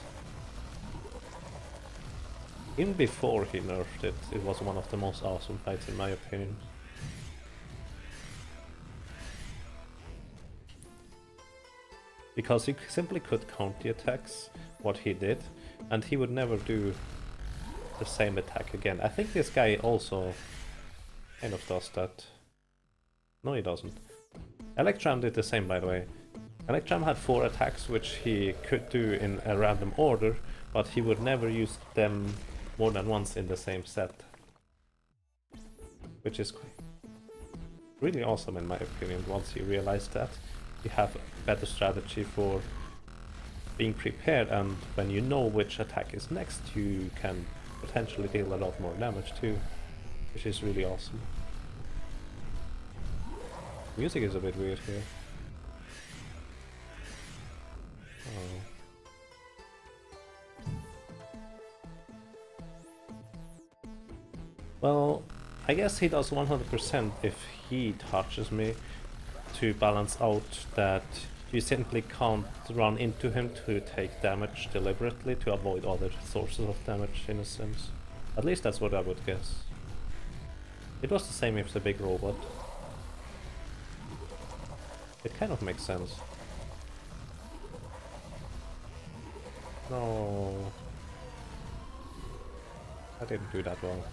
Even before he nerfed it, it was one of the most awesome fights in my opinion. Because he simply could count the attacks, what he did, and he would never do the same attack again. I think this guy also kind of does that. No, he doesn't. Electram did the same, by the way. Electram had 4 attacks which he could do in a random order, but he would never use them more than once in the same set. Which is really awesome in my opinion. Once you realize that, you have a better strategy for being prepared, and when you know which attack is next, you can potentially deal a lot more damage too, which is really awesome. Music is a bit weird here. Oh. Well, I guess he does 100% if he touches me, to balance out that you simply can't run into him to take damage deliberately to avoid other sources of damage, in a sense. At least that's what I would guess. It was the same with the big robot. It kind of makes sense. No, I didn't do that well.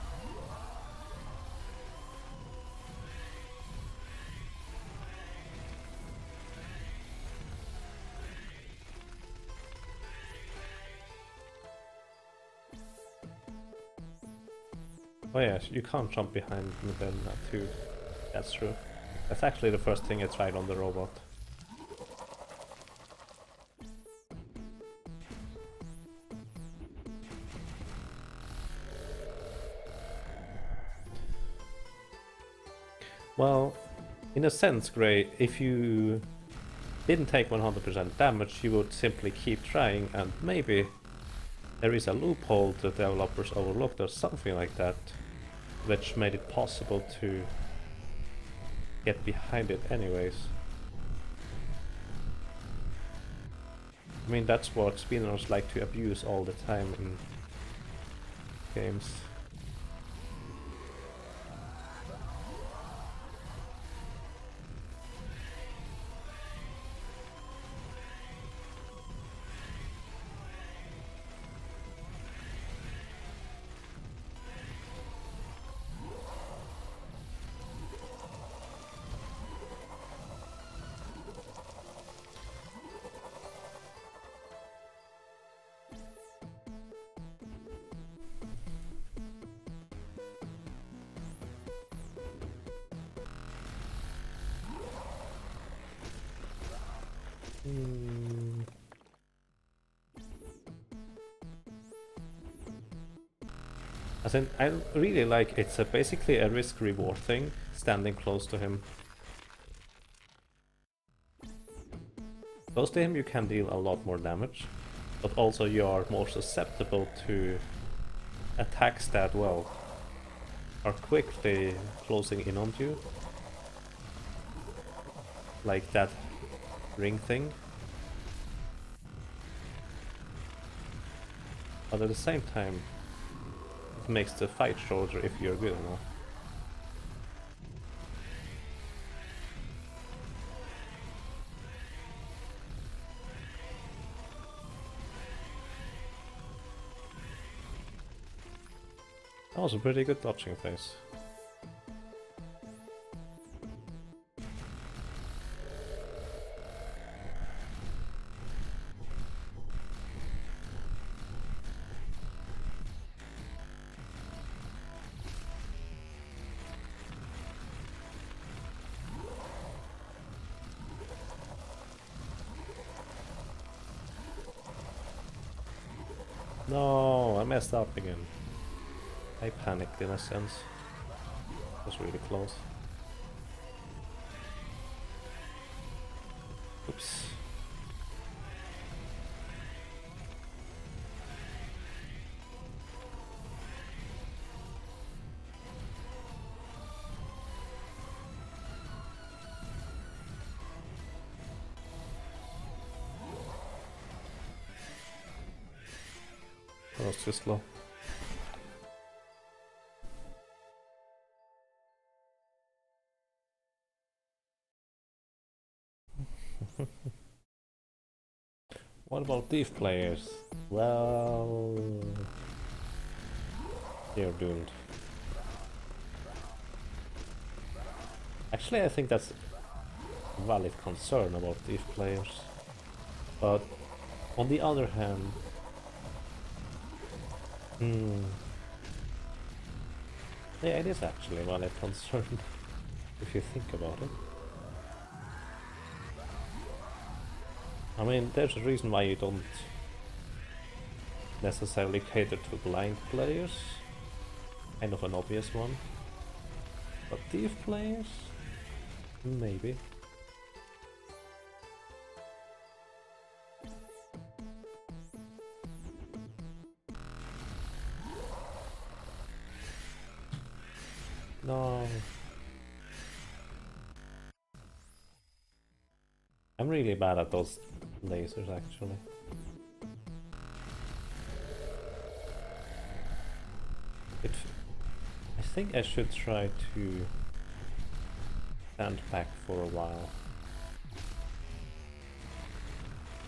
Oh yeah, you can't jump behind me then too. That's true. That's actually the first thing I tried on the robot. Well, in a sense, Gray, if you didn't take 100% damage, you would simply keep trying, and maybe there is a loophole the developers overlooked or something like that, which made it possible to get behind it anyways. I mean, that's what speedrunners like to abuse all the time in games. As in, I really like it's basically a risk-reward thing, standing close to him. Close to him you can deal a lot more damage, but also you are more susceptible to attacks that, well, are quickly closing in on you. Like that ring thing. But at the same time, it makes the fight shorter if you're good enough. That was a pretty good dodging phase. No, I messed up again. I panicked in a sense. It was really close. Oops. That was too slow. What about these players? Well, they're doomed. Actually, I think that's a valid concern about these players. But on the other hand, yeah, it is actually a valid concern if you think about it. I mean, there's a reason why you don't necessarily cater to blind players. Kind of an obvious one. But thief players? Maybe. No. I'm really bad at those lasers, actually. I think I should try to stand back for a while.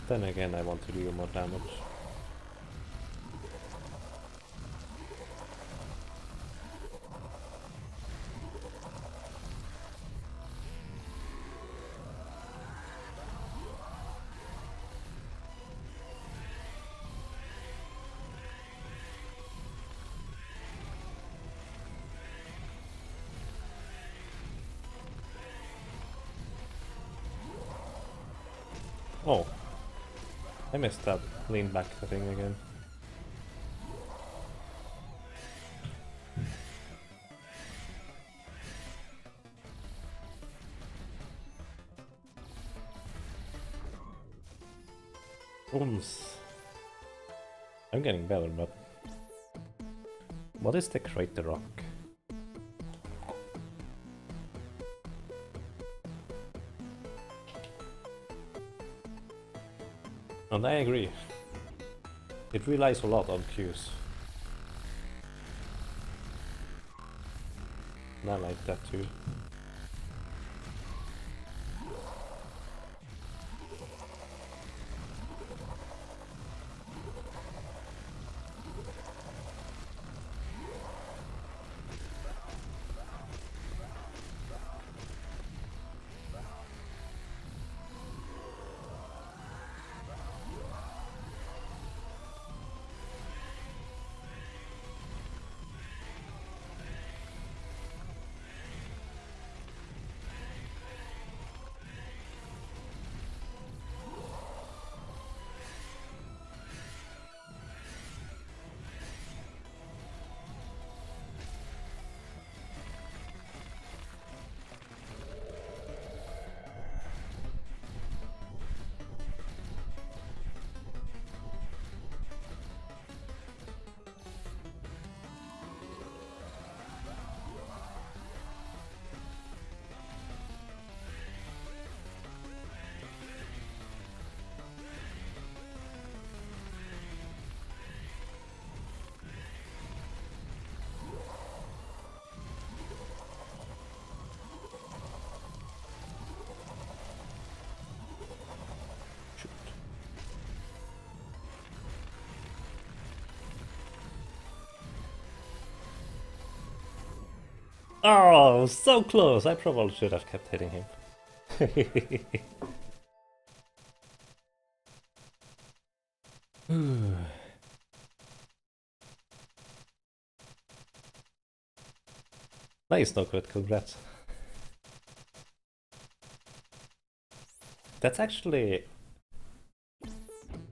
Then again, I want to do more damage. Oh, I missed that lean back thing again. Ooms. I'm getting better, but what is the crater rock? And I agree. It relies a lot on cues. And I like that too. Oh, so close! I probably should have kept hitting him. Nice, no crit, congrats. That's actually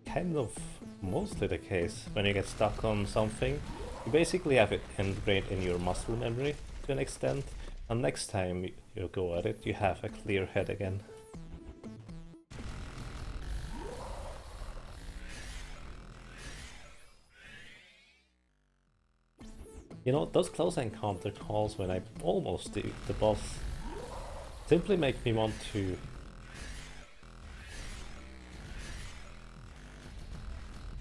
kind of mostly the case when you get stuck on something. You basically have it ingrained in your muscle memory to an extent, and next time you go at it, you have a clear head again. You know, those close encounter calls when I almost do the boss simply make me want to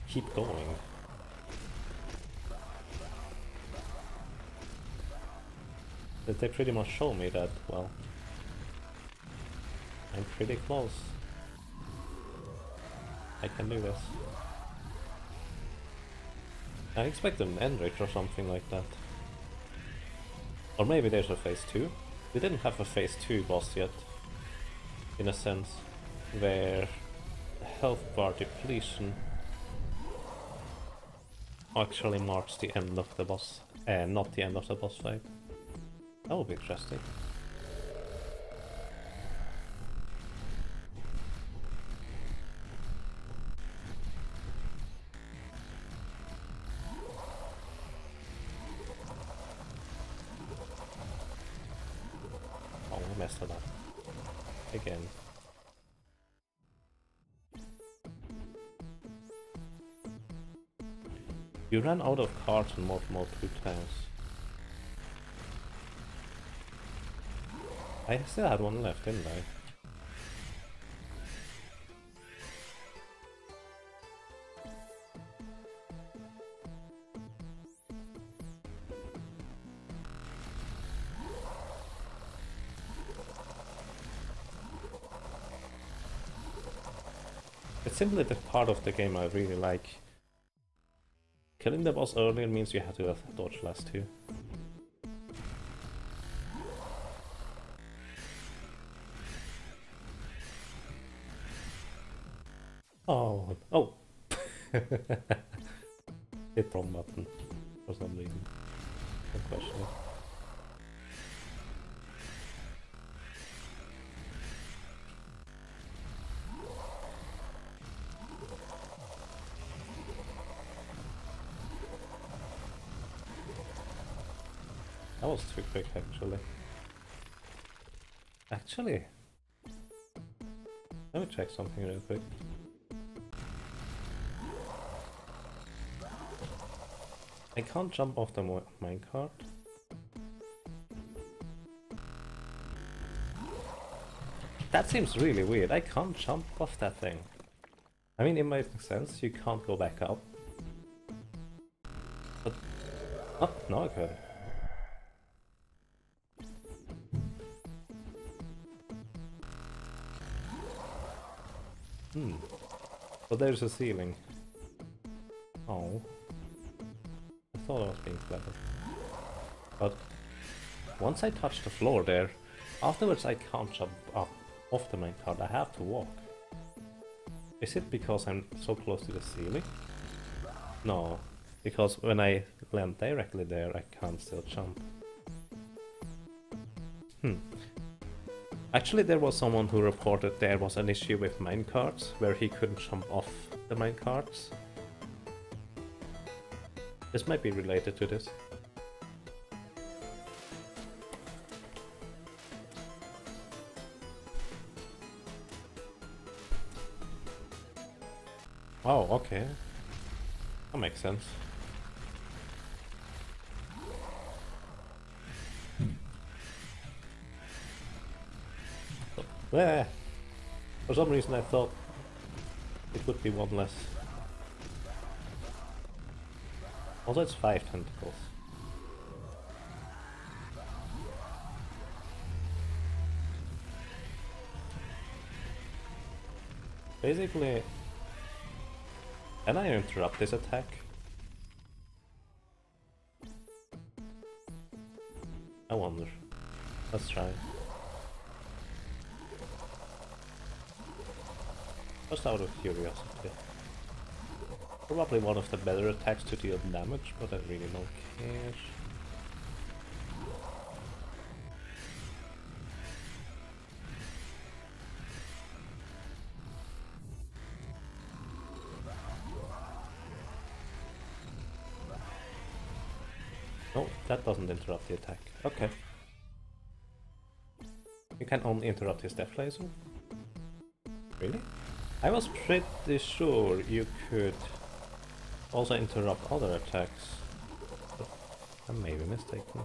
keep going. That they pretty much show me that, well, I'm pretty close. I can do this. I expect an end rate or something like that. Or maybe there's a phase 2. We didn't have a phase 2 boss yet, in a sense, where health bar depletion actually marks the end of the boss, and not the end of the boss fight. That would be interesting. messed it up. Again. You ran out of cards in Mod 2 times. I still had one left, didn't I? It's simply the part of the game I really like. Killing the boss earlier means you have to dodge less too. Oh, oh! Hit wrong button for some reason. No question. That was too quick, actually. Let me check something real quick. I can't jump off the minecart. That seems really weird. I can't jump off that thing. I mean, it might make sense. You can't go back up. But... oh, no I could. But there's a ceiling. Oh. I thought I was being clever. But once I touch the floor there, afterwards I can't jump up off the minecart. I have to walk. Is it because I'm so close to the ceiling? No, because when I land directly there, I can't still jump. Actually, there was someone who reported there was an issue with minecarts, where he couldn't jump off the minecarts. This might be related to this. Wow, okay. That makes sense. For some reason I thought it would be one less. Also it's 5 tentacles. Basically, can I interrupt this attack? I wonder. Let's try. Just out of curiosity. Probably one of the better attacks to deal damage, but I really don't care. No, that doesn't interrupt the attack. Okay. You can only interrupt his death laser? Really? I was pretty sure you could also interrupt other attacks, but I may be mistaken.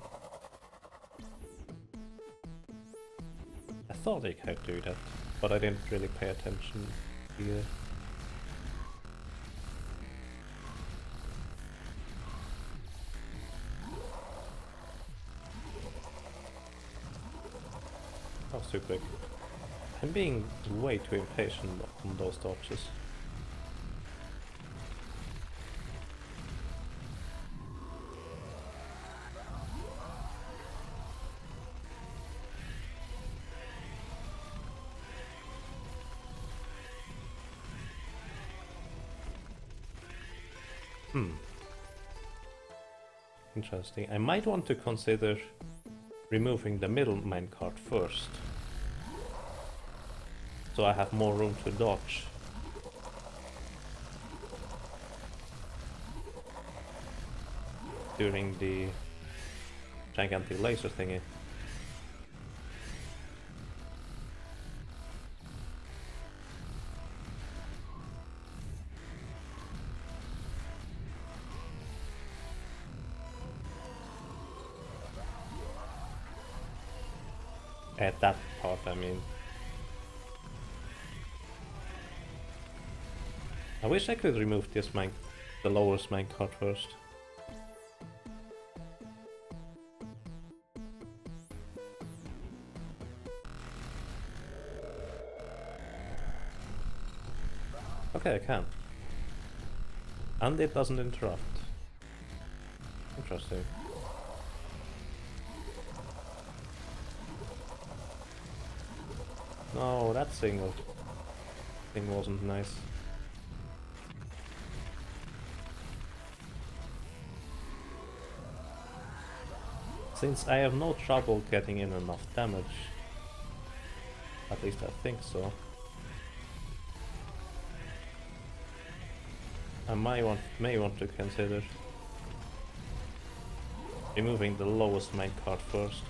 I thought I could do that, but I didn't really pay attention either. That was too quick. I'm being way too impatient on those dodges. Interesting. I might want to consider removing the middle minecart first, so I have more room to dodge. During the gigantic laser thingy. At that part, I mean. I wish I could remove this the lowest minecart first. Okay, I can. And it doesn't interrupt. Interesting. No, that thing wasn't nice. Since I have no trouble getting in enough damage, at least I think so, I may want to consider removing the lowest minecart first.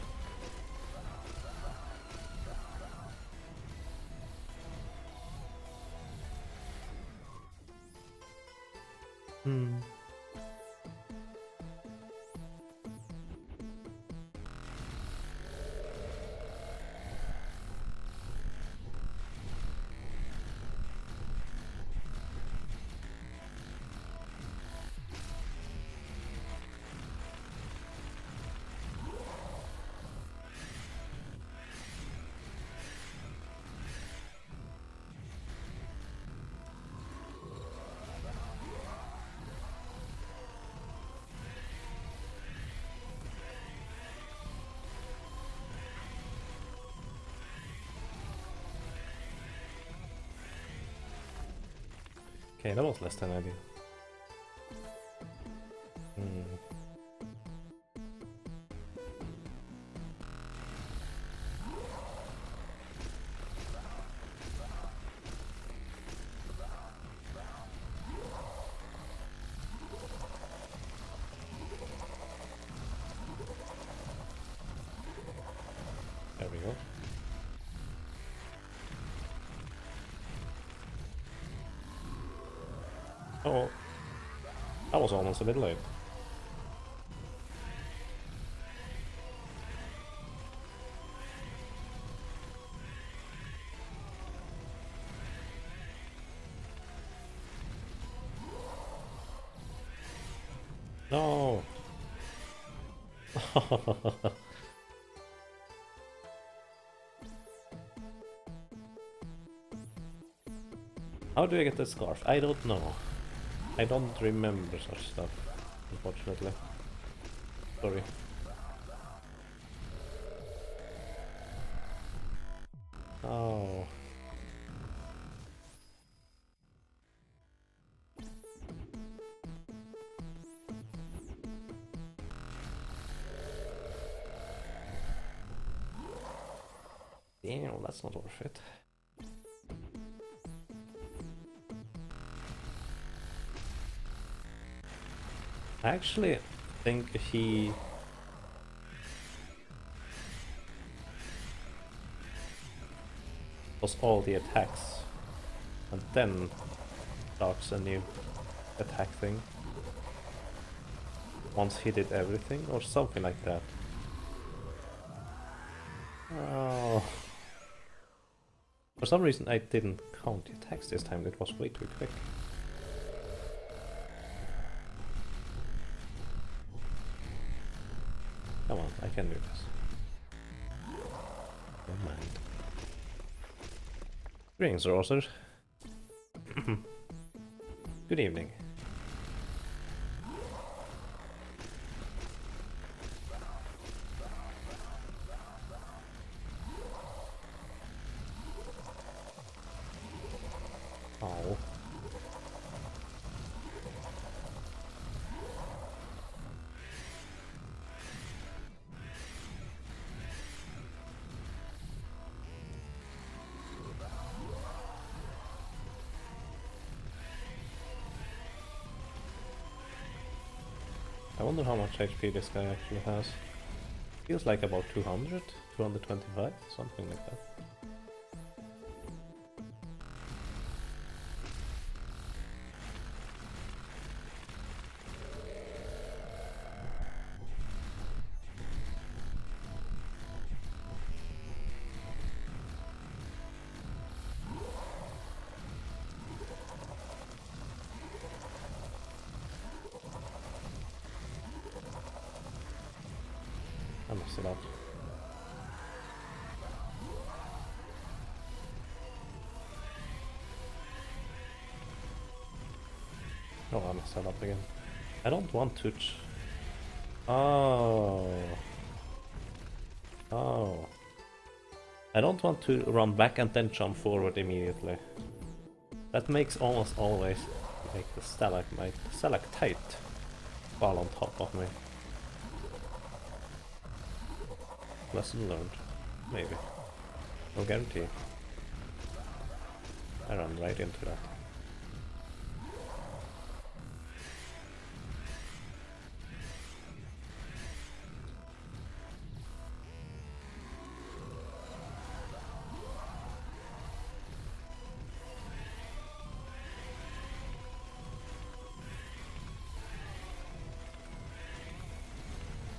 Okay, that was less than ideal. There we go. Oh, that was almost a bit late. No! How do I get the scarf? I don't know. I don't remember such stuff, unfortunately. Sorry. Oh. Damn, that's not worth it. I actually think he does all the attacks and then starts a new attack thing once he did everything or something like that. Oh. For some reason I didn't count the attacks this time, it was way too quick. Come on, I can do this. Never mind. Greetings, Rosser. Good evening. Oh. I wonder how much HP this guy actually has. Feels like about 200, 225, something like that. mess it up. Oh, I messed that up again. I don't want to... Oh. Oh. I don't want to run back and then jump forward immediately. That makes almost always make the stalactite fall on top of me. Lesson learned. Maybe. No guarantee. I ran right into that.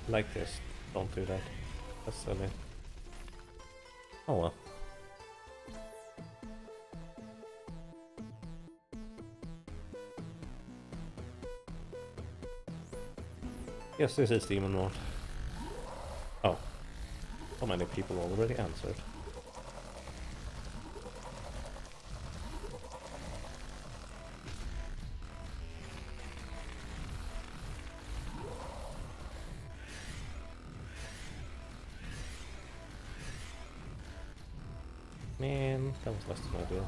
Like this. Don't do that. That's silly. Oh well. Yes, this is demon mode. Oh. So many people already answered. Man, that was less than ideal.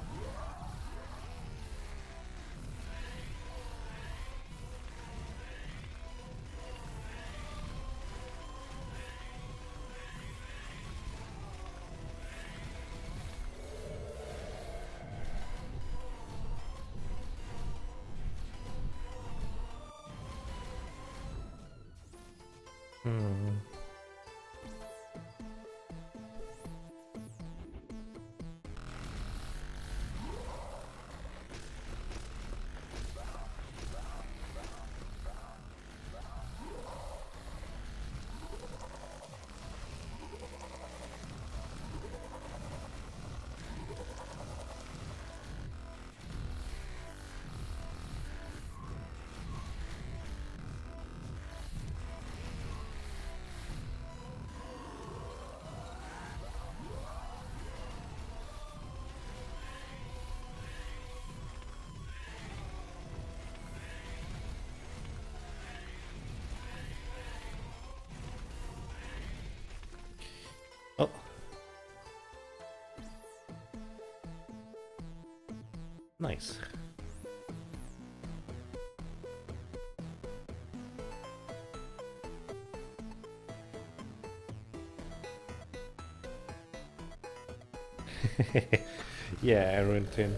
Oh. Nice. Yeah, Arrington.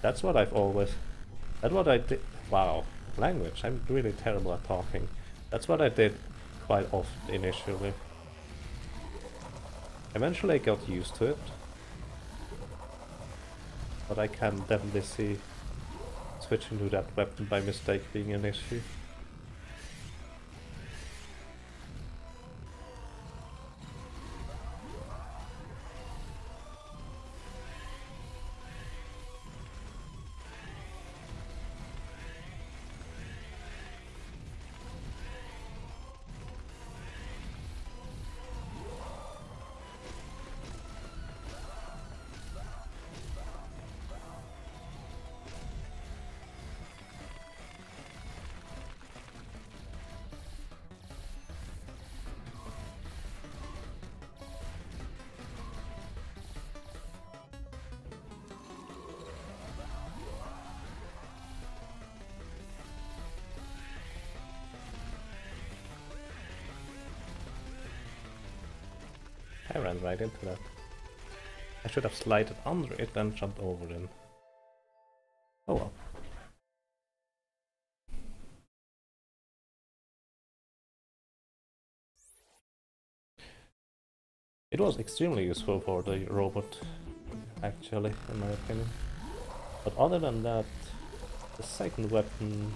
That's what I've always... That's what I did... Wow. Language. I'm really terrible at talking. That's what I did quite often initially. Eventually I got used to it. But I can definitely see switching to that weapon by mistake being an issue. I ran right into that. I should have slided under it and jumped over it. Oh well. It was extremely useful for the robot, actually, in my opinion. But other than that, the second weapon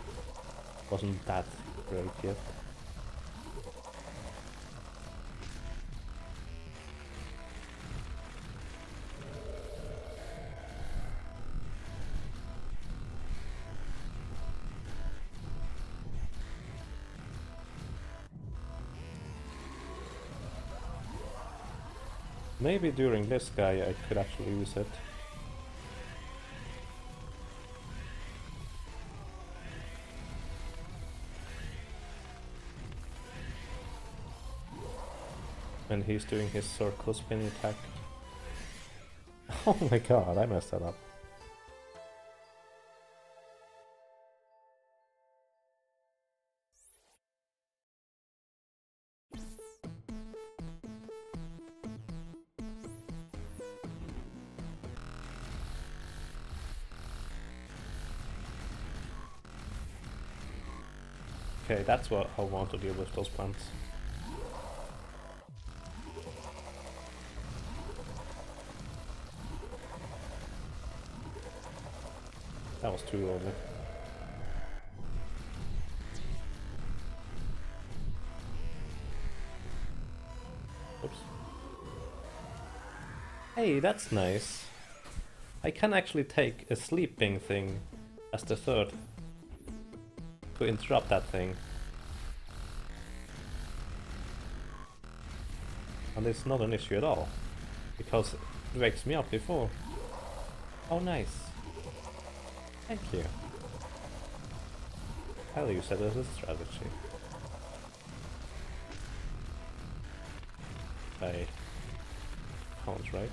wasn't that great yet. maybe during this guy I could actually use it. When he's doing his circle spin attack. Oh my god, I messed that up. Okay, that's what I want to deal with those plants. That was too early. Oops. Hey, that's nice. I can actually take a sleeping thing as the third to interrupt that thing. And it's not an issue at all, because it wakes me up before. Oh nice. Thank you. I'll use that as a strategy. I count right.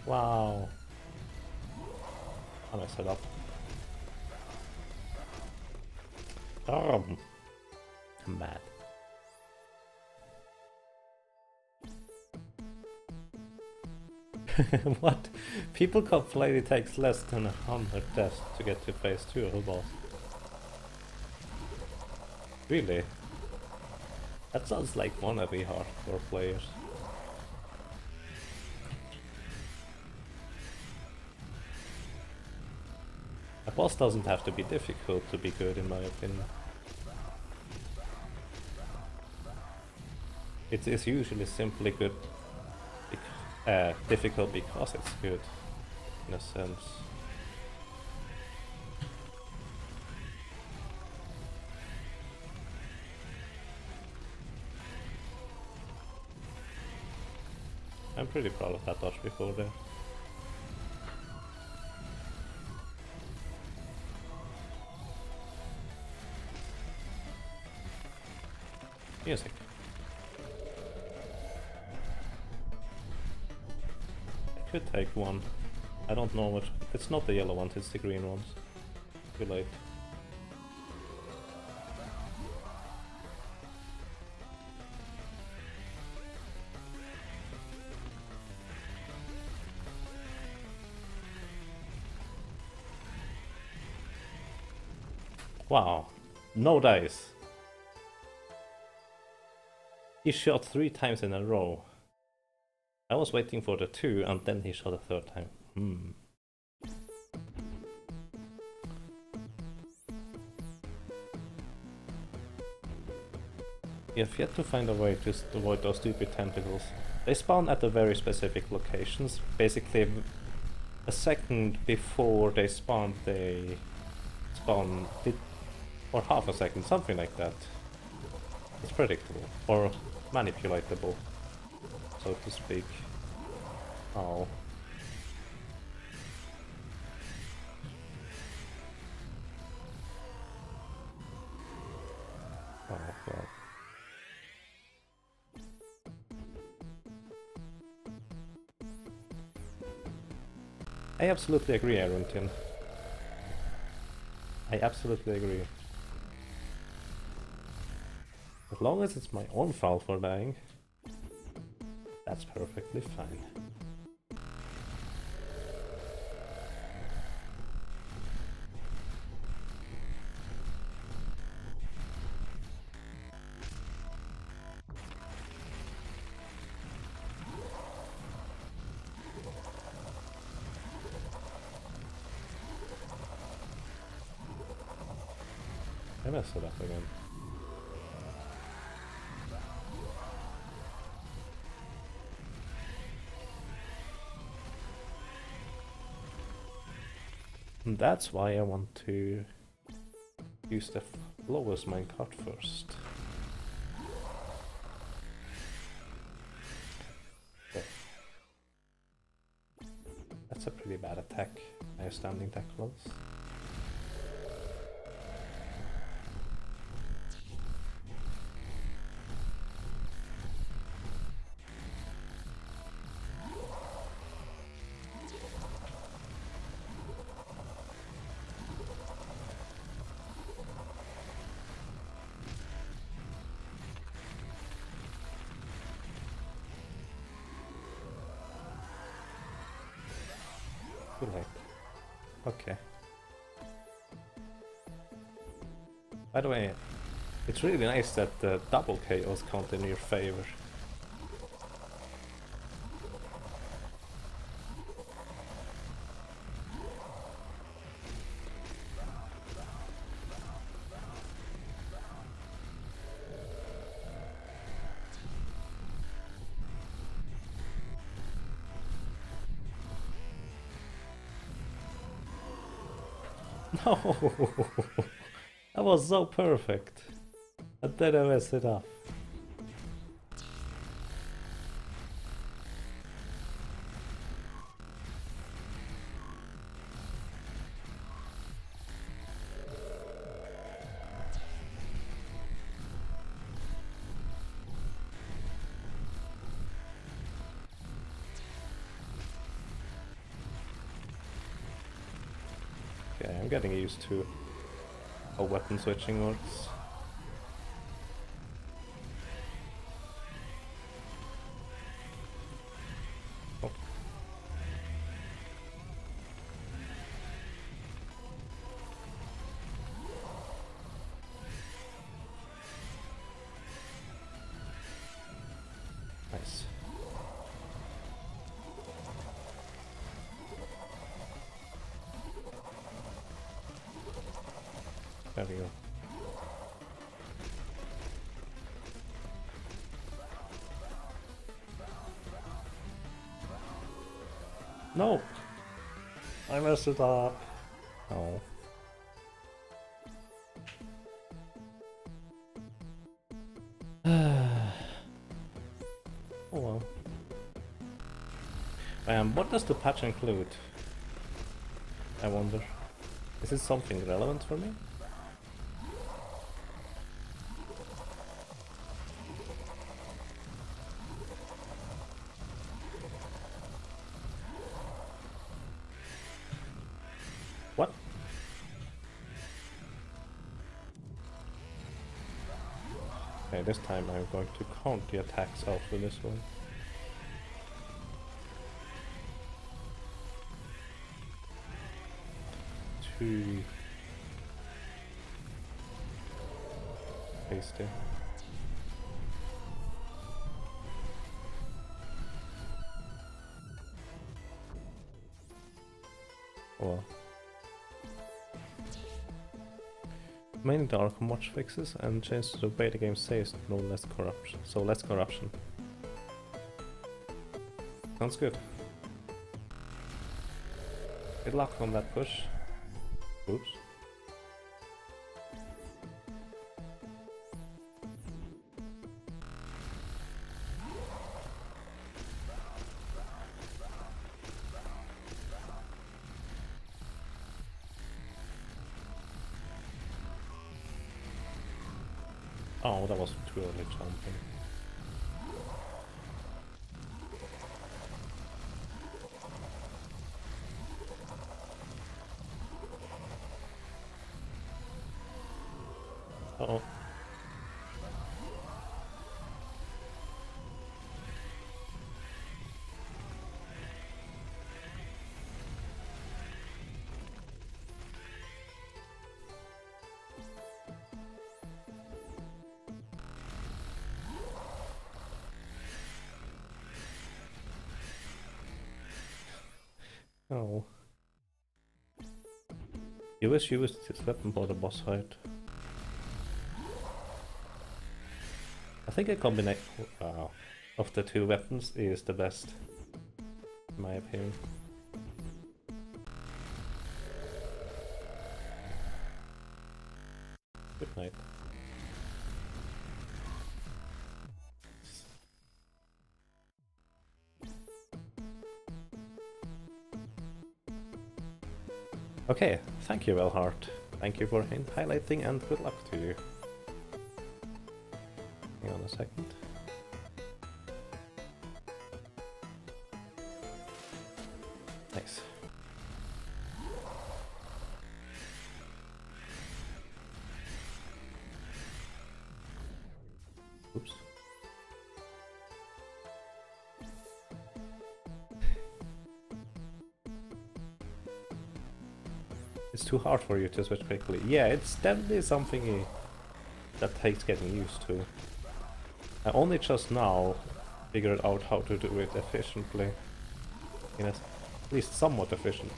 Wow. I messed it up. I'm mad. What? People complain it takes less than 100 deaths to get to phase 2 of a boss. Really? That sounds like wannabe hardcore players. A boss doesn't have to be difficult to be good, in my opinion. It is usually simply good, difficult because it's good, in a sense. I'm pretty proud of that dodge before there. Music. I could take one. I don't know which. It's not the yellow ones, it's the green ones. Too late. Wow. No dice. He shot 3 times in a row. I was waiting for the 2 and then he shot a 3rd time. We have yet to find a way to avoid those stupid tentacles. They spawn at the very specific locations. Basically, a second before they spawn, or half a second, something like that. It's predictable, or manipulatable, so to speak. Oh. Oh, well. I absolutely agree, Arrington. I absolutely agree. As long as it's my own fault for dying, that's perfectly fine. messed it up again. And that's why I want to use the lowest minecart first. Okay. That's a pretty bad attack. I standing that close. Too late. Okay. By the way, it's really nice that the double chaos count in your favor. No, that was so perfect. And then I messed it up. Okay, I'm getting used to how weapon switching works. Oh. Nice. There we go. No! I messed it up. Oh. Oh well. What does the patch include? I wonder. Is it something relevant for me? What? Okay, this time I'm going to count the attacks after this one. Too tasty. Well. Mainly there are much fixes and changes to the way the game says no less corruption. So less corruption. Sounds good. Good luck on that push. Oops. Oh, that was too early jumping. Uh-oh. Oh. You wish you used this weapon for the boss fight. think a combination of the two weapons is the best, in my opinion. Good night. Okay, thank you, Velhart. Thank you for highlighting and good luck to you. Hang on a second. Nice. Oops. It's too hard for you to switch quickly. Yeah, it's definitely something that takes getting used to. I only just now figured out how to do it efficiently. At least somewhat efficient.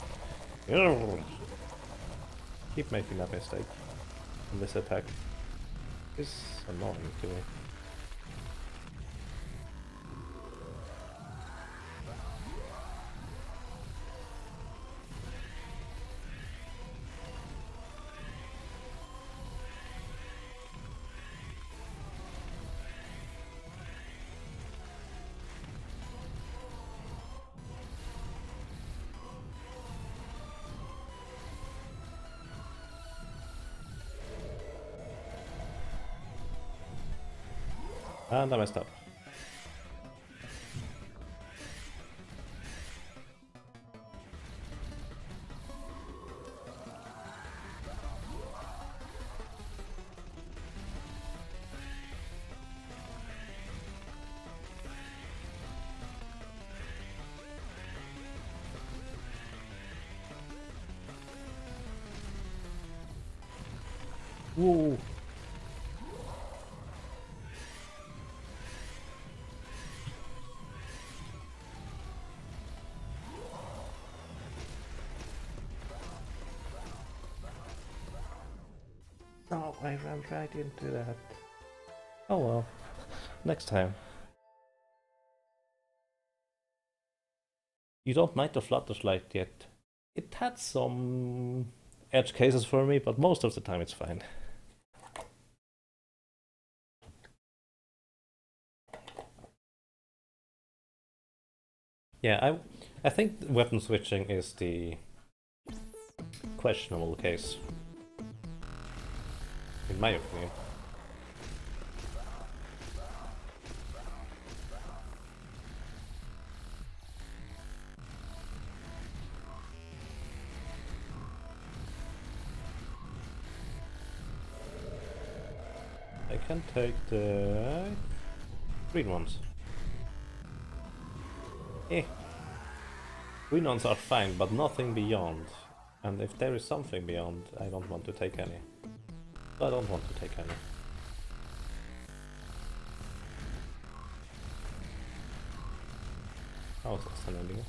Keep making that mistake in this attack. It's annoying to me. And I messed up. Whoa! No, I ran right into that. Oh well, next time. You don't mind the Flutterslight yet. It had some edge cases for me, but most of the time it's fine. Yeah, I think weapon switching is the questionable case, in my opinion. I can take the green ones. Green ones are fine, but nothing beyond. And if there is something beyond, I don't want to take any. I don't want to take any. How's that sounding?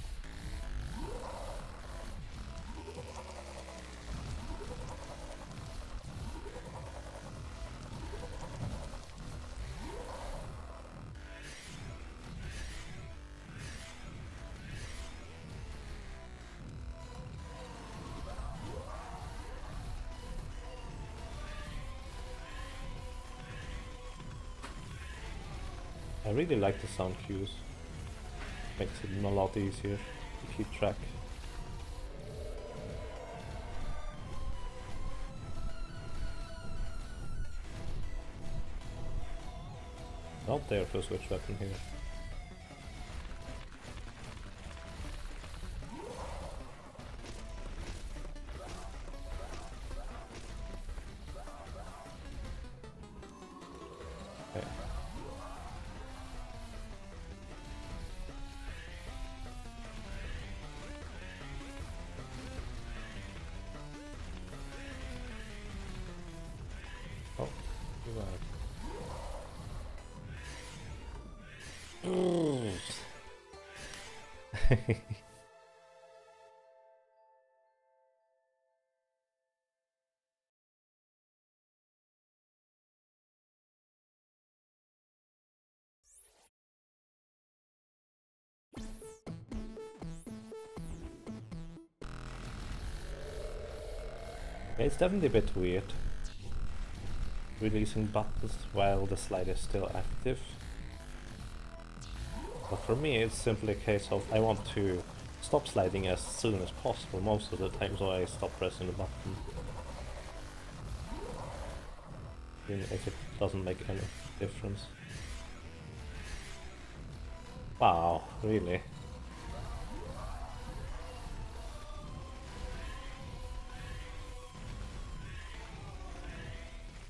I really like the sound cues. Makes it a lot easier to keep track. Not there to switch weapon here. Okay. Oh, too bad. Yeah, it's definitely a bit weird releasing buttons while the slide is still active. But for me it's simply a case of I want to stop sliding as soon as possible most of the time, so I stop pressing the button. Even if it doesn't make any difference. Wow, really?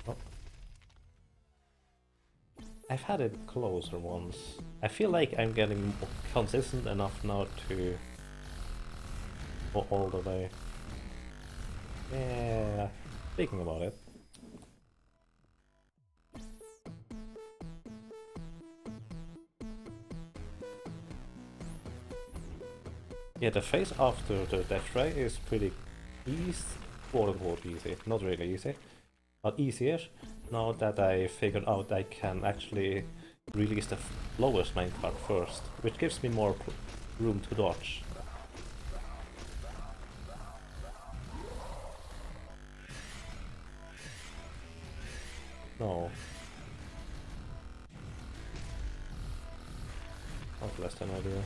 Oh. I've had it closer once. I feel like I'm getting consistent enough now to go all the way. Yeah, thinking about it. Yeah, the phase after the death ray is pretty easy, quote-unquote easy, not really easy, but easier, now that I figured out I can actually release the lowest minecart first, which gives me more room to dodge. No. Not less than ideal.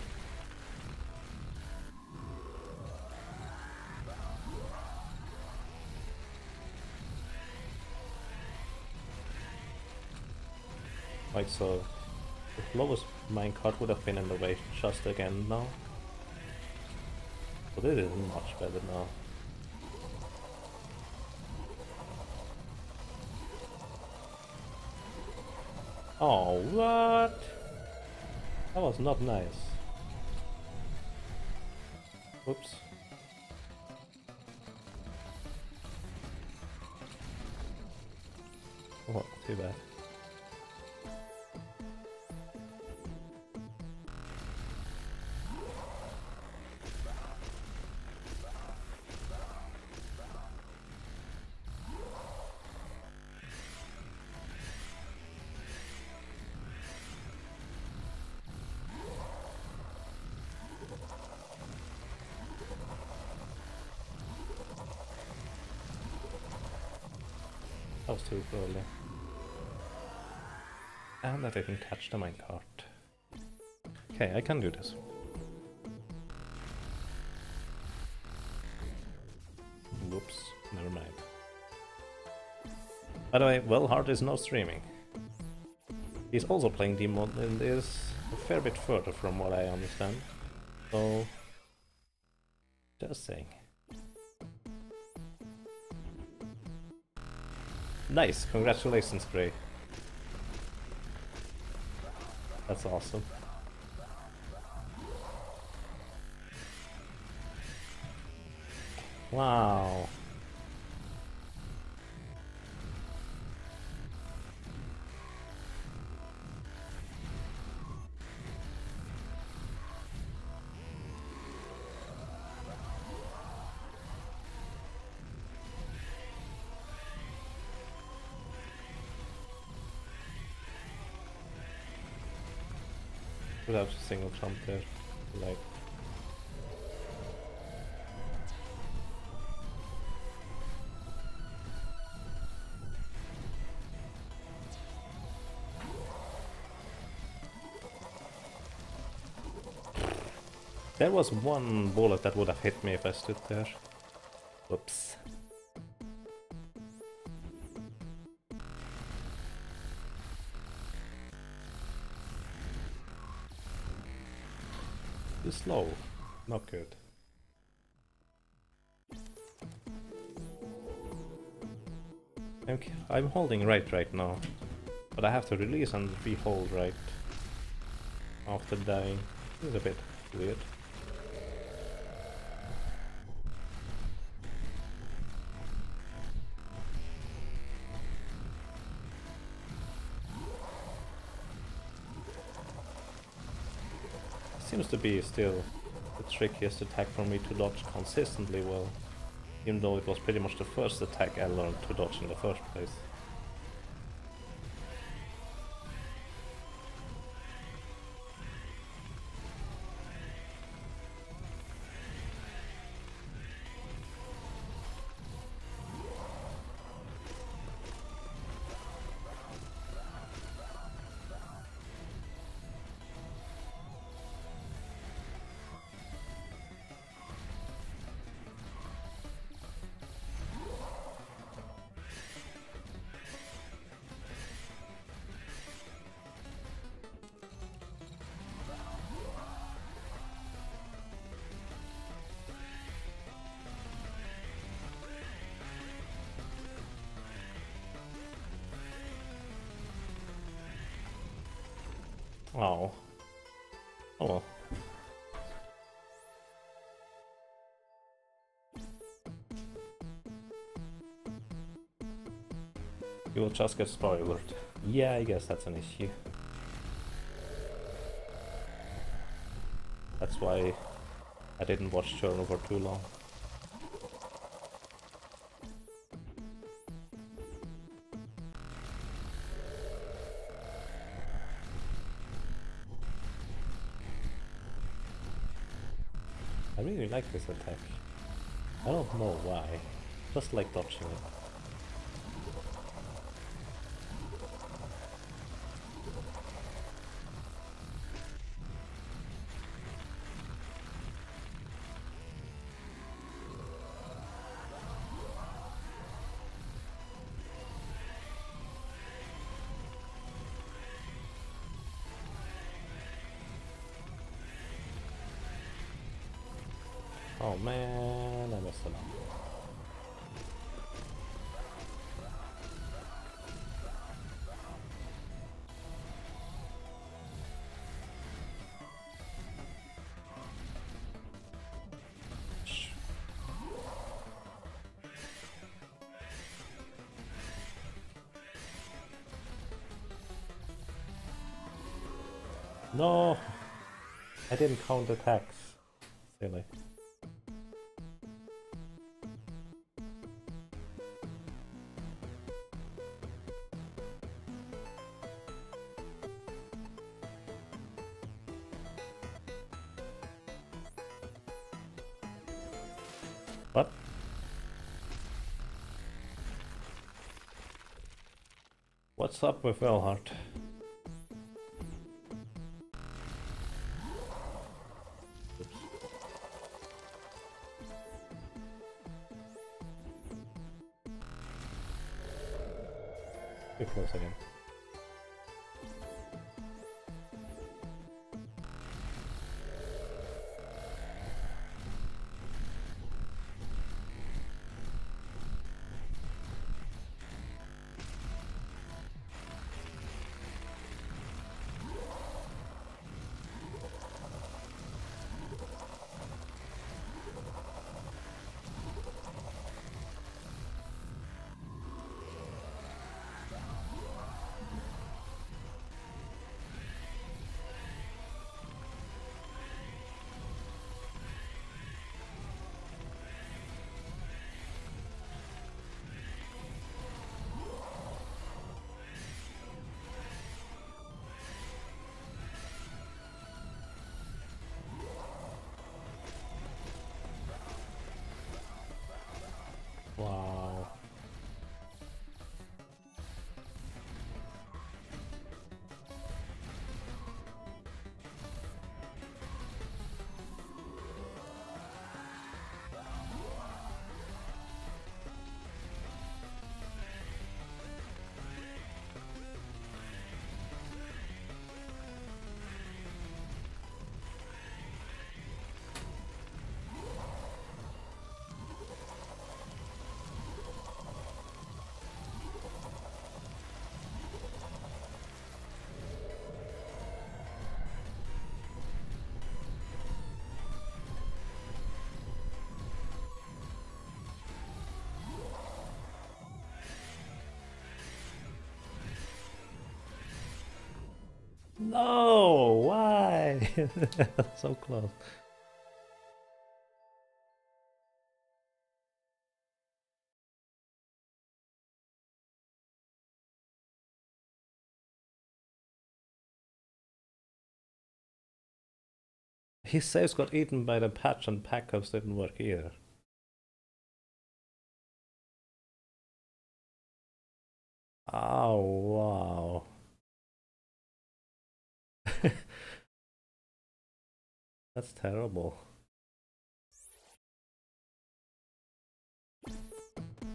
Right, so the lowest minecart would have been in the way just again now. But it is much better now. Oh, what? That was not nice. Oops. Oh, too bad. That was too early. And I didn't catch the minecart. Okay, I can do this. Whoops, never mind. By the way, Wellhard is now streaming. He's also playing Demon and is a fair bit further from what I understand. So, just saying. Nice, congratulations, Gray. That's awesome. Wow. Would have a single jump there, like. There was one bullet that would have hit me if I stood there. Whoops. Too slow. Not good. I'm holding right now, but I have to release and re-hold right after dying. It's a bit weird. Seems to be still the trickiest attack for me to dodge consistently well, even though it was pretty much the first attack I learned to dodge in the first place. Oh. Oh well. You will just get spoiled. Yeah, I guess that's an issue. That's why I didn't watch Journal for too long. I really like this attack. I don't know why. Just like dodging it. Oh man, I messed it up. No! I didn't count attacks. Silly. What? What's up with Velhart? Too close again. Wow. No! Why? So close. His saves got eaten by the patch and backups didn't work either. Oh, wow. That's terrible.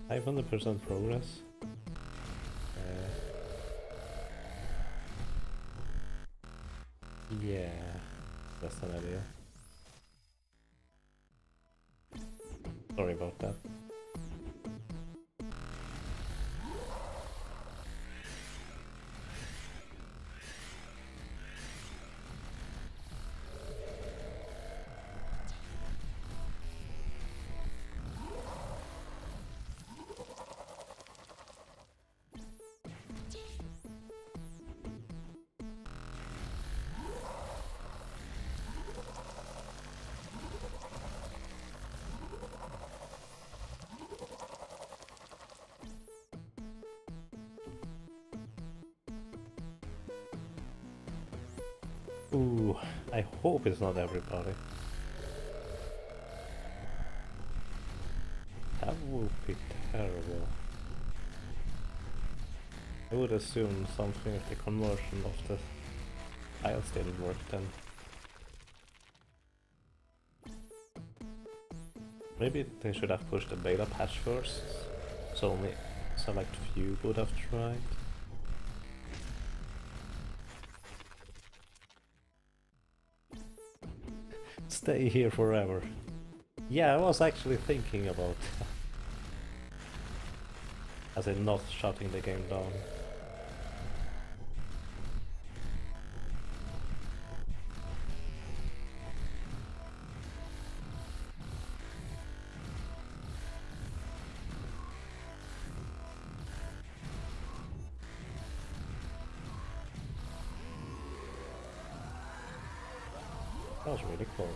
500% progress. Yeah, that's an idea. Sorry about that. Ooh, I hope it's not everybody. That would be terrible. I would assume something if the conversion of the tiles didn't work then. Maybe they should have pushed the beta patch first, so only select few would have tried. Stay here forever. Yeah, I was actually thinking about as in not shutting the game down. That was really close.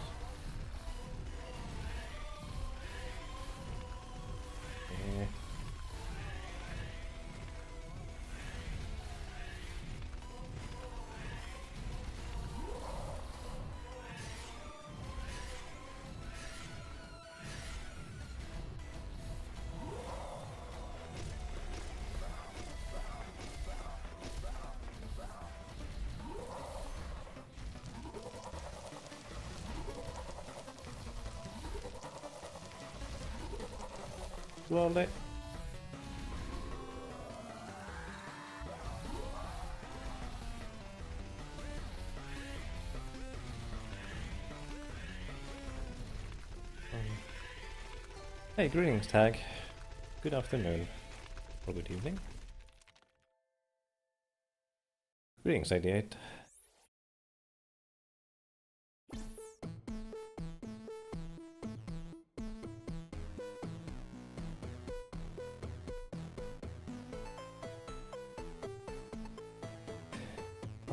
Eh. Slowly. Hey, greetings, Tag. Good afternoon. Or good evening. Greetings, 88.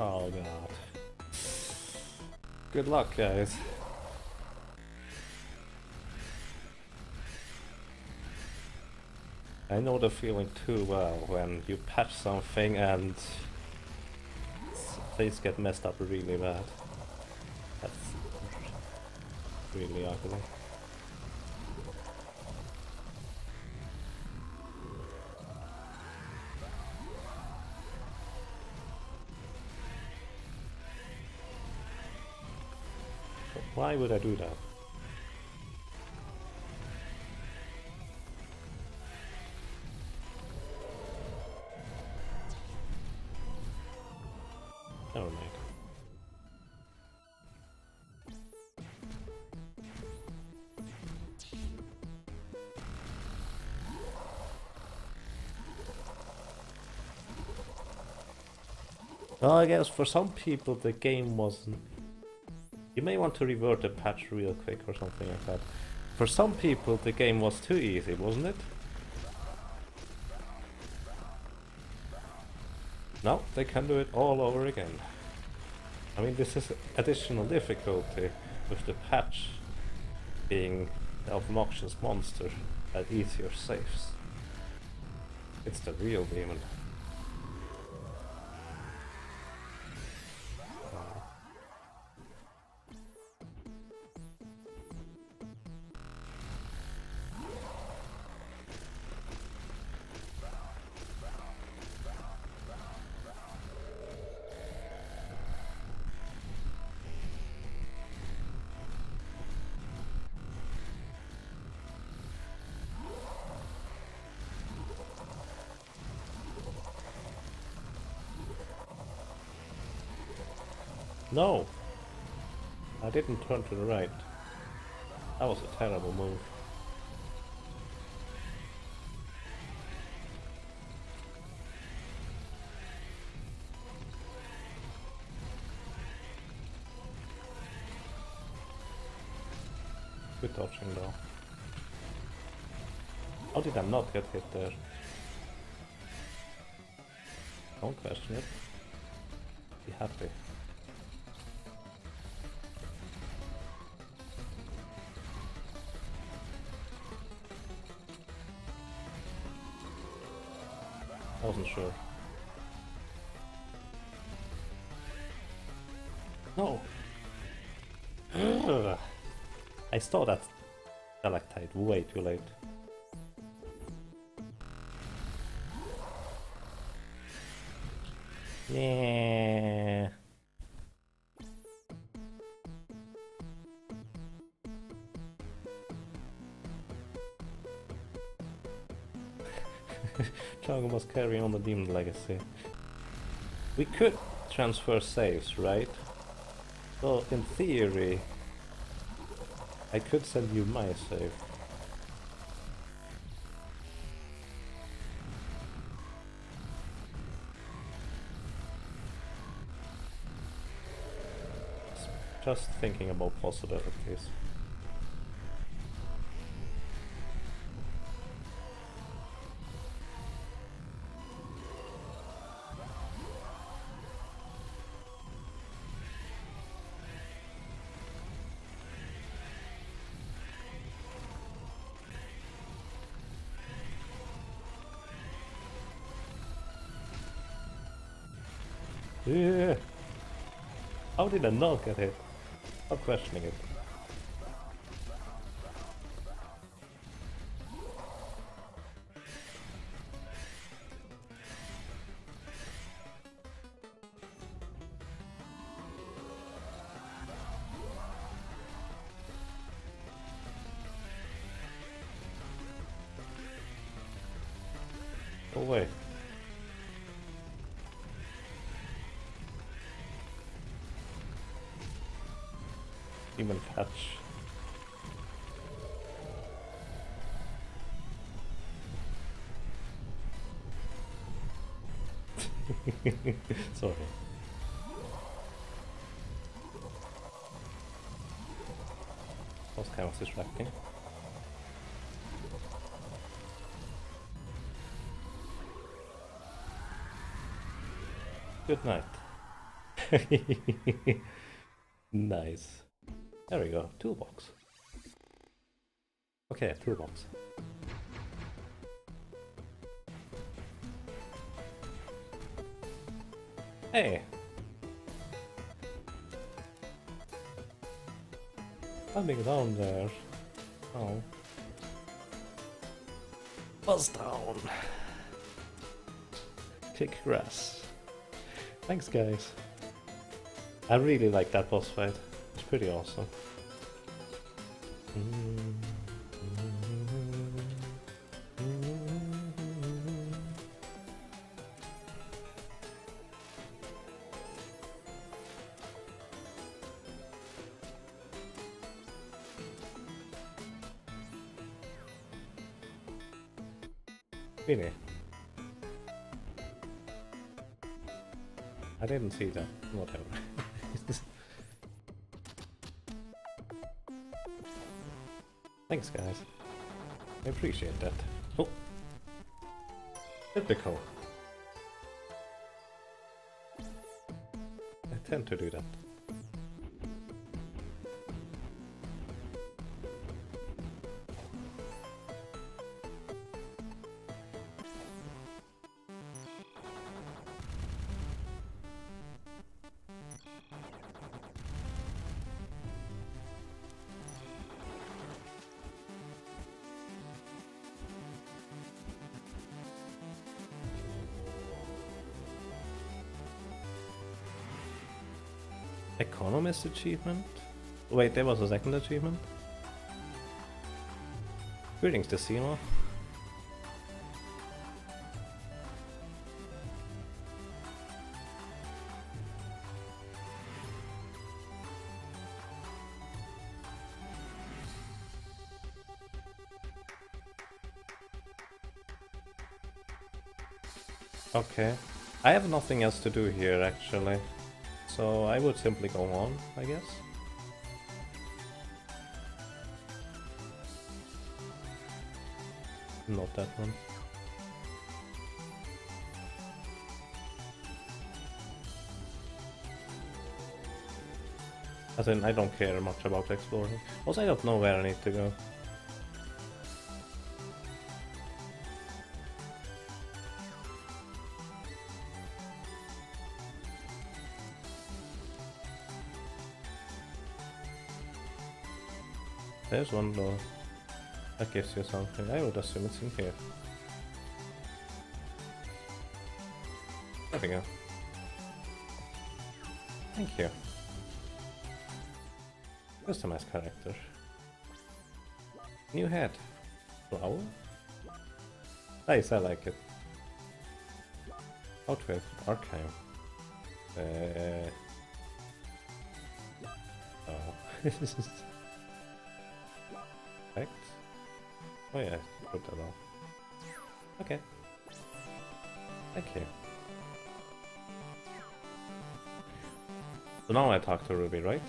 Oh god. Good luck, guys. I know the feeling too well when you patch something and things get messed up really bad. That's really ugly. Why would I do that? Never mind. Well, I guess for some people the game wasn't... You may want to revert the patch real quick or something like that. For some people the game was too easy, wasn't it? Now they can do it all over again. I mean, this is additional difficulty with the patch being the obnoxious monster that eats your safes. It's the real demon. No! I didn't turn to the right. That was a terrible move. Good dodging though. How did I not get hit there? Don't question it. Be happy. I wasn't sure. No! Ugh. I saw that stalactite way too late. Yeah. Dragon must carry on the demon legacy. We could transfer saves, right? So in theory, I could send you my save. Just thinking about possibilities. Yeah. How did I not get hit? I'm questioning it. Oh wait. Demon catch. Sorry. That was kind of distracting. Good night. Nice. There we go. Toolbox. Okay, toolbox. Hey! Coming down there. Oh. Buzz down. Kick grass. Thanks, guys. I really like that boss fight. It's pretty awesome. Really? I didn't see that. Whatever. Thanks, guys. I appreciate that. Oh! Typical. I tend to do that. Economist achievement? Wait, there was a second achievement? Greetings, Decima. Okay. I have nothing else to do here, actually. So I would simply go on, I guess. Not that one. As in, I don't care much about exploring. Also, I don't know where I need to go. There's one door that gives you something. I would assume it's in here. There we go. Thank you. Customize character. New head. Flower? Nice, I like it. Outfit. Archive. Oh. Effect? Oh yeah, put that on. Okay. Thank you. So now I talk to Ruby, right?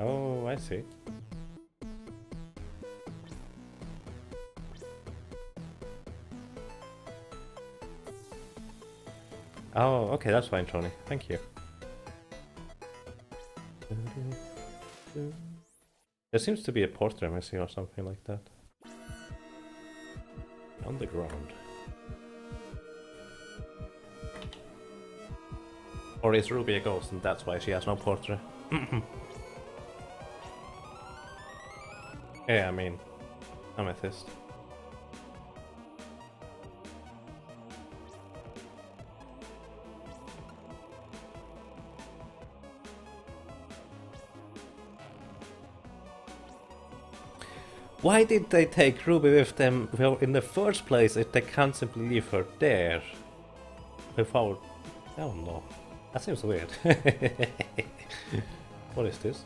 Oh, I see. Oh, okay, that's fine, Tony. Thank you. There seems to be a portrait missing or something like that. On the ground. Or is Ruby a ghost and that's why she has no portrait? Yeah, I mean, amethyst. Why did they take Ruby with them well, in the first place if they can't simply leave her there? Without... I don't know. That seems weird. What is this?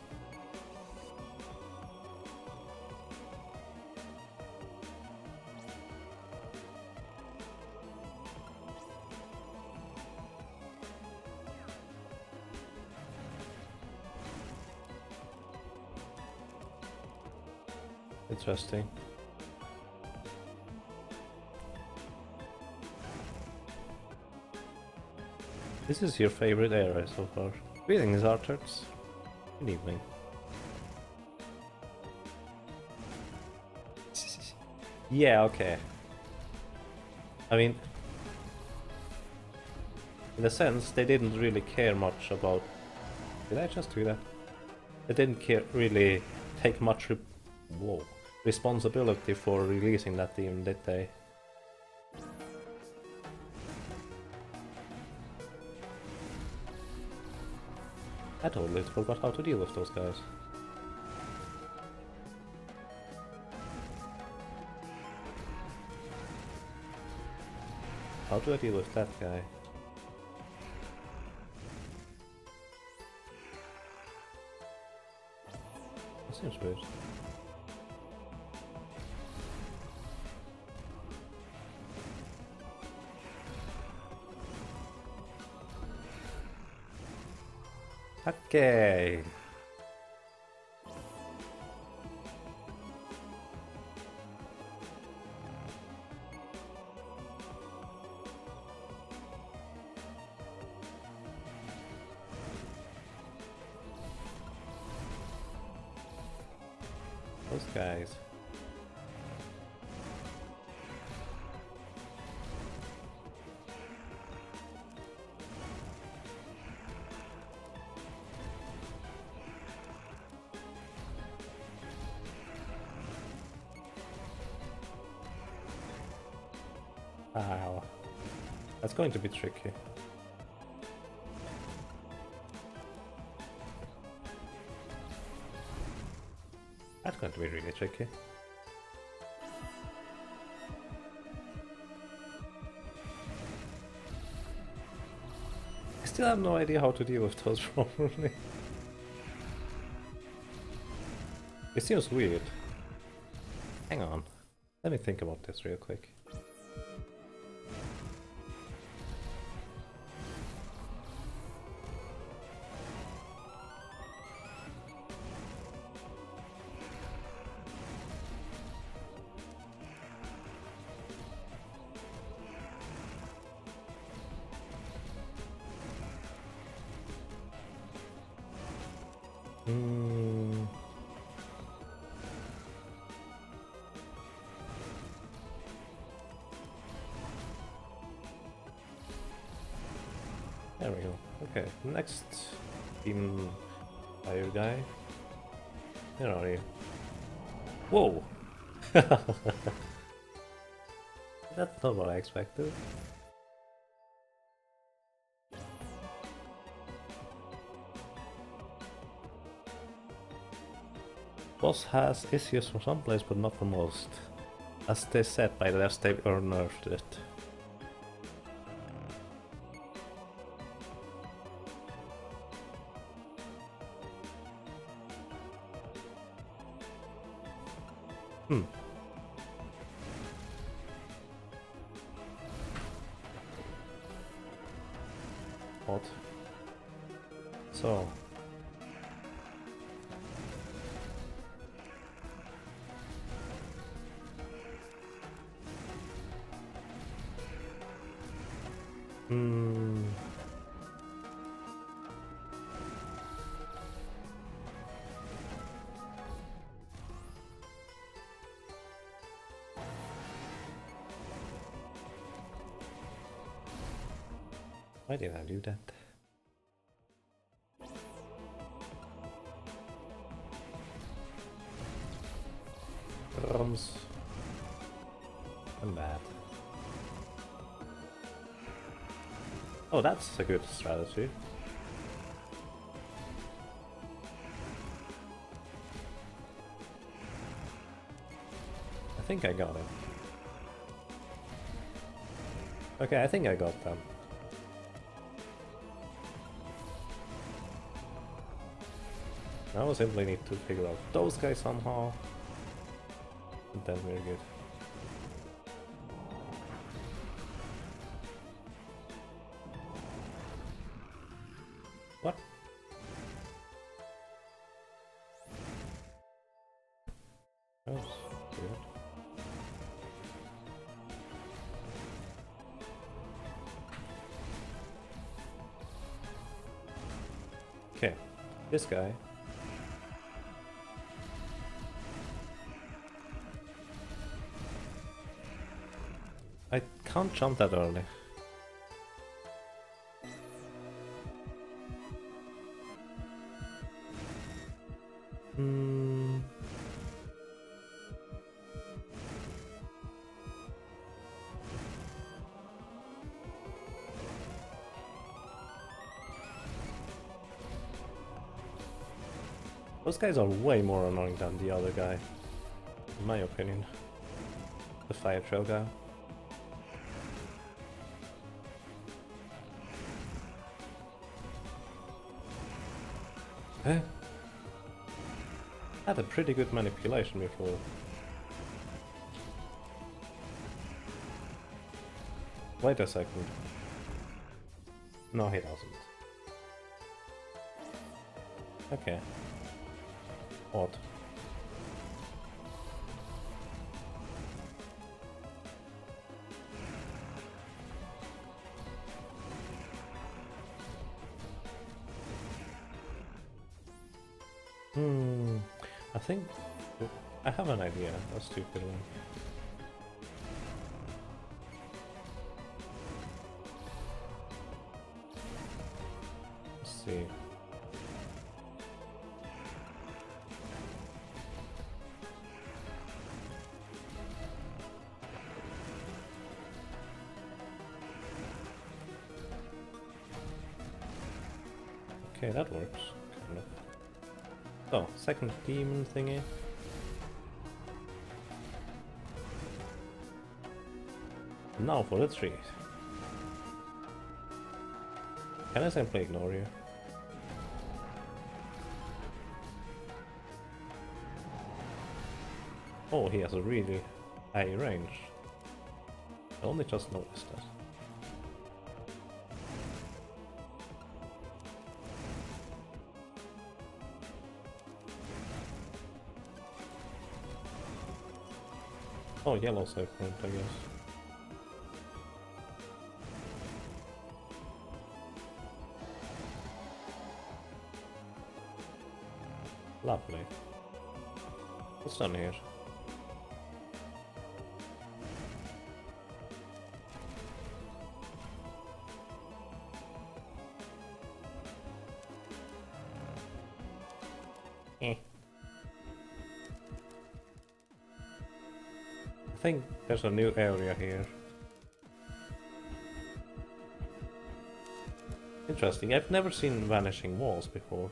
Interesting. This is your favorite area so far. Greetings, Artarts. Good evening. Yeah, okay. I mean, in a sense, they didn't really care much about... Did I just do that? They didn't care really take much responsibility for releasing that theme, did they? I totally forgot how to deal with those guys. How do I deal with that guy? That seems weird. Okay. Those guys. Wow. That's going to be tricky. That's going to be really tricky. I still have no idea how to deal with those properly. It seems weird. Hang on. Let me think about this real quick. There we go. Okay, next demon fire guy. Where are you? Whoa! That's not what I expected. Boss has issues for some place but not for most. As they said, by the last they or nerfed it. Hmm. What? So. Hmm. Why did I do that? Drums. I'm bad. Oh, that's a good strategy. I think I got it. Okay, I think I got them. Now I simply need to figure out those guys somehow. And then we're good. What? That was weird. Okay, this guy. I can't jump that early. Hmm. Those guys are way more annoying than the other guy, in my opinion. The fire trail guy. Eh? Had a pretty good manipulation before. Wait a second. No, he doesn't. Okay. Odd. I think I have an idea, a stupid one. Let's see. Okay, that works, kind of. Oh, second demon thingy. Now for the trees. Can I simply ignore you? Oh, he has a really high range. I only just noticed that. Oh, yellow save point, I guess. Lovely. What's done here? think there's a new area here. Interesting, I've never seen vanishing walls before.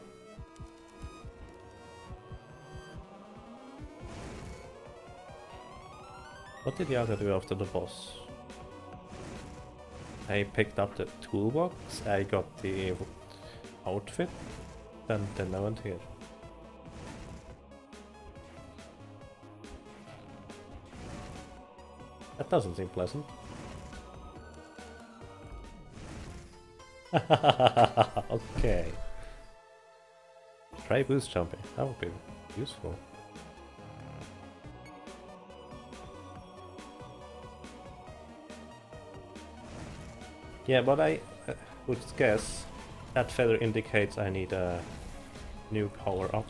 What did Yaga do after the boss? I picked up the toolbox, I got the outfit, and then I went here. That doesn't seem pleasant. Okay. Try boost jumping, that would be useful. Yeah, but I would guess that feather indicates I need a new power up.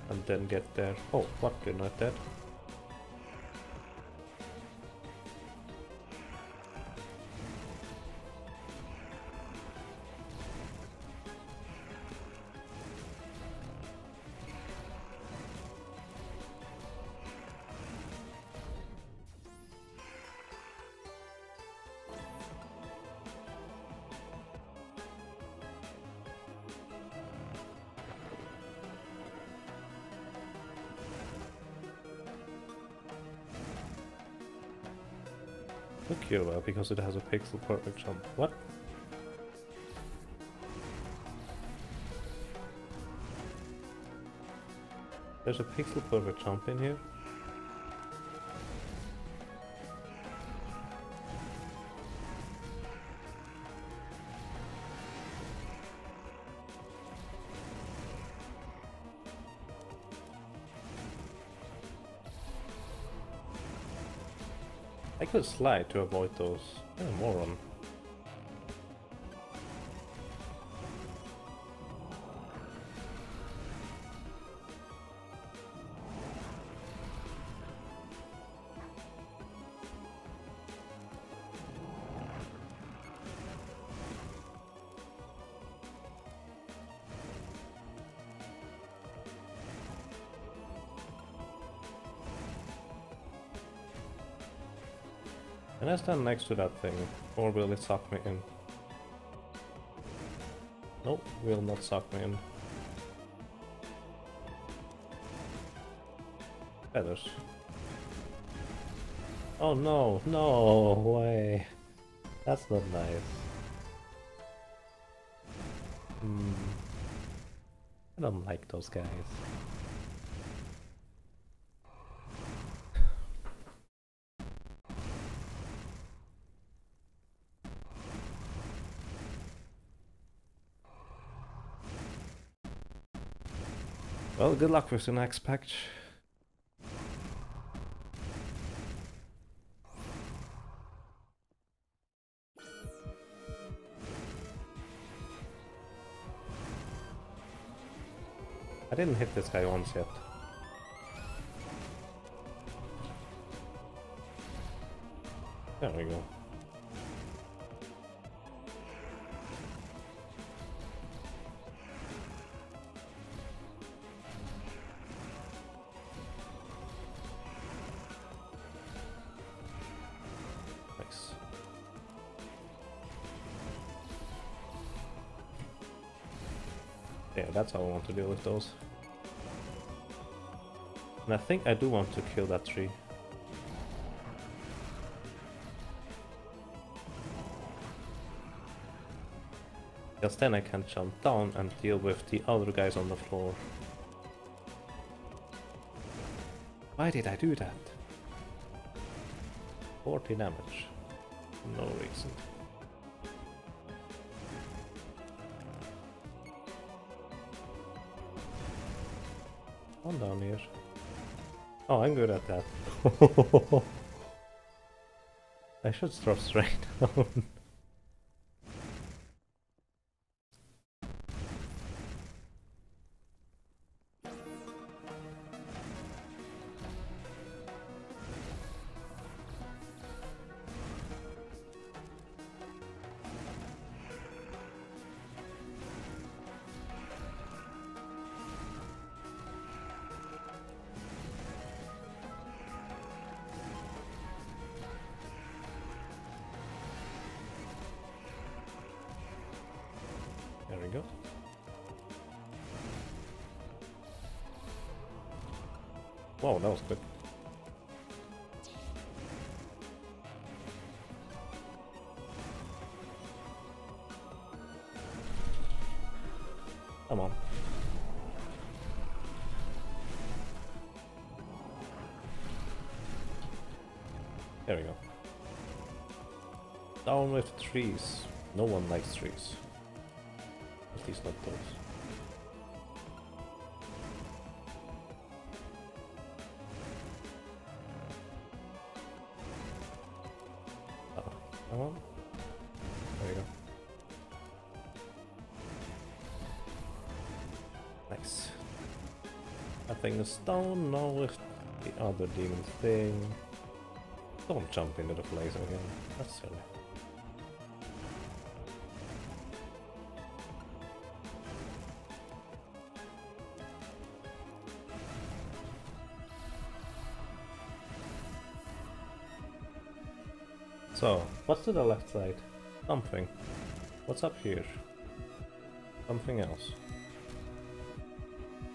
And then get there. Oh, what? You're not dead? Took you a while because it has a pixel perfect jump. What? There's a pixel perfect jump in here? I could slide to avoid those. I'm a moron. Can I stand next to that thing, or will it suck me in? Nope, will not suck me in. Feathers. Oh no, no way. That's not nice. I don't like those guys. Well, good luck with the next patch. I didn't hit this guy once yet. There we go. Nice. Yeah, that's how I want to deal with those. And I think I do want to kill that tree. Because then I can jump down and deal with the other guys on the floor. Why did I do that? 40 damage. No reason. One down here. Oh, I'm good at that. I should throw straight down. we go. Wow, that was quick. Come on. There we go. Down with trees. No one likes trees. At least not those. Oh, come on. There we go. Nice. That thing is down now with the other demon thing. Don't jump into the blazer again. That's silly. So, what's to the left side? Something. What's up here? Something else.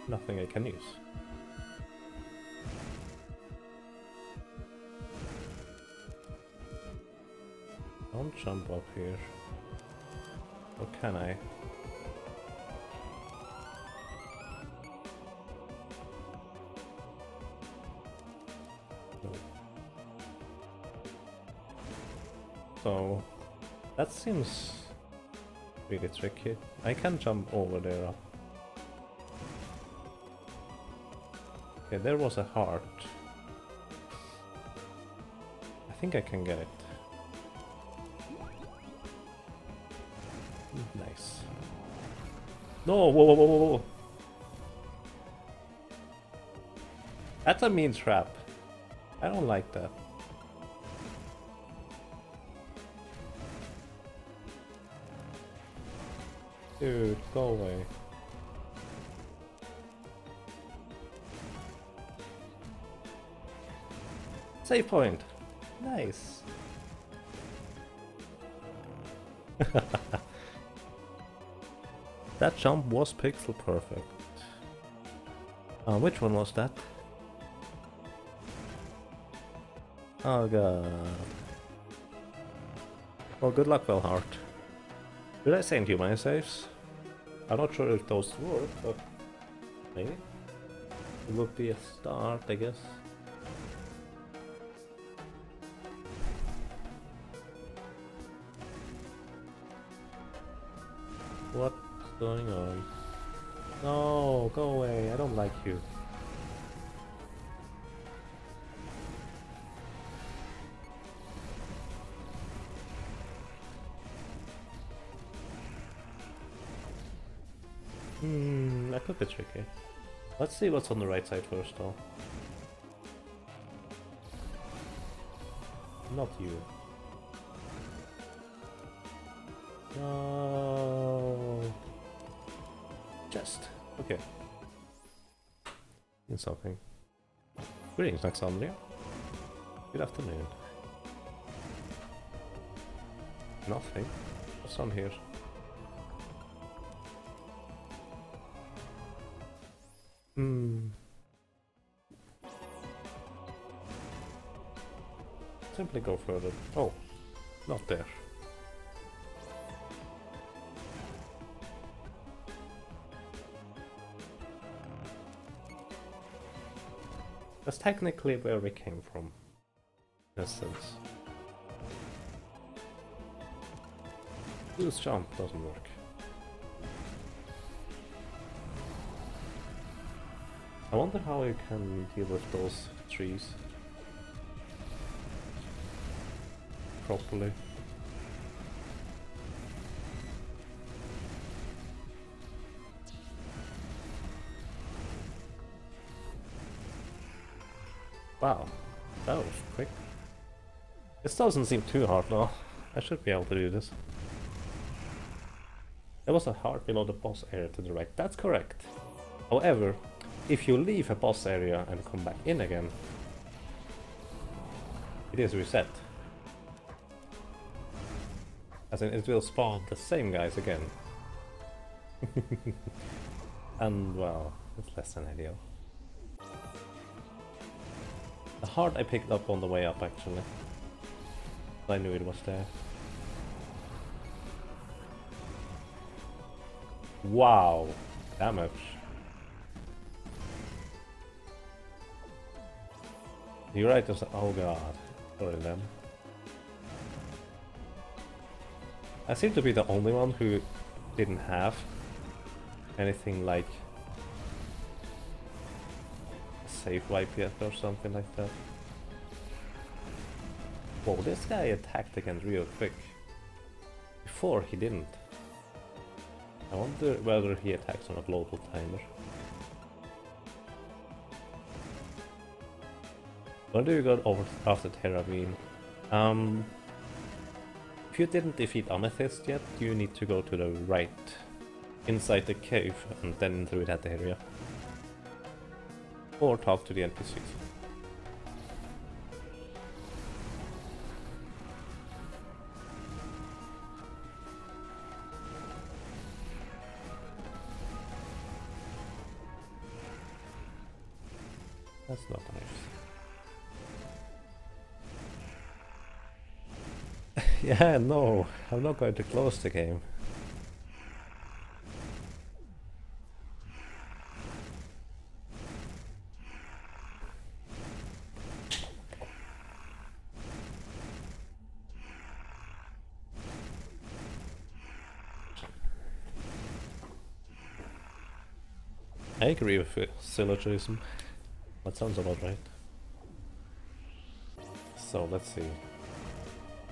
Nothing I can use. Don't jump up here. Or can I? No. So that seems really tricky. I can jump over there up. Okay, there was a heart. I think I can get it. Nice. No, whoa, whoa, whoa, whoa, whoa. That's a mean trap. I don't like that. Dude, go away. Save point. Nice. That jump was pixel perfect. Which one was that? Oh god. Well, good luck, Velhart. Did I send you my saves? I'm not sure if those work, but maybe. It would be a start, I guess. What's going on? No, go away, I don't like you. That could be tricky. Let's see what's on the right side first though. Not you. No. Chest. Okay. In something. Greetings, Alexandria. Good afternoon. Nothing. What's on here? Simply go further. Oh, not there. That's technically where we came from, in a sense. Use jump doesn't work. I wonder how you can deal with those trees properly. Wow, that was quick. This doesn't seem too hard now. I should be able to do this. There was a heart below the boss area to the right. That's correct. However, if you leave a boss area and come back in again, it is reset. As in, it will spawn the same guys again. And well, it's less than ideal. The heart I picked up on the way up actually. I knew it was there. Wow, damage. You're right, oh god. Sorry then. I seem to be the only one who didn't have anything like a save wipe yet or something like that. Whoa, this guy attacked again real quick. Before he didn't. I wonder whether he attacks on a global timer. Where do you go over after Terravine? If you didn't defeat Amethyst yet, you need to go to the right, inside the cave, and then through that area. Or talk to the NPCs. That's not nice. Yeah, no, I'm not going to close the game. I agree with the syllogism. That sounds about right. So let's see.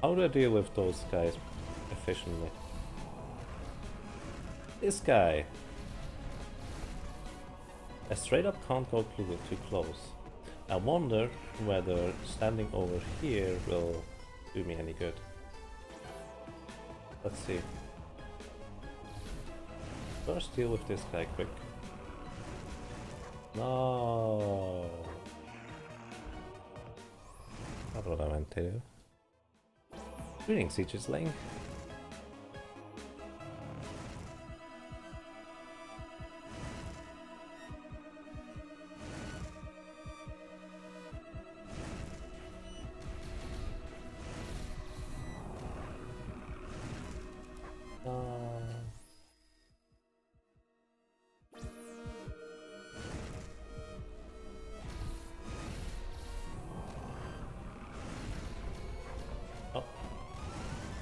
How do I deal with those guys efficiently? This guy! I straight up can't go too close. I wonder whether standing over here will do me any good. Let's see. First deal with this guy quick. No. Not what I meant to do. Greetings, Siege's Lane.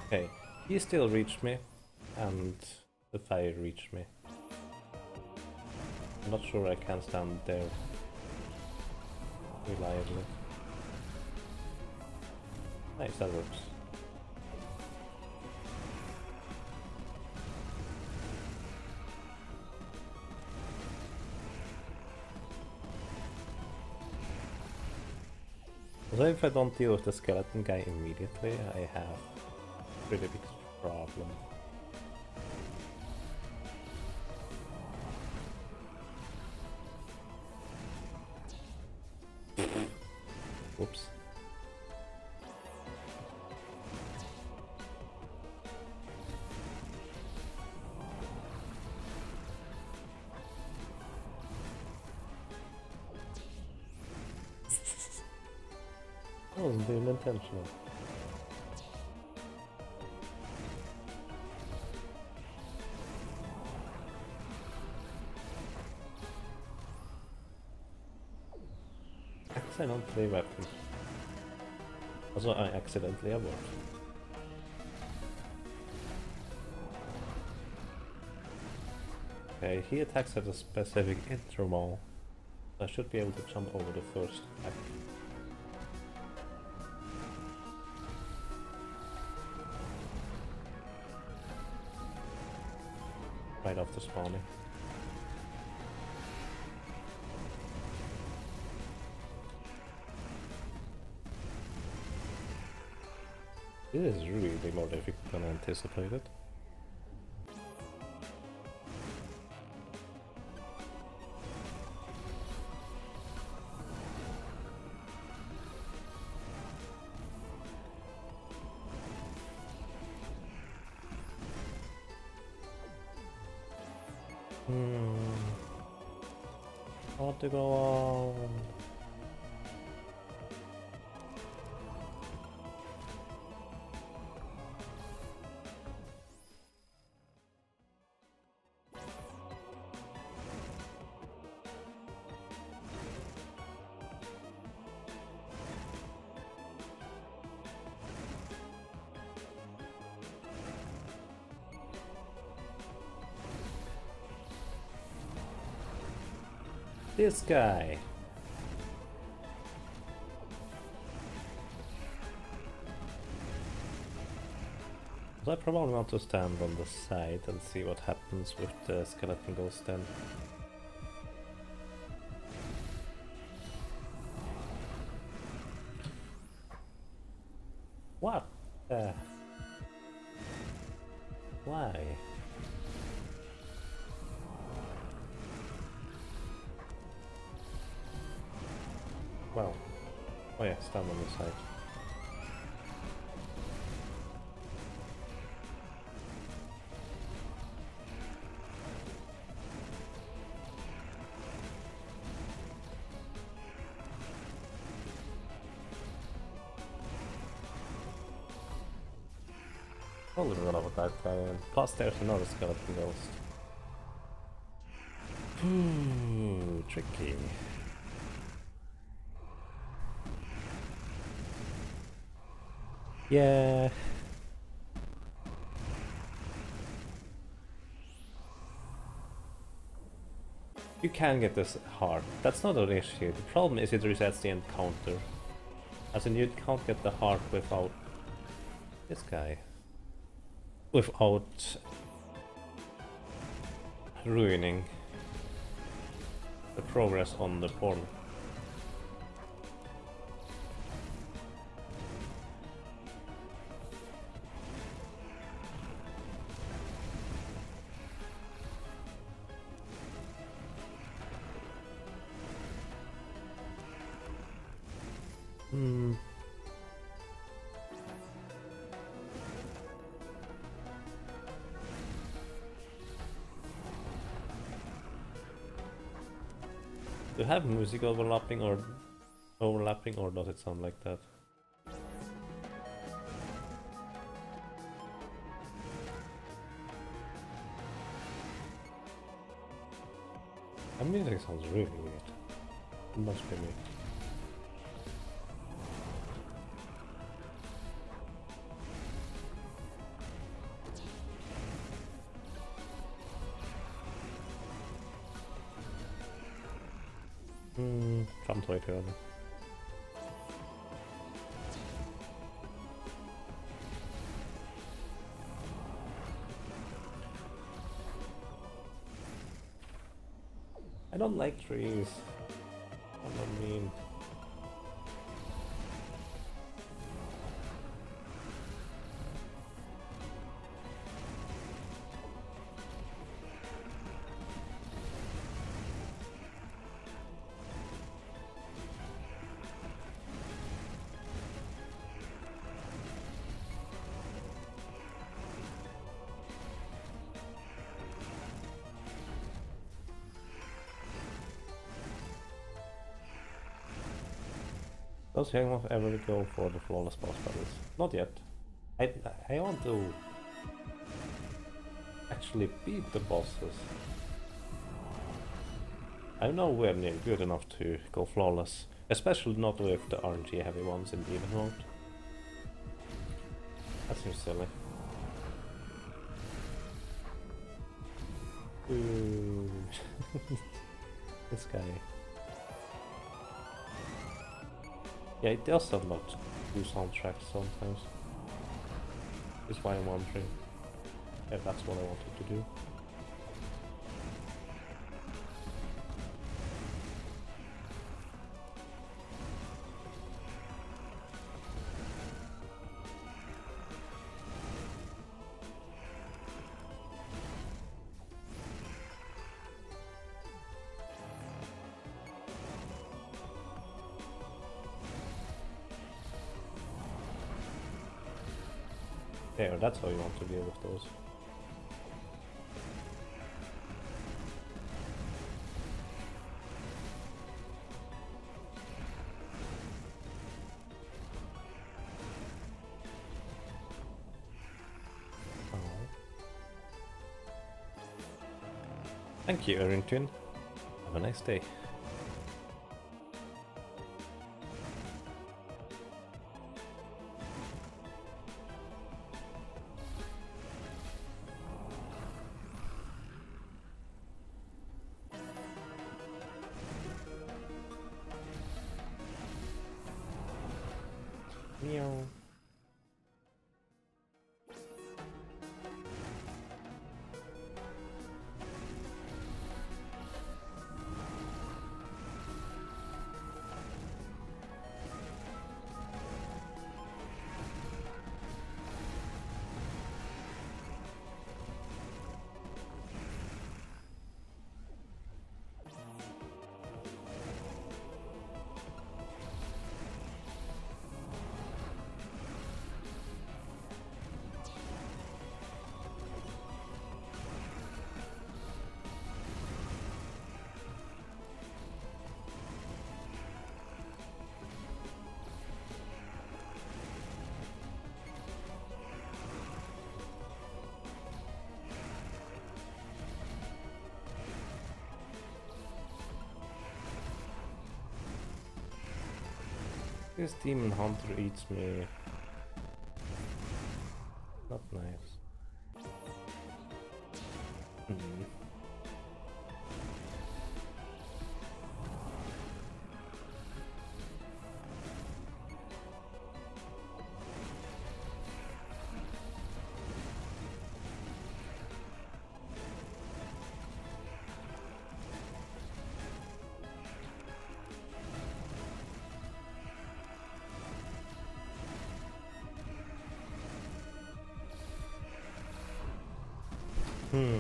Okay, he still reached me, and the fire reached me. I'm not sure I can stand there reliably. Nice, that works. So if I don't deal with the skeleton guy immediately, I have a pretty big problem. Whoops. That wasn't even intentional. Accidentally weapon. Also, I accidentally abort. Okay, he attacks at a specific interval. I should be able to jump over the first attack. Right after spawning. This is really more difficult than I anticipated. What to go on? This guy. So I probably want to stand on the side and see what happens with the skeleton ghost then. What? Why? Well, oh yeah, stand on the side. Probably run over that guy, and plus there's another skeleton ghost. Tricky. Yeah. You can get this heart. That's not an issue. The problem is it resets the encounter. As in, you can't get the heart without this guy. Without ruining the progress on the portal. Do you have music overlapping or does it sound like that? The music sounds really weird. It must be me. Framtag till det. I don't like trees. What do I mean? Does Young ever go for the flawless boss battles? Not yet. I want to actually beat the bosses. I'm nowhere near good enough to go flawless, especially not with the RNG heavy ones in Demon mode. That seems silly. Ooh. This guy. Yeah, it does a lot do soundtracks sometimes. That's why I'm wondering if that's what I wanted to do. There, that's how you want to deal with those. Thank you, Errington. Have a nice day. Meow. This demon hunter eats me. Not nice. Hmm.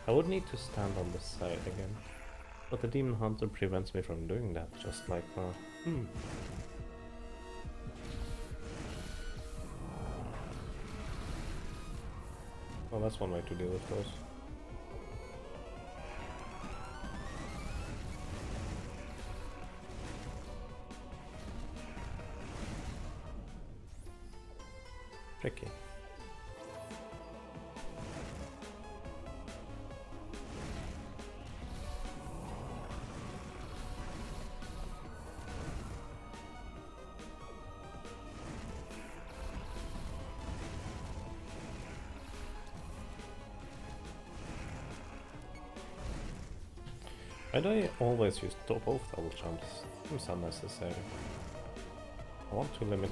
I would need to stand on this side again, but the demon hunter prevents me from doing that, just like now. Well, that's one way to deal with those. Tricky. Why do I always use both double jumps? Seems unnecessary. I want to limit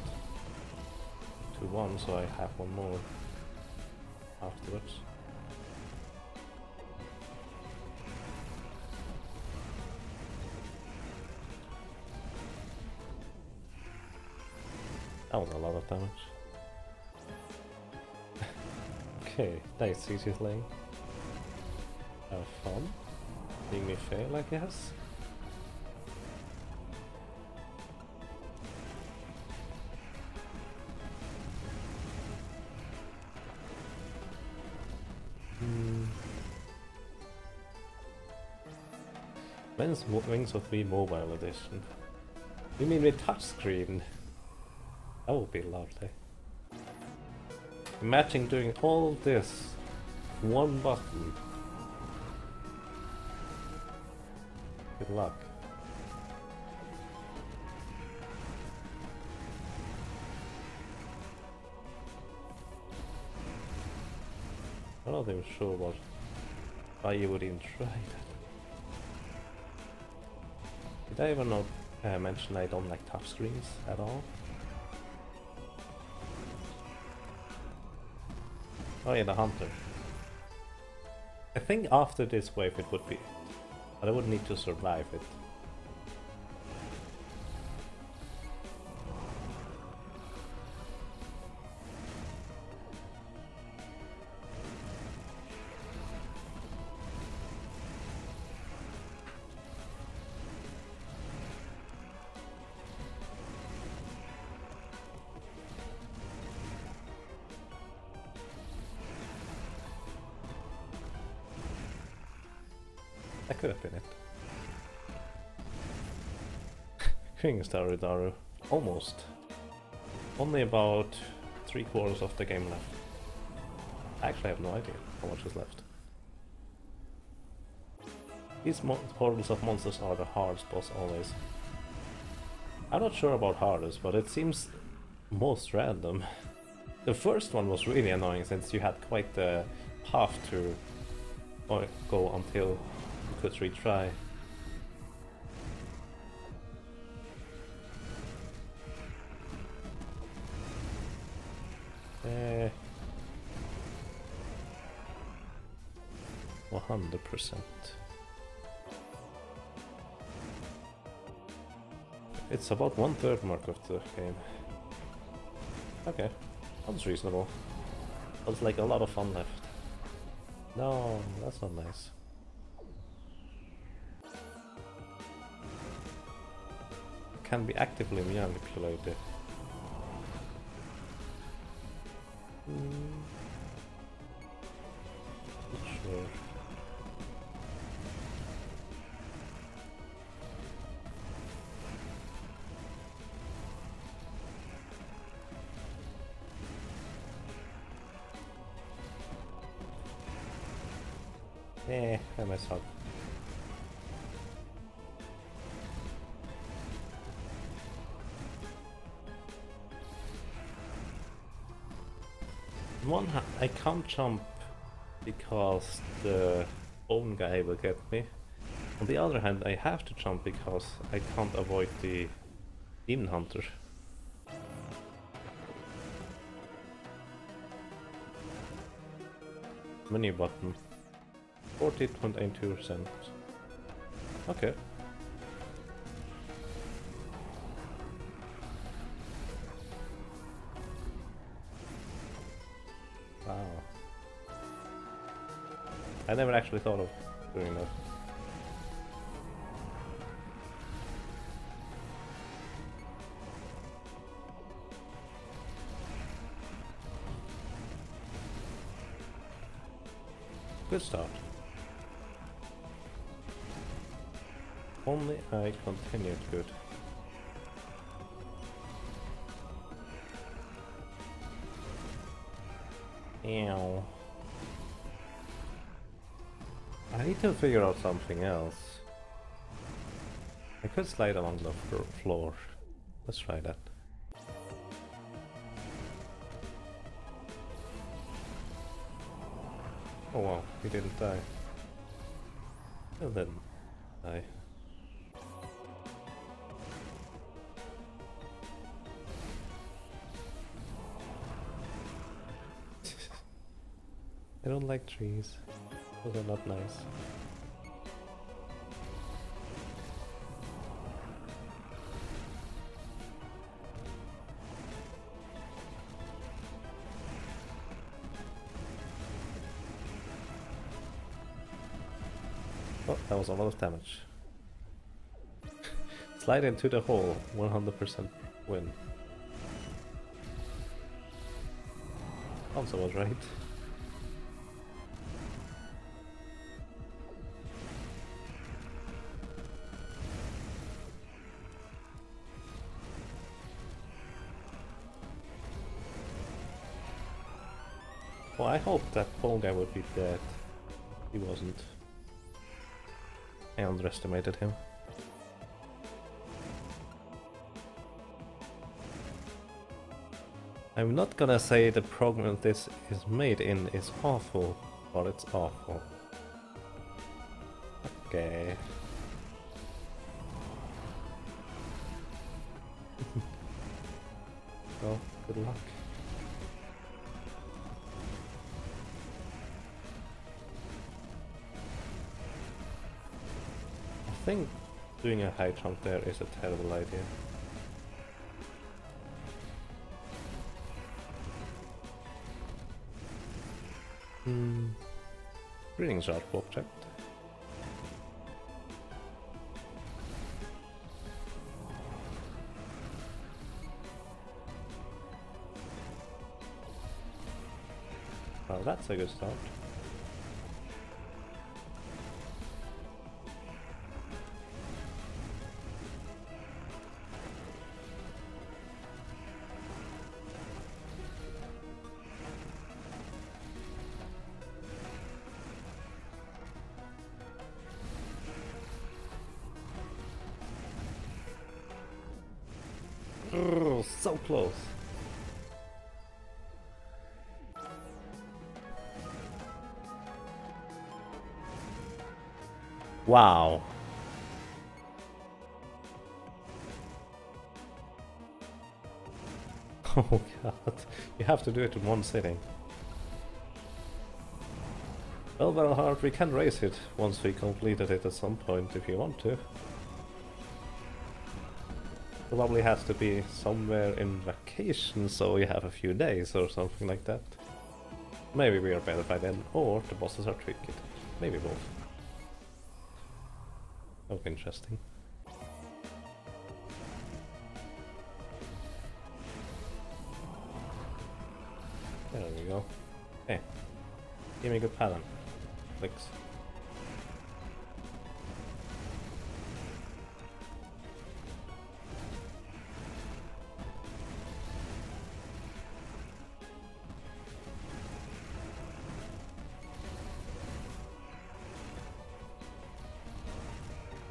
to one so I have one more afterwards. That was a lot of damage. Okay, nice, easy lane. Have fun. Seeing me fail, I guess. When's Wings of Me Mobile Edition? You mean with touchscreen? That would be lovely. Imagine doing all this one button. Good luck. I'm not even sure why you would even try that. Did I ever not mention I don't like touchscreens at all? Oh yeah, the hunter. I think after this wave it would be... but I would need to survive it. That could have been it. King Daru. Almost. Only about 3/4 of the game left. I actually have no idea how much is left. These hordes of monsters are the hardest boss always. I'm not sure about hardest, but it seems most random. The first one was really annoying since you had quite the path to go until you could retry. Eh, 100%. It's about 1/3 mark of the game. Okay, that's reasonable. There's like a lot of fun left. No, that's not nice. Can be actively manipulated. Not sure. I messed up. On one hand, I can't jump because the bone guy will get me. On the other hand, I have to jump because I can't avoid the demon hunter. Menu button. 40.82%. Okay. Wow. I never actually thought of doing that. Good start. Only I continued good. Ew. I need to figure out something else. I could slide along the floor. Let's try that. Oh wow, he didn't die. Well then, die. I don't like trees. Those are not nice. Oh, that was a lot of damage. Slide into the hole, 100% win. Also was right. Well, I hoped that pole guy would be dead. He wasn't. I underestimated him. I'm not gonna say the program this is made in is awful, but it's awful. Okay. Well, good luck. I think doing a high jump there is a terrible idea. Greetings, Art Object. Well, that's a good start. So close. Wow. Oh god, you have to do it in one sitting. Well, hard, we can raise it once we completed it at some point if you want to. Probably has to be somewhere in vacation, so you have a few days or something like that. Maybe we are better by then, or the bosses are tricky. Maybe both. That would be interesting. There we go. Hey, give me a good pattern. Clicks.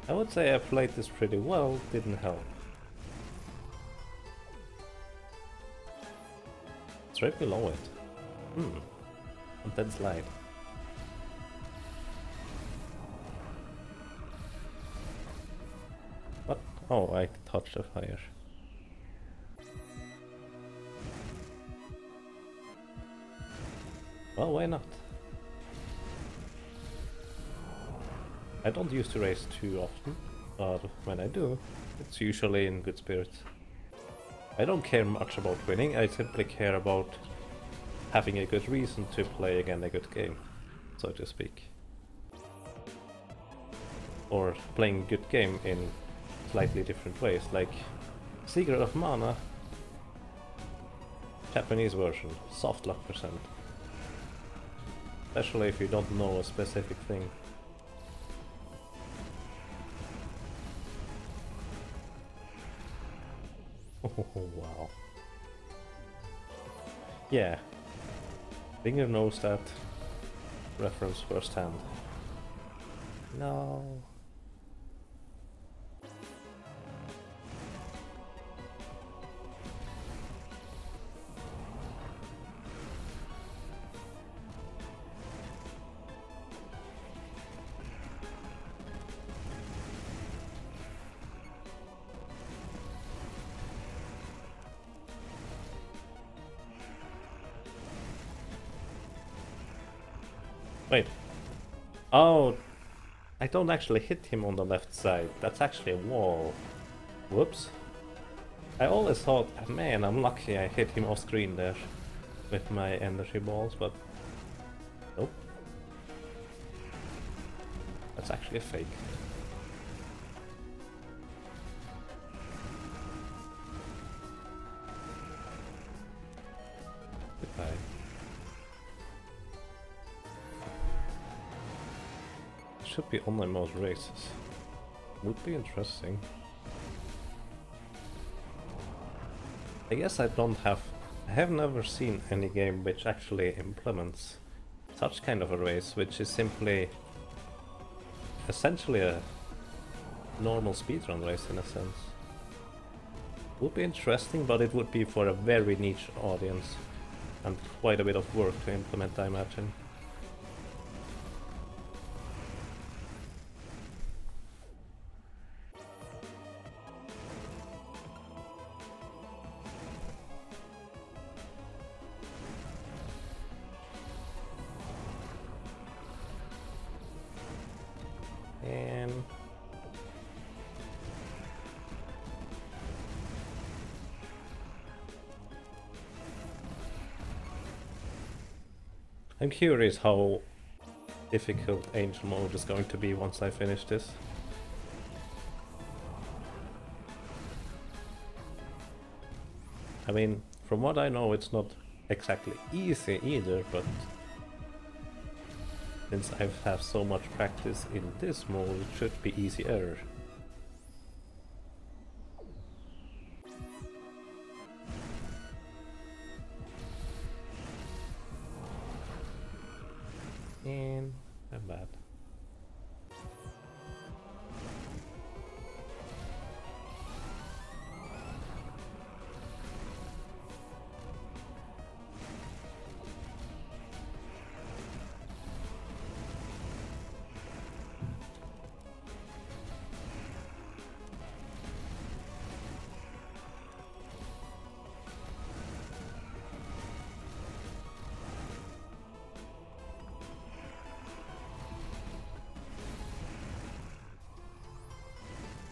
I would say I played this pretty well, didn't help. It's right below it. And then slide. What? Oh, I touched the fire. Well, why not? I don't used to race too often, but when I do, it's usually in good spirits. I don't care much about winning, I simply care about having a good reason to play again a good game, so to speak. Or playing a good game in slightly different ways, like Secret of Mana, Japanese version, soft luck percent. Especially if you don't know a specific thing. Oh wow. Yeah. Binger knows that reference firsthand. No. Wait. Oh, I don't actually hit him on the left side. That's actually a wall. Whoops. I always thought, man, I'm lucky I hit him off screen there with my energy balls, but nope. That's actually a fake. Goodbye. Should be online mode races. Would be interesting. I guess I have never seen any game which actually implements such kind of a race, which is simply essentially a normal speedrun race in a sense. Would be interesting, but it would be for a very niche audience and quite a bit of work to implement, I imagine. I'm curious how difficult Angel Mode is going to be once I finish this. I mean, from what I know, it's not exactly easy either, but since I've had so much practice in this mode, it should be easier. And I'm bad.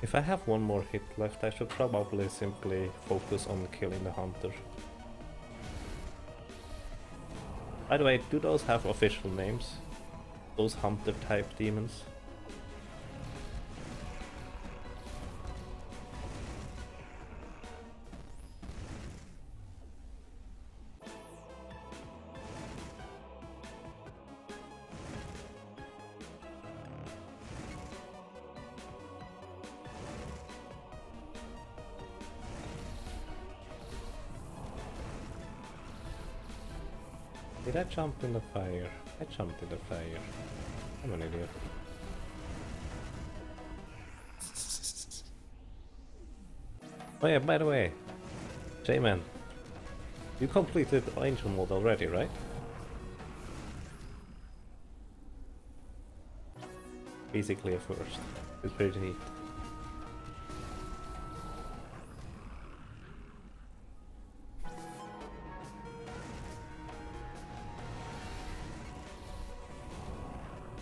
If I have one more hit left, I should probably simply focus on killing the hunter. By the way, do those have official names? Those hunter type demons? Did I jump in the fire? I jumped in the fire. I'm an idiot. Oh yeah, by the way, J-Man, you completed Angel mode already, right? Basically a first. It's pretty neat.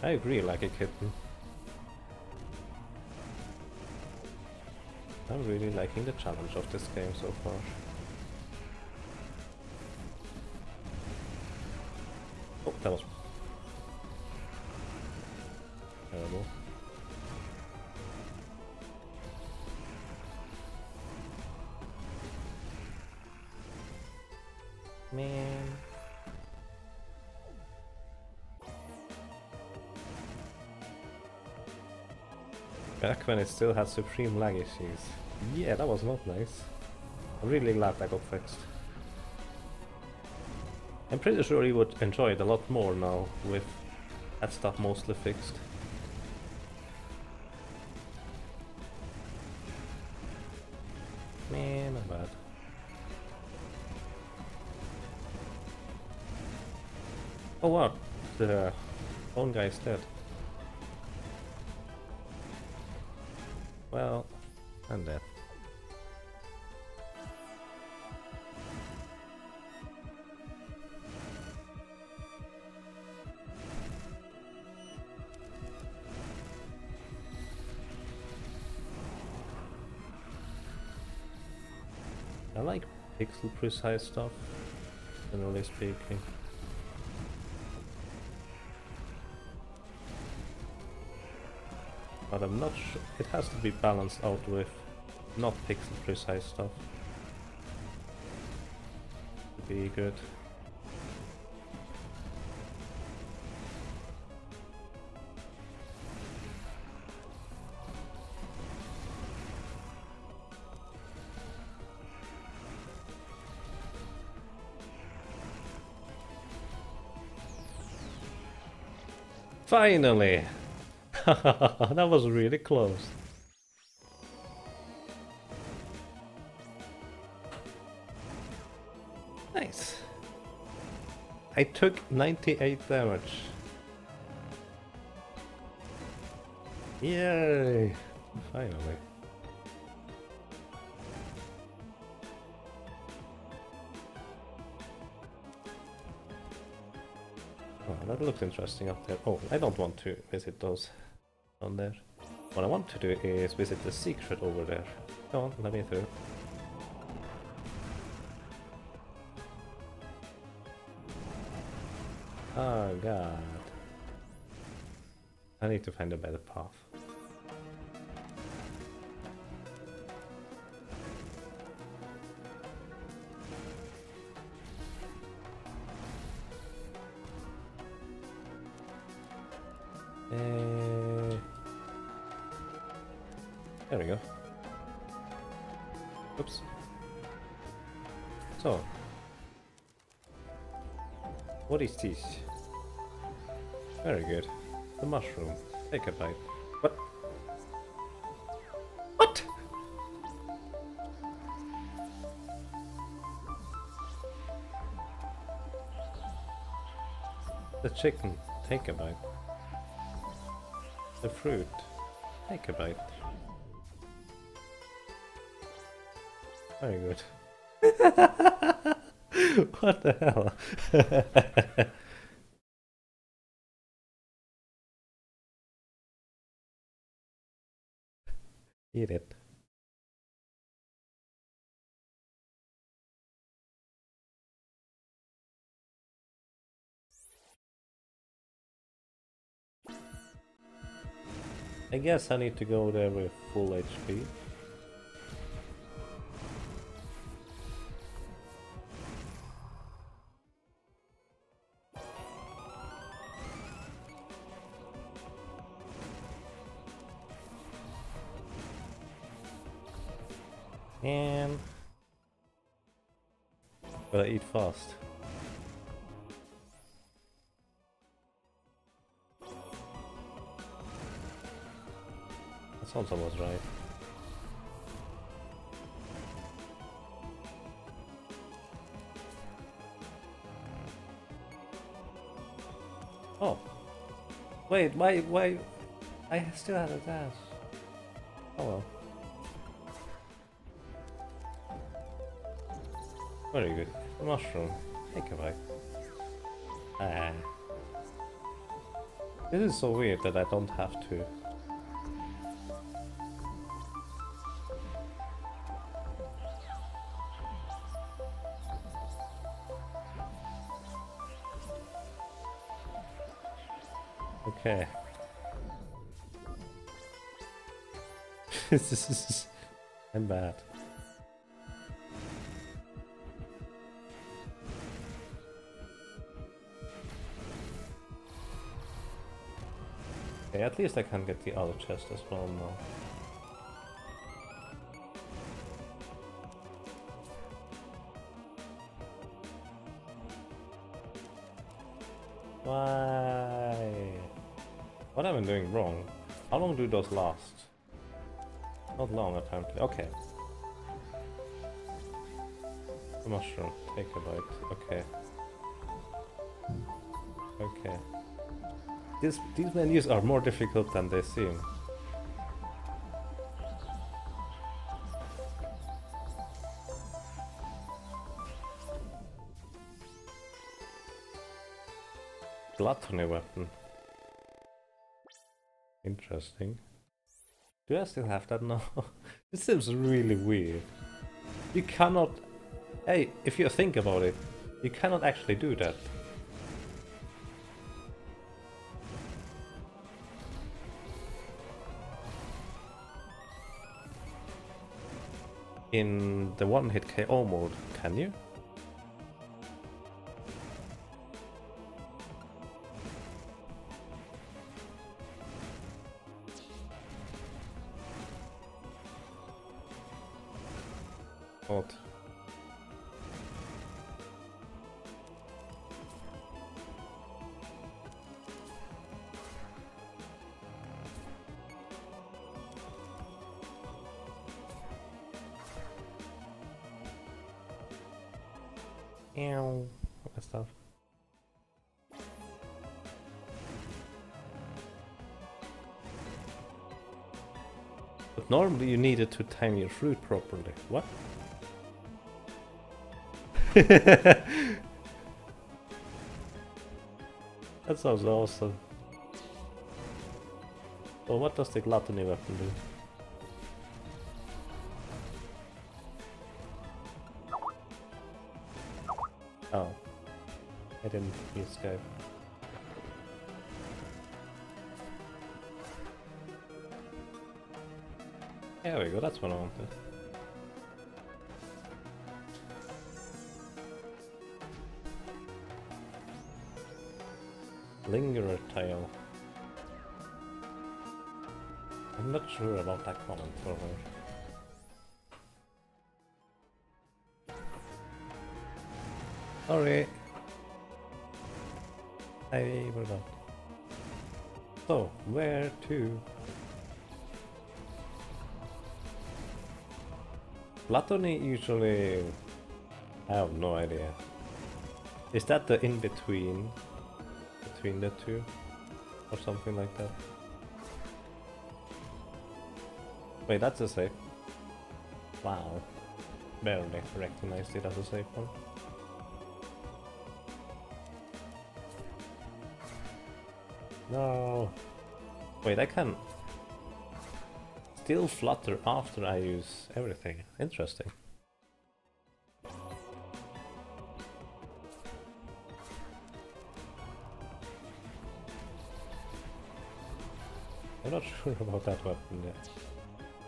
I agree, like a kitten. I'm really liking the challenge of this game so far. Oh, that was terrible. Man. Back when it still had supreme lag issues. Yeah, that was not nice. I'm really glad that got fixed. I'm pretty sure you would enjoy it a lot more now with that stuff mostly fixed. Man, not bad. Oh what? The phone guy is dead. Well, I'm dead. I like pixel precise stuff, generally speaking. But I'm not sure. It has to be balanced out with not pixel precise stuff to be good. Finally! That was really close. Nice. I took 98 damage. Yay! Finally. Oh, that looks interesting up there. Oh, I don't want to visit those on there. What I want to do is visit the secret over there. Come on, let me through. Oh god. I need to find a better path. There we go. Oops. So, what is this? Very good. The mushroom. Take a bite. What? What? The chicken. Take a bite. The fruit. Take a bite. Very good. What the hell? Eat it. I guess I need to go there with full HP. And gotta eat fast. That sounds almost right. Oh. Wait, why? I still have a dash. Oh well. Very good. Mushroom. Take a bite. Ah. This is so weird that I don't have to. Okay. This is... I'm bad. Okay, at least I can get the other chest as well now. Why? What am I doing wrong? How long do those last? Not long, apparently. Okay. A mushroom. Take a bite. Okay. Okay. These menus are more difficult than they seem. Gluttony weapon. Interesting. Do I still have that now? It seems really weird. You cannot... Hey, if you think about it, you cannot actually do that. In the one-hit KO mode, can you? What? Ow. What stuff? But normally you needed to time your fruit properly. What? That sounds awesome. So what does the gluttony weapon do? Oh. I didn't escape. There we go, that's what I wanted. Lingerer tail. I'm not sure about that comment for her. Sorry. I forgot. So, where to? Gluttony usually... I have no idea. Is that the in-between? Between the two? Or something like that? Wait, that's a safe. Wow. Barely recognized it as a safe one. No. Wait, I can still flutter after I use everything. Interesting. I'm not sure about that weapon yet.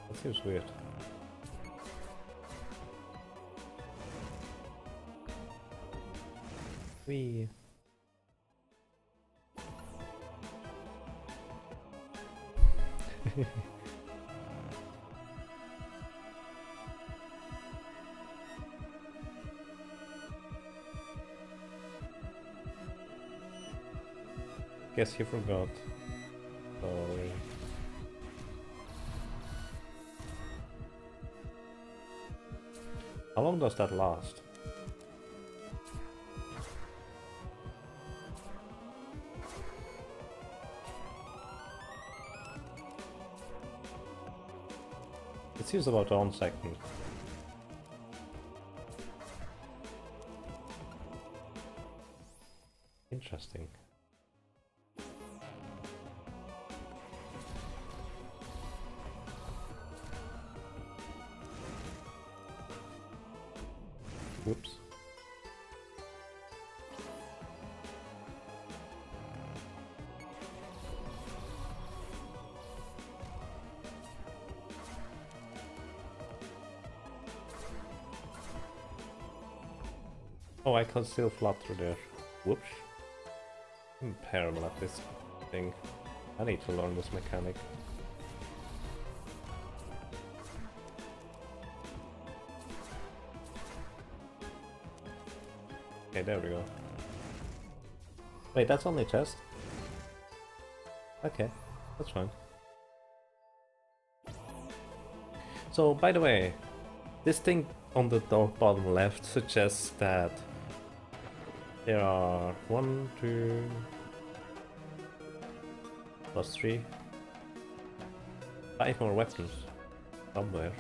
That seems weird. Wee. Guess he forgot. Sorry. How long does that last? It seems about 1 second. Interesting. Whoops. Oh, I can still flutter there. Whoops. I'm terrible at this thing. I need to learn this mechanic. Okay, there we go. Wait, that's only chest? Okay, that's fine. So, by the way, this thing on the bottom left suggests that there are 1, 2, plus 3, 5 more weapons somewhere.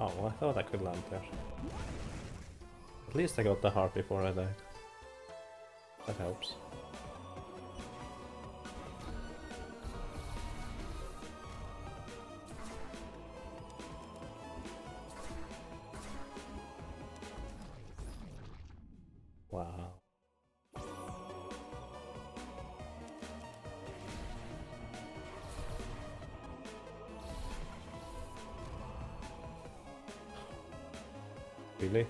Oh, well, I thought I could land there. At least I got the heart before I died. That helps. Wow. Really?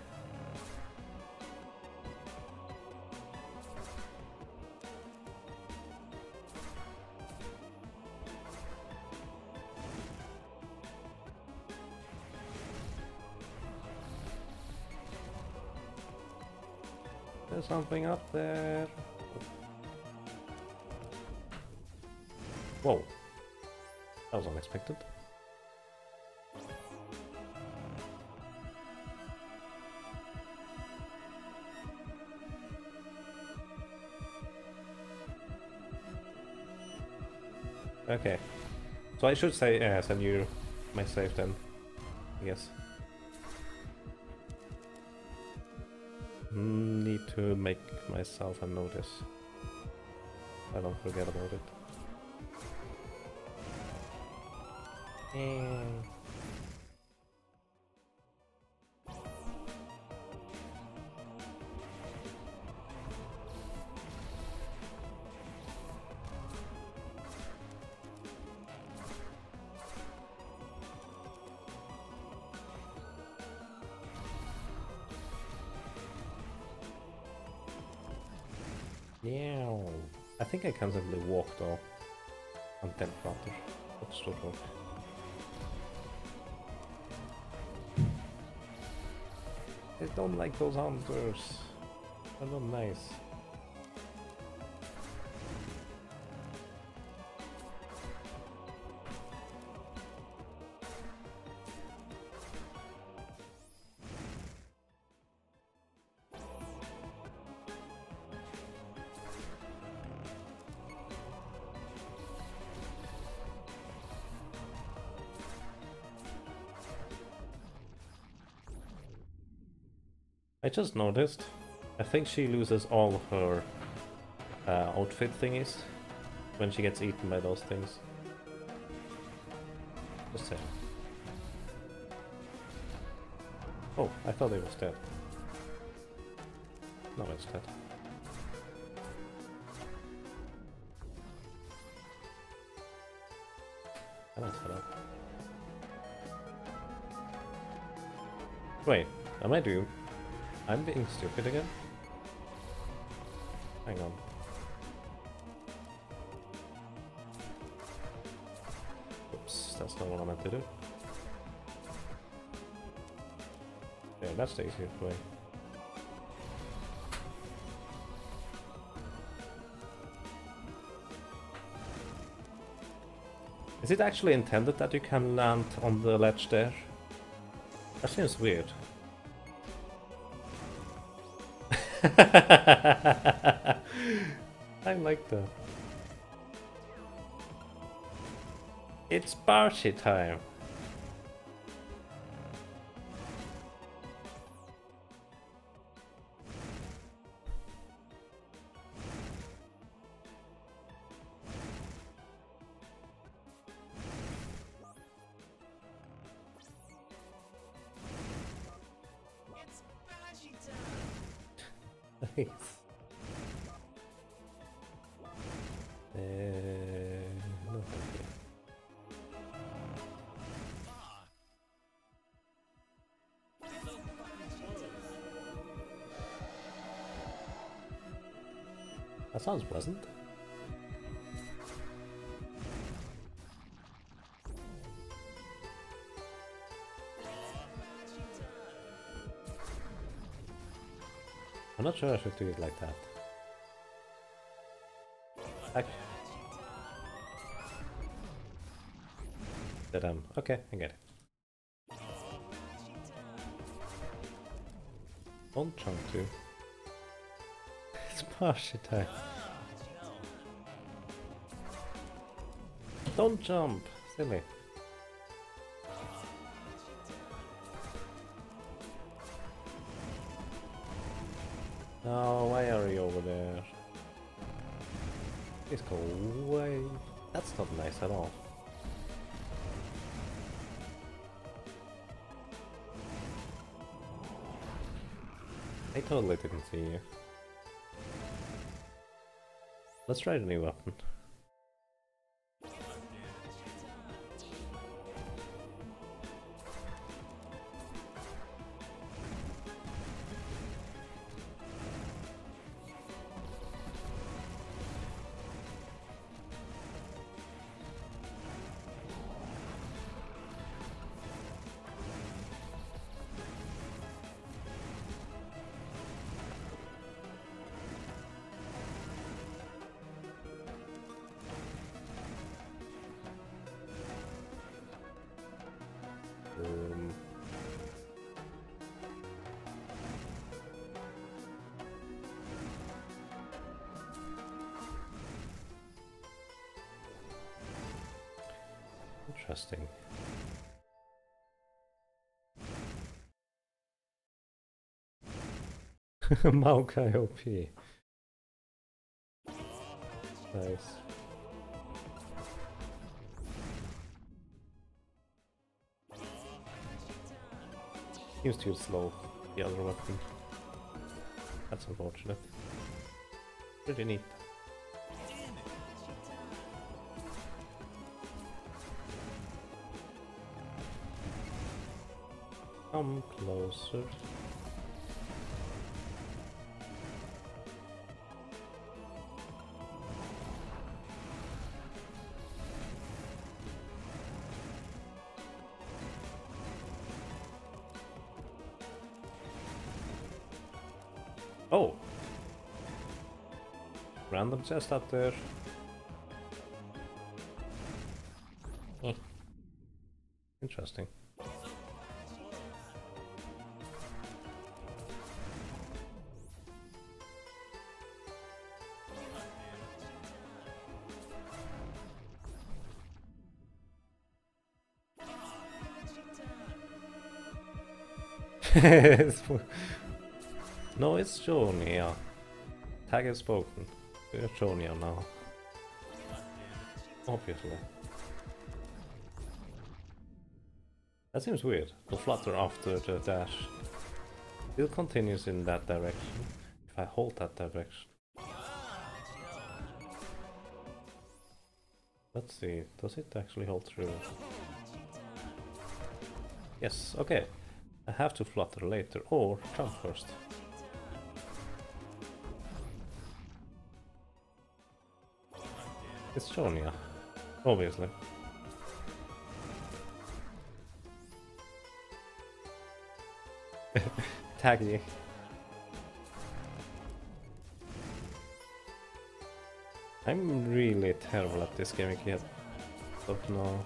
There's something up there. Whoa. That was unexpected. Okay. So I should say send you my save then, I guess. Need to make myself a notice. I don't forget about it. Yeah, I think I can simply walk though, and then flutter. That's so cool. I don't like those hunters. They're not nice. just noticed. I think she loses all her outfit thingies when she gets eaten by those things. Just saying. Oh, I thought it was dead. No, it's dead. Can I set up? Wait, am I doing? I'm being stupid again? Hang on. Oops, that's not what I meant to do. Yeah, that's the easiest way. Is it actually intended that you can land on the ledge there? That seems weird. I like that. It's party time. Nice. No, thank you. That sounds pleasant. I'm not sure I should do it like that. Okay, I get it. Don't jump too. It's party time. Don't jump, silly. No, why are you over there? Please go away. That's not nice at all. I totally didn't see you. Let's try the new weapon. Interesting. Maokai OP. Nice. Seems too slow, the other weapon. That's unfortunate. Pretty neat. Come closer. Oh! Random chest up there. Interesting. No, it's Jonia. Tag is spoken. We're Jonia now. Obviously. That seems weird. The flutter after the dash. It continues in that direction. If I hold that direction. Let's see, does it actually hold through? Yes, okay. I have to flutter later or jump first. It's Jonia, obviously. Taggy. I'm really terrible at this gimmick yet. But no.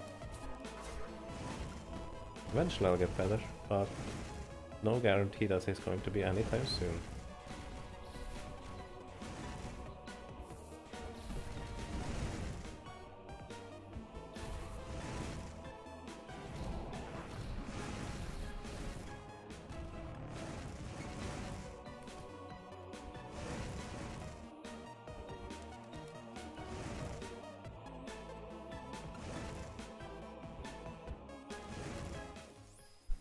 Eventually I'll get better, but no guarantee that it's going to be anytime soon.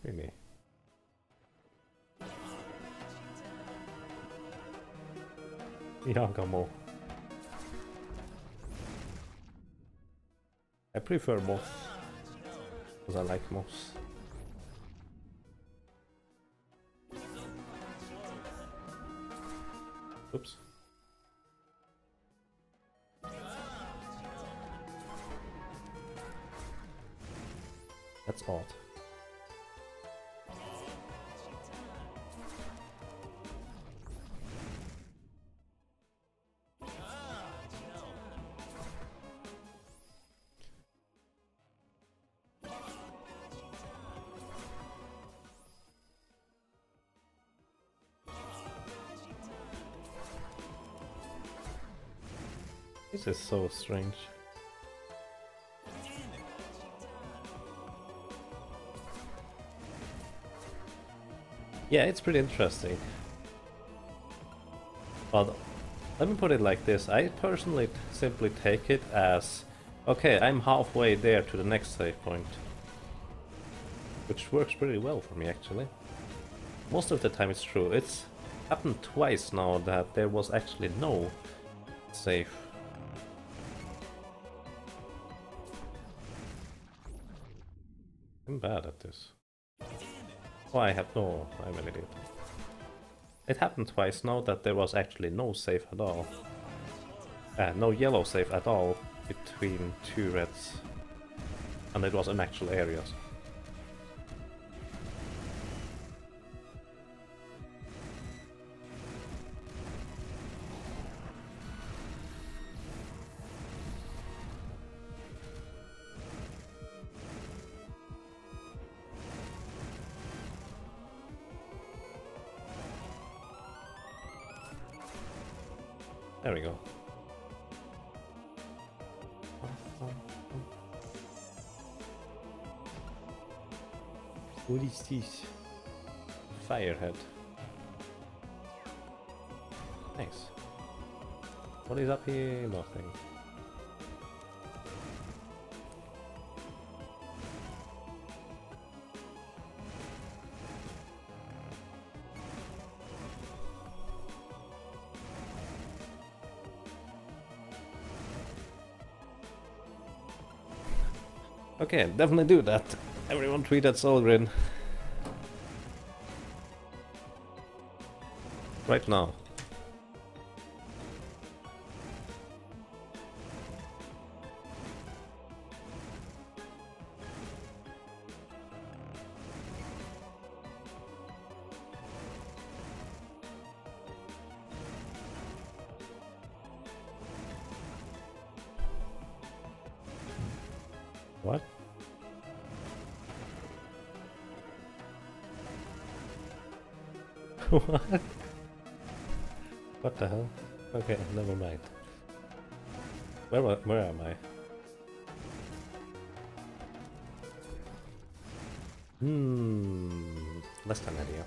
Really? Yagamo. I prefer moss, because I like moss. Oops. That's odd. This is so strange. Yeah, it's pretty interesting. But let me put it like this, I personally simply take it as, okay, I'm halfway there to the next save point. Which works pretty well for me actually. Most of the time it's true. It's happened twice now that there was actually no save. I'm bad at this. Oh, I'm an idiot. It happened twice now that there was actually no save at all. No yellow save at all between two reds. And it was in actual areas. There we go. What is this? Firehead. Nice. What is up here? Nothing. Okay, definitely do that. Everyone tweet at Solgren. Right now. What? What? What the hell? Okay, never mind. Where am I? Less than an idea.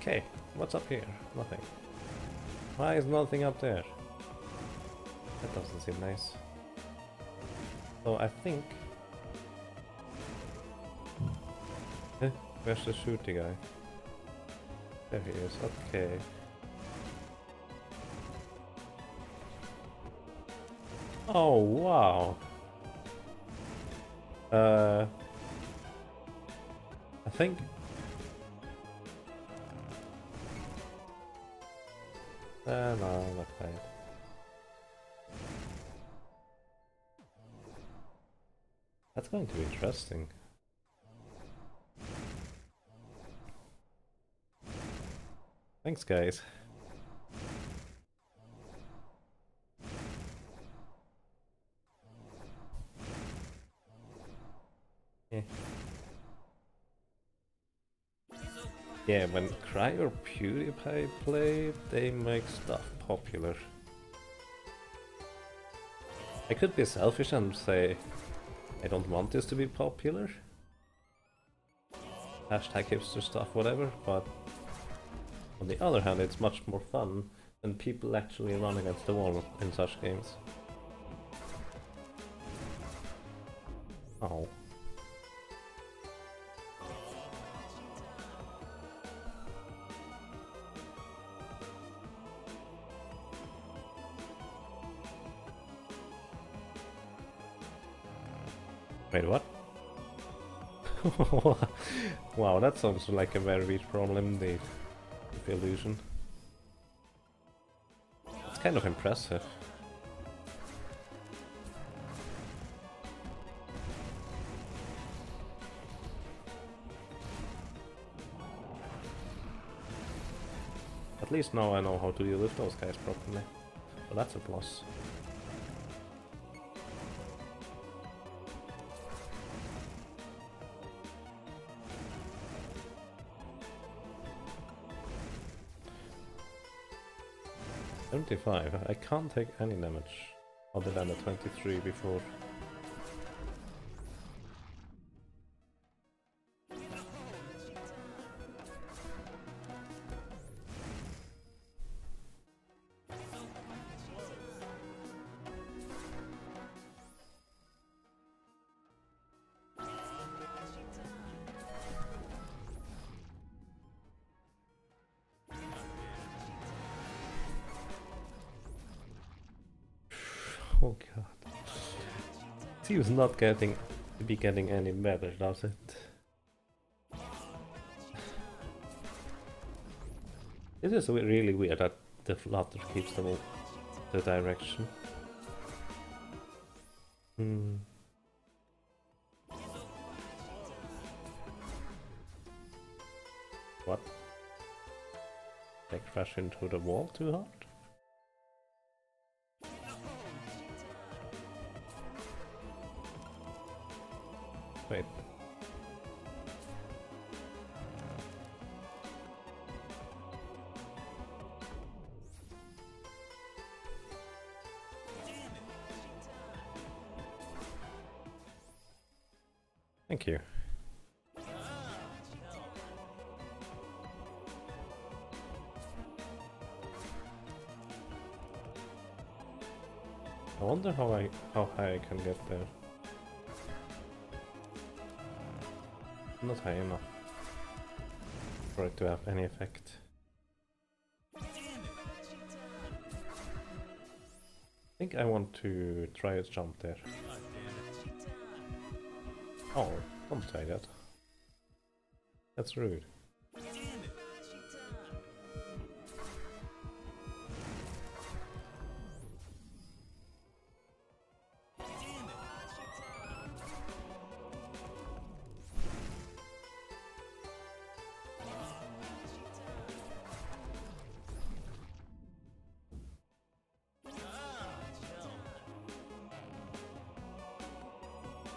Okay, what's up here? Nothing. Why is nothing up there? That doesn't seem nice. So I think... where's the shooty guy? There he is, okay. Oh, wow! I think... no, not quite. That's going to be interesting. Thanks, guys. Yeah, when Cry or PewDiePie play, they make stuff popular. I could be selfish and say I don't want this to be popular. Hashtag hipster stuff, whatever, but on the other hand, it's much more fun when people actually run against the wall in such games. Oh. Wait, what? Wow, that sounds like a very big problem, the illusion. It's kind of impressive. At least now I know how to deal with those guys properly. So that's a plus. I can't take any damage other than the 23 before. Oh god. Seems not getting to be getting any better, does it? It is really weird that the flutter keeps them in the direction. What? They crash into the wall too hard? Wait. Thank you. I wonder how high I can get there. Not high enough for it to have any effect. I think I want to try a jump there. Oh, don't say that. That's rude.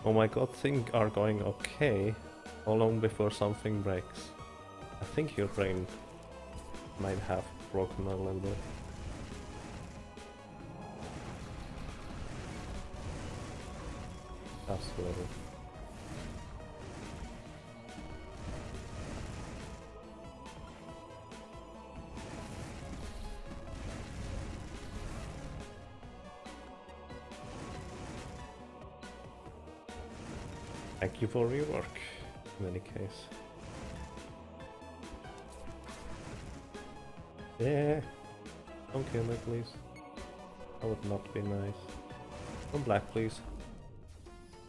Oh my god, things are going okay. How long before something breaks? I think your brain might have broken a little bit. Absolutely. Thank you for your work, in any case. Yeah, don't kill me, please. That would not be nice. Don't black, please.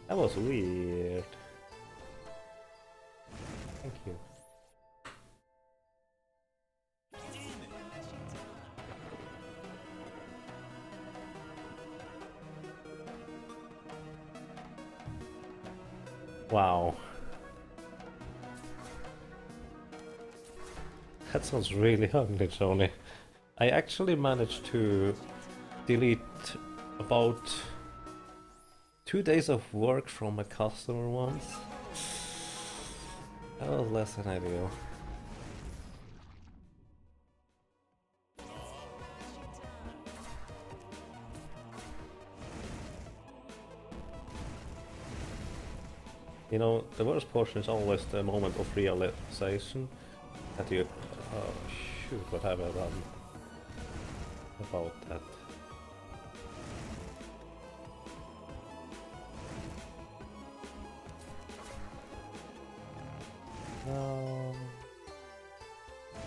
That was weird. Thank you. Wow. That sounds really ugly, Johnny. I actually managed to delete about 2 days of work from a customer once. That was less than ideal. You know, the worst portion is always the moment of realization that you... Oh shoot, what have I done about that?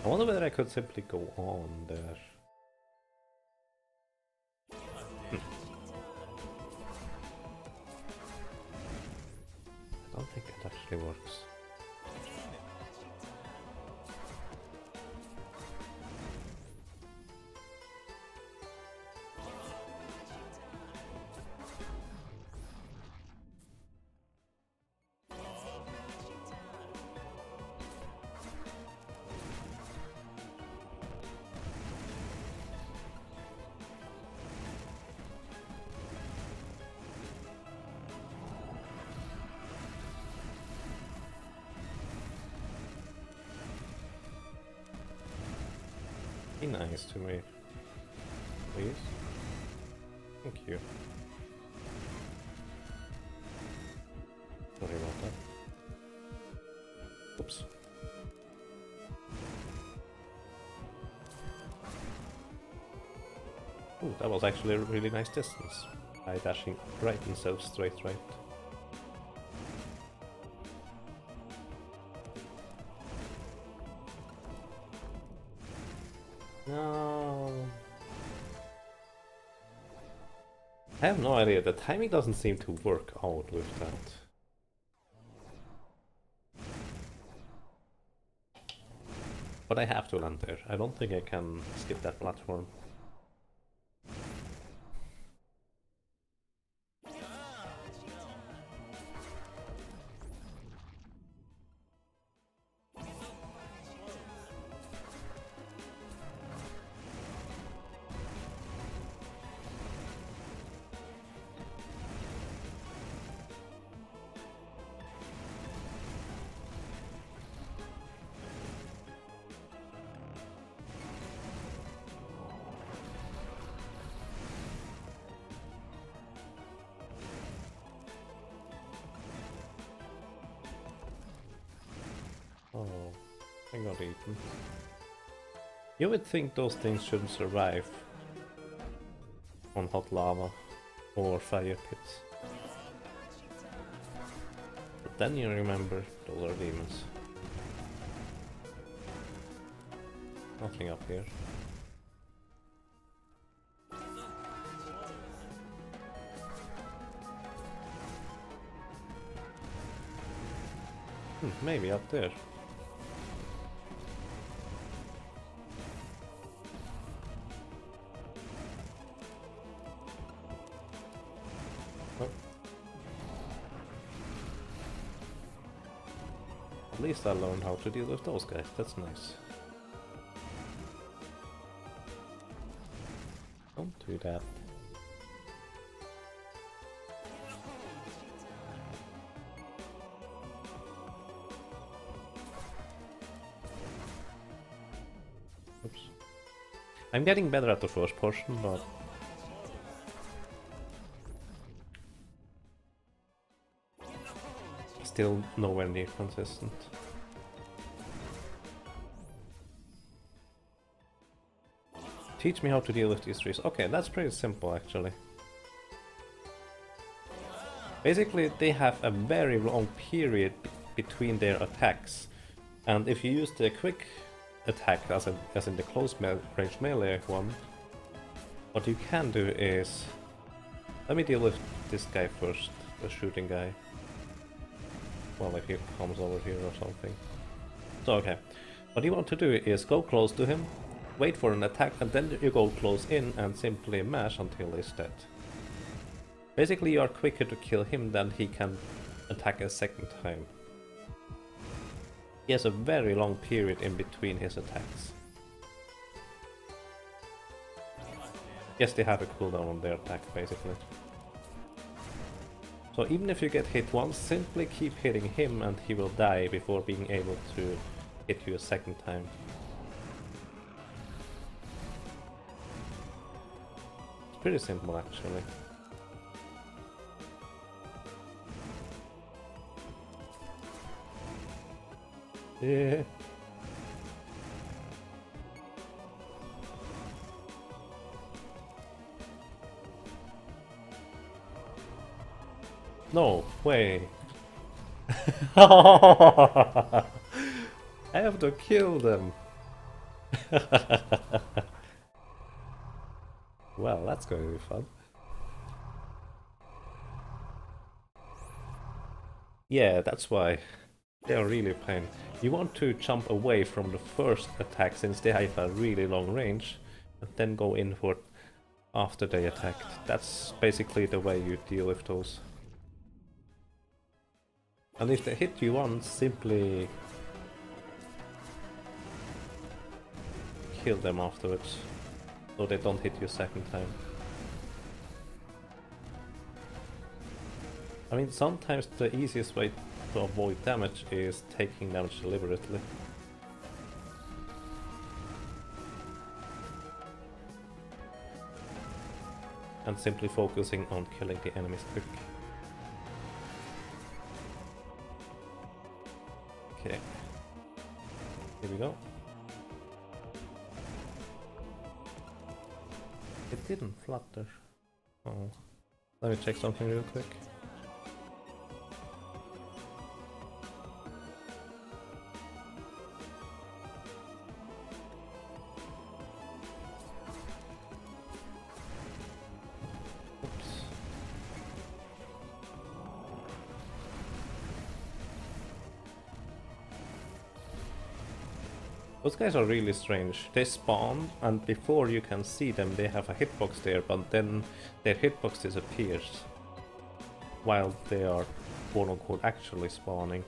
I wonder whether I could simply go on there. I don't think it actually works. Be nice to me, please. Thank you. Sorry about that. Oops. Ooh, that was actually a really nice distance. By dashing right instead of straight right. No. I have no idea. The timing doesn't seem to work out with that. But I have to land there. I don't think I can skip that platform. Oh, I got eaten. You would think those things shouldn't survive on hot lava or fire pits. But then you remember those are demons. Nothing up here. Maybe up there. At least I learned how to deal with those guys, that's nice. Don't do that. Oops. I'm getting better at the first portion, but... still nowhere near consistent. Teach me how to deal with these trees. Okay, that's pretty simple actually. Basically, they have a very long period between their attacks, and if you use the quick attack, as in the close range melee one, what you can do is... Let me deal with this guy first, the shooting guy. Well, if he comes over here or something. So, okay. What you want to do is go close to him, wait for an attack, and then you go close in and simply mash until he's dead. Basically, you are quicker to kill him than he can attack a second time. He has a very long period in between his attacks. Yes, they have a cooldown on their attack, basically. So even if you get hit once, simply keep hitting him and he will die before being able to hit you a second time. It's pretty simple, actually. Yeah. No way. I have to kill them. Well, that's going to be fun. Yeah, that's why. They are really a pain. You want to jump away from the first attack since they have a really long range, and then go in for after they attacked. That's basically the way you deal with those. And if they hit you once, simply kill them afterwards, so they don't hit you a second time. I mean, sometimes the easiest way to avoid damage is taking damage deliberately. And simply focusing on killing the enemies quick. Okay. Here we go. It didn't flutter. Oh. Let me check something real quick. Those guys are really strange. They spawn, and before you can see them they have a hitbox there, but then their hitbox disappears while they are quote-unquote actually spawning.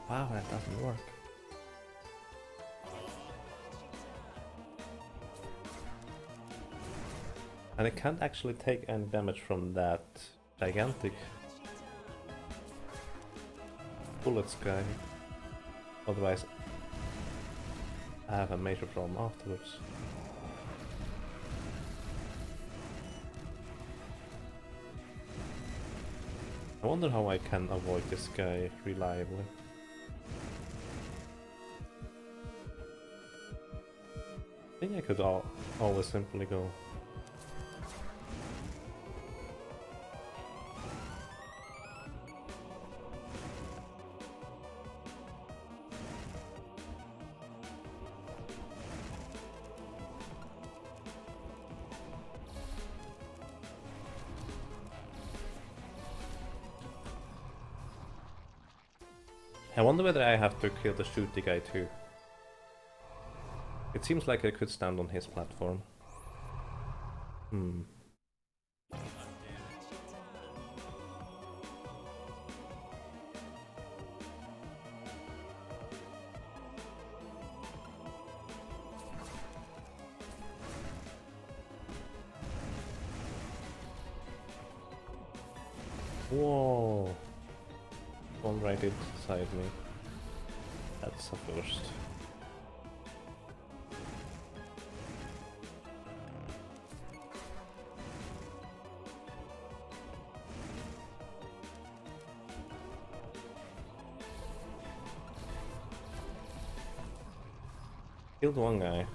Wow, that doesn't work. And I can't actually take any damage from that gigantic bullets guy. Otherwise I have a major problem afterwards. I wonder how I can avoid this guy reliably. I think I could always simply go. I wonder whether I have to kill the shooty guy too. It seems like I could stand on his platform. Whoa! One right inside me. That's a first. Killed one guy.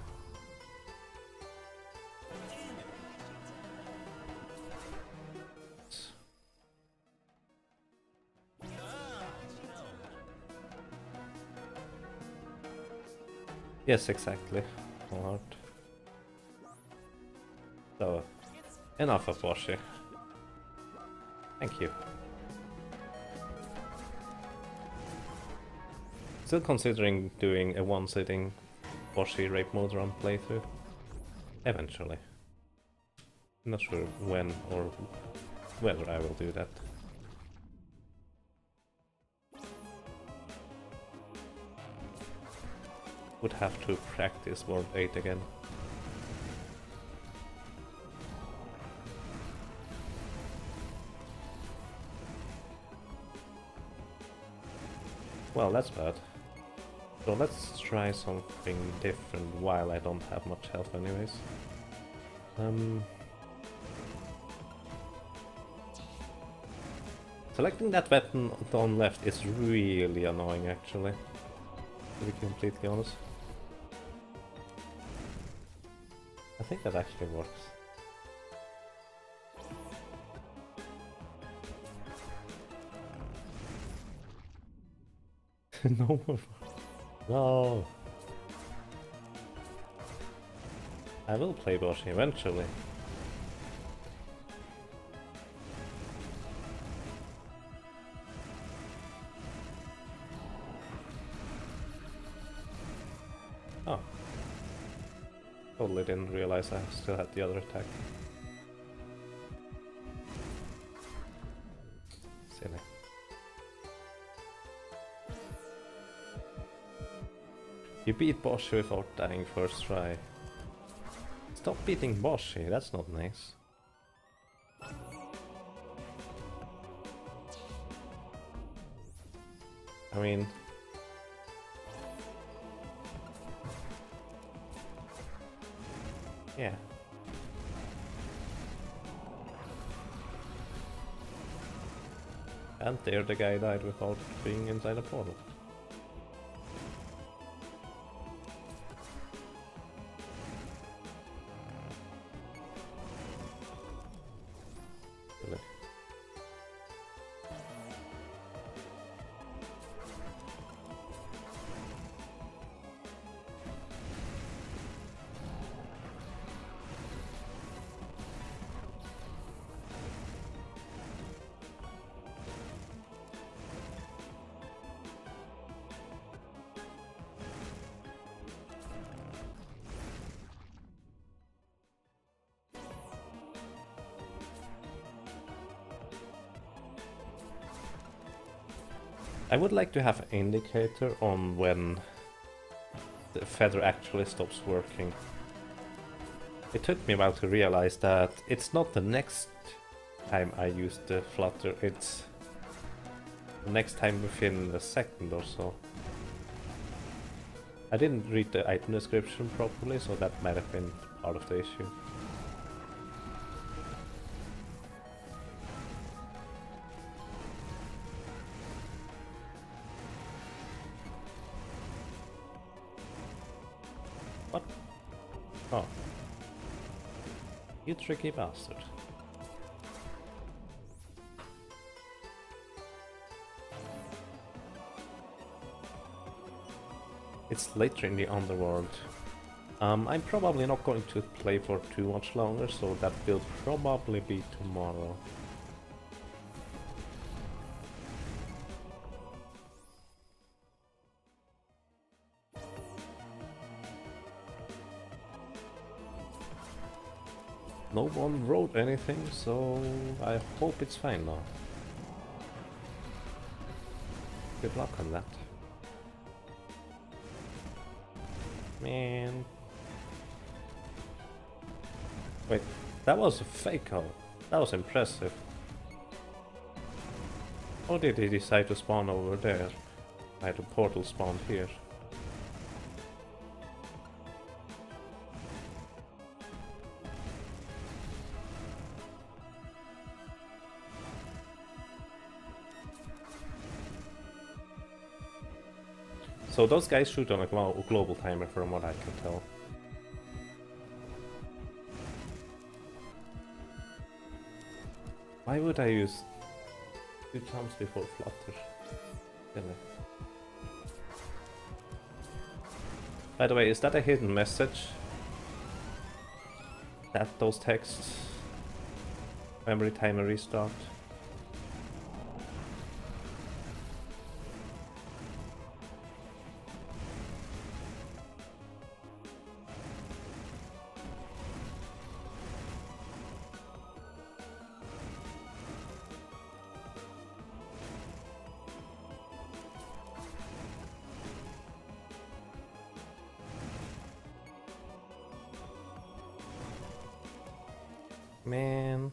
Yes, exactly. Alright. So, enough of Boshi. Thank you. Still considering doing a one-sitting Boshi rape mode run playthrough. Eventually. Not sure when or whether I will do that. Would have to practice World 8 again. Well, that's bad. So let's try something different while I don't have much health anyways. Selecting that weapon on left is really annoying actually, to be completely honest. I think that actually works. No more. No. I will play Boshi eventually. Oh. Totally didn't realize I still had the other attack. Silly. You beat Boshi without dying first try. Stop beating Boshi, that's not nice. I mean... yeah. And there the guy died without being inside a portal. Really. I would like to have an indicator on when the feather actually stops working. It took me a while to realize that it's not the next time I use the flutter, it's the next time within a second or so. I didn't read the item description properly, so that might have been part of the issue. What? Oh. You tricky bastard. It's later in the underworld. I'm probably not going to play for too much longer, so that will probably be tomorrow. No one wrote anything, so I hope it's fine now. Good luck on that. Man. Wait, that was a fake hole. That was impressive. Or did he decide to spawn over there? I had a portal spawned here. So those guys shoot on a global timer from what I can tell. Why would I use 2 times before flutter? Really? By the way, is that a hidden message? That those texts every time I restart? Man.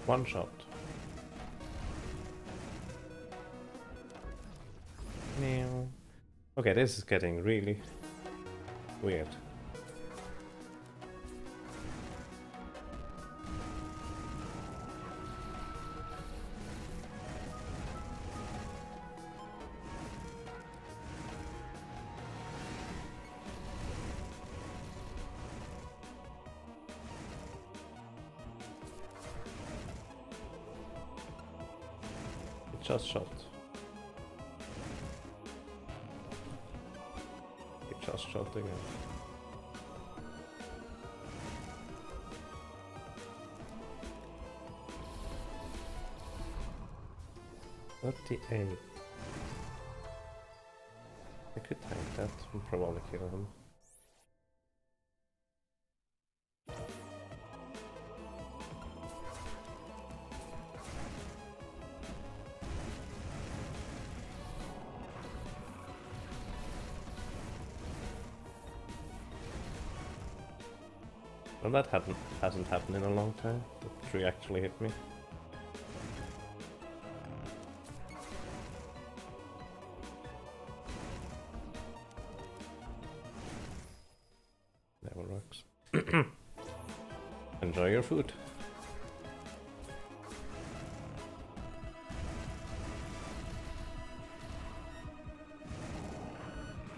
One shot. Meow. Okay, this is getting really weird. Just shot. It just shot again. $38. I could tank that and probably kill him. Well, that hasn't happened in a long time. The tree actually hit me. Never works. Enjoy your food.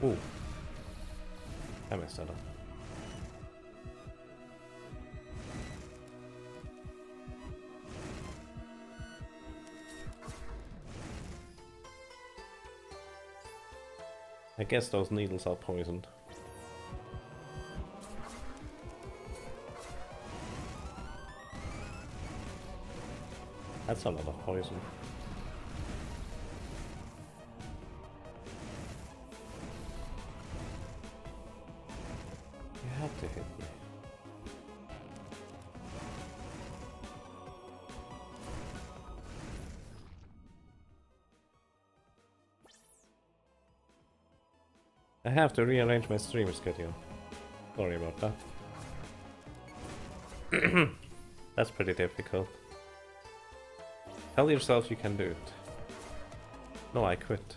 Ooh. I messed that up. I guess those needles are poisoned. That's a lot of poison. You have to hit me. I have to rearrange my stream schedule. Sorry about that. That's pretty difficult. Tell yourself you can do it. No, I quit.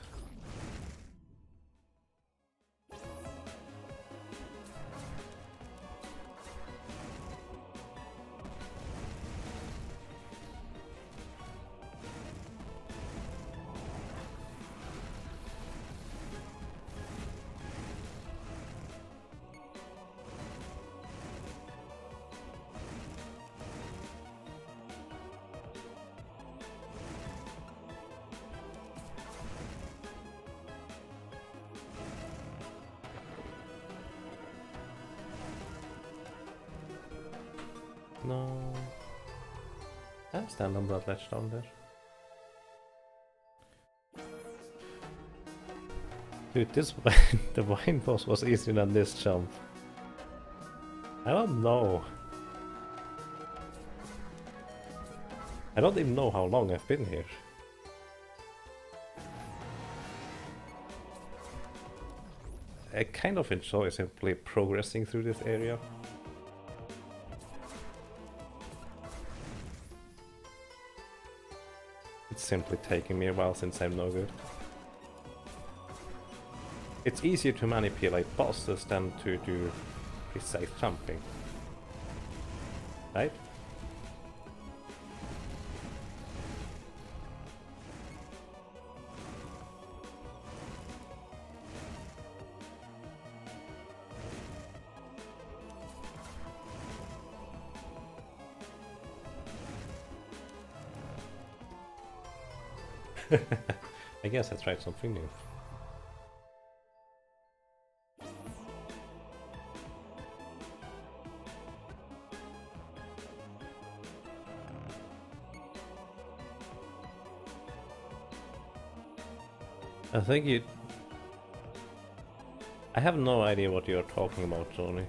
No. I stand on that ledge down there. Dude, this the vine boss was easier than this jump. I don't know. I don't even know how long I've been here. I kind of enjoy simply progressing through this area. It's simply taking me a while since I'm no good. It's easier to manipulate bosses than to do precise jumping. Right? I guess I tried something new. I think you... I have no idea what you're talking about, Tony.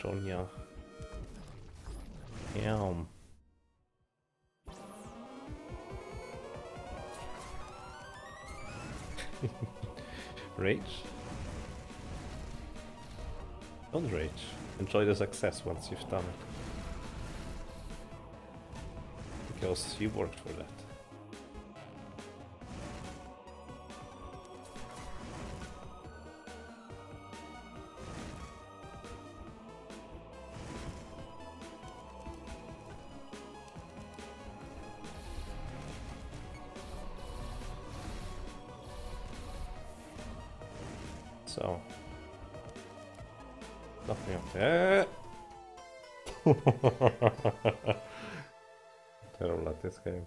Jonia. Yum. Rage? Don't rage. Enjoy the success once you've done it. Because you worked for that. So, nothing up there. Terrible at this game.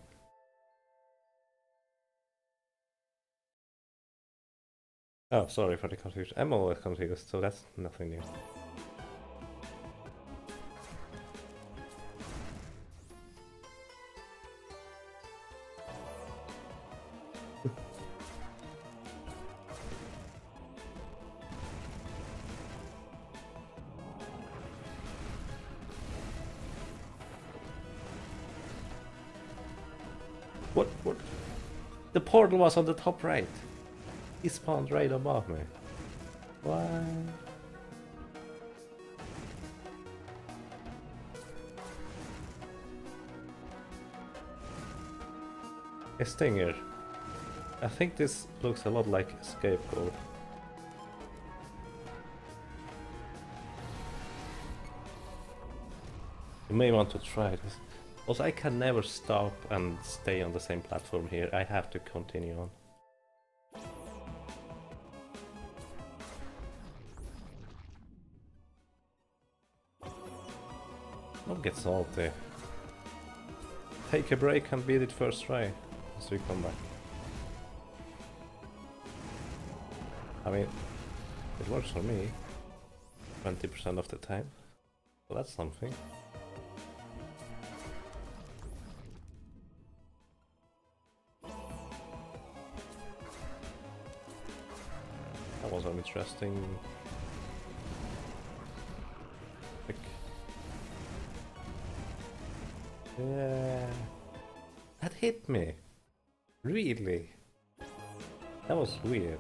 Oh, sorry for the confusion. I'm always confused, so that's nothing new. What? The portal was on the top right. He spawned right above me. Why? A stinger. I think this looks a lot like escape code. You may want to try this. Also, I can never stop and stay on the same platform here. I have to continue on. Don't get salty. Take a break and beat it first try as we come back. I mean, it works for me 20% of the time, so that's something. That was an interesting pick. Yeah, that hit me. Really? That was weird.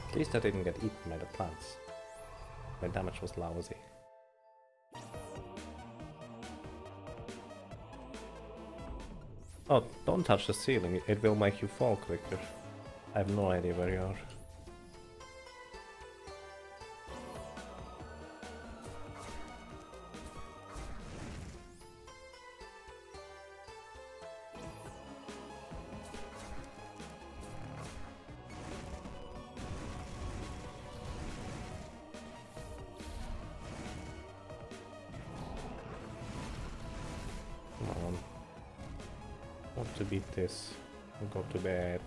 At least I didn't get eaten by the plants. My damage was lousy. Oh, don't touch the ceiling, it will make you fall quicker. I have no idea where you are. want to beat this and go to bed.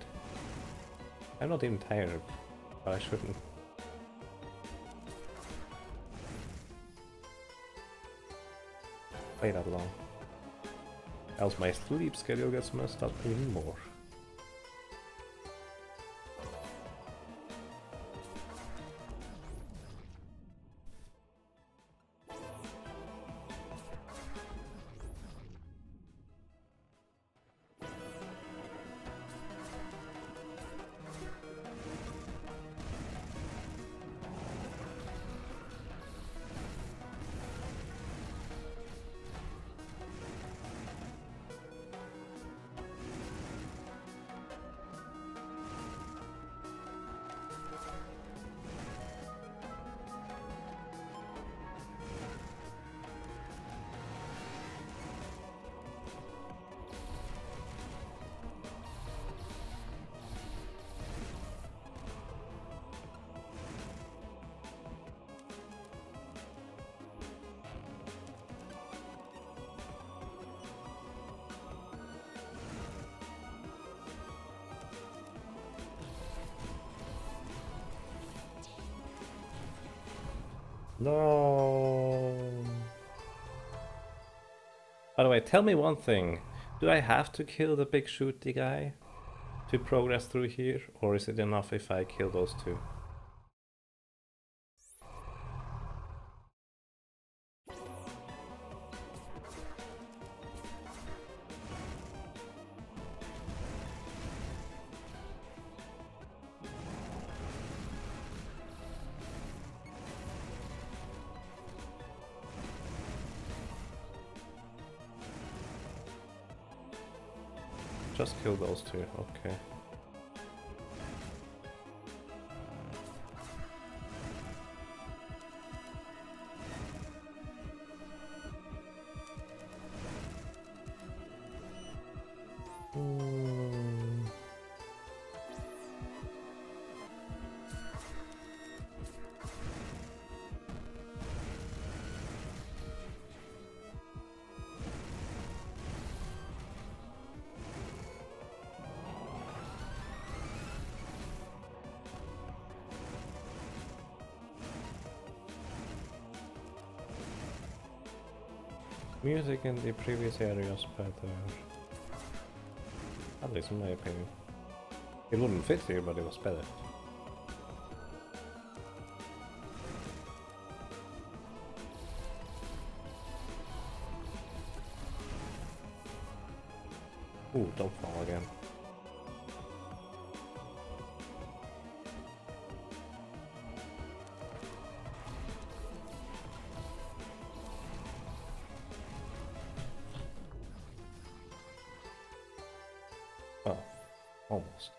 I'm not even tired, but I shouldn't. Play that long. Else my sleep schedule gets messed up even more. No. By the way, tell me one thing. Do I have to kill the big shooty guy to progress through here? Or is it enough if I kill those two? Just kill those two, okay. Music in the previous areas better. At least in my opinion. It wouldn't fit here, but it was better. Ooh, don't fall again. Oh, almost.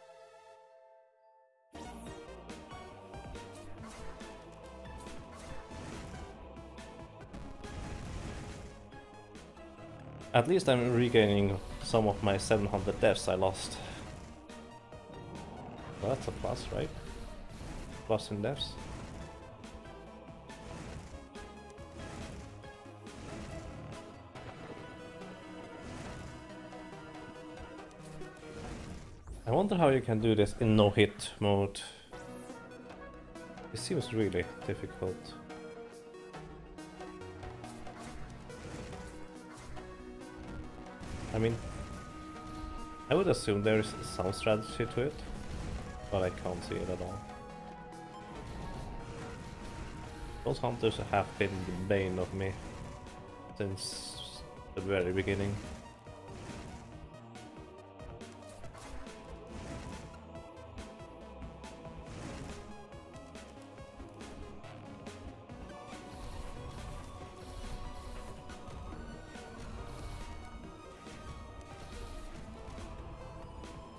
At least I'm regaining some of my 700 deaths I lost. Well, that's a plus, right? Plus in deaths. I wonder how you can do this in no-hit mode. It seems really difficult. I mean, I would assume there is some strategy to it, but I can't see it at all. Those hunters have been the bane of me since the very beginning.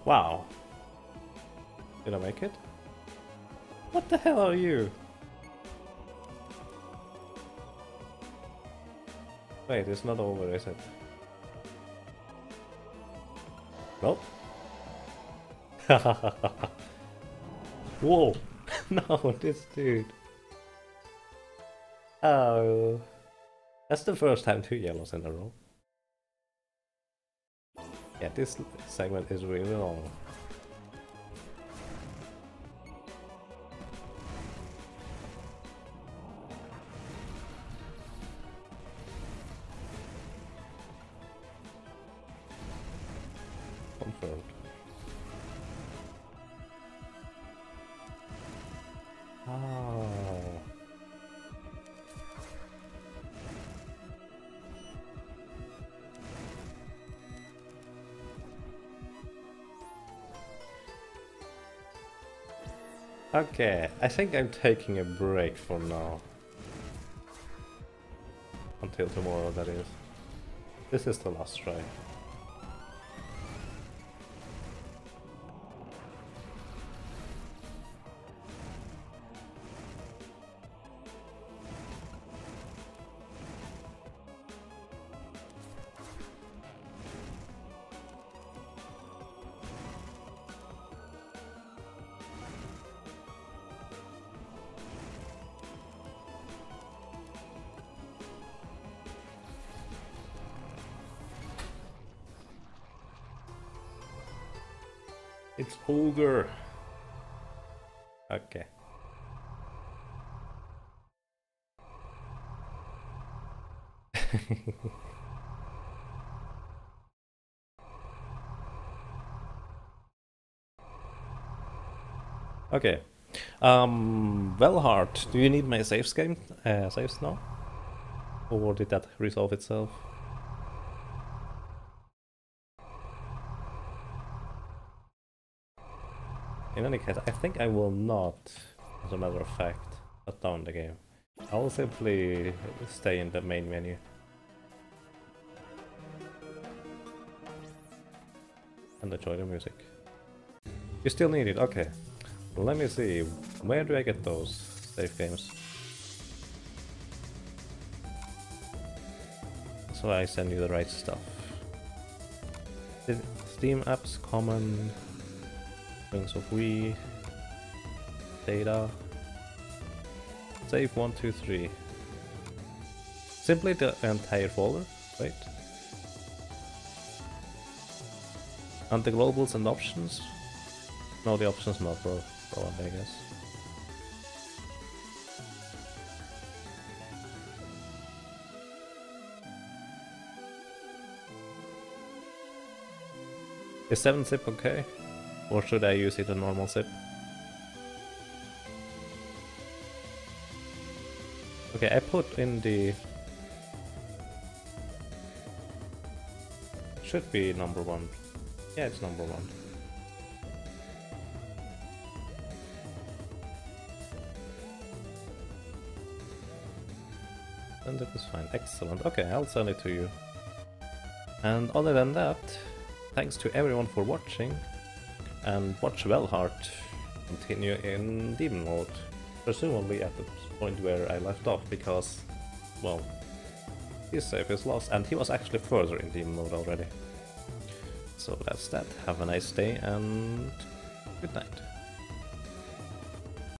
Wow. Did I make it? What the hell are you? Wait, it's not over, is it? Nope. Whoa! No, this dude. Oh. That's the first time 2 yellows in a row. Yeah, this segment is really long. Confirmed. Oh. Okay, I think I'm taking a break for now. Until tomorrow, that is. This is the last try. It's over. Okay. Okay. Well, Heart, do you need my saves now? Or did that resolve itself? In any case, I think I will not, as a matter of fact, shut down the game. I will simply stay in the main menu. And enjoy the music. You still need it, okay. Let me see, where do I get those save games? So I send you the right stuff. Steam apps, common, Wings of Wii, data, save 1, 2, 3. Simply the entire folder, right? And the globals and options? No, the options not bro, I guess. Is 7-zip okay? Or should I use it a normal zip? Okay, I put in the... Should be number 1. Yeah, it's number 1. And that is fine. Excellent. Okay, I'll send it to you. And other than that, thanks to everyone for watching. And watch Wellheart continue in Demon Mode. Presumably at the point where I left off, because, well, his save is lost, and he was actually further in Demon Mode already. So that's that. Have a nice day, and good night.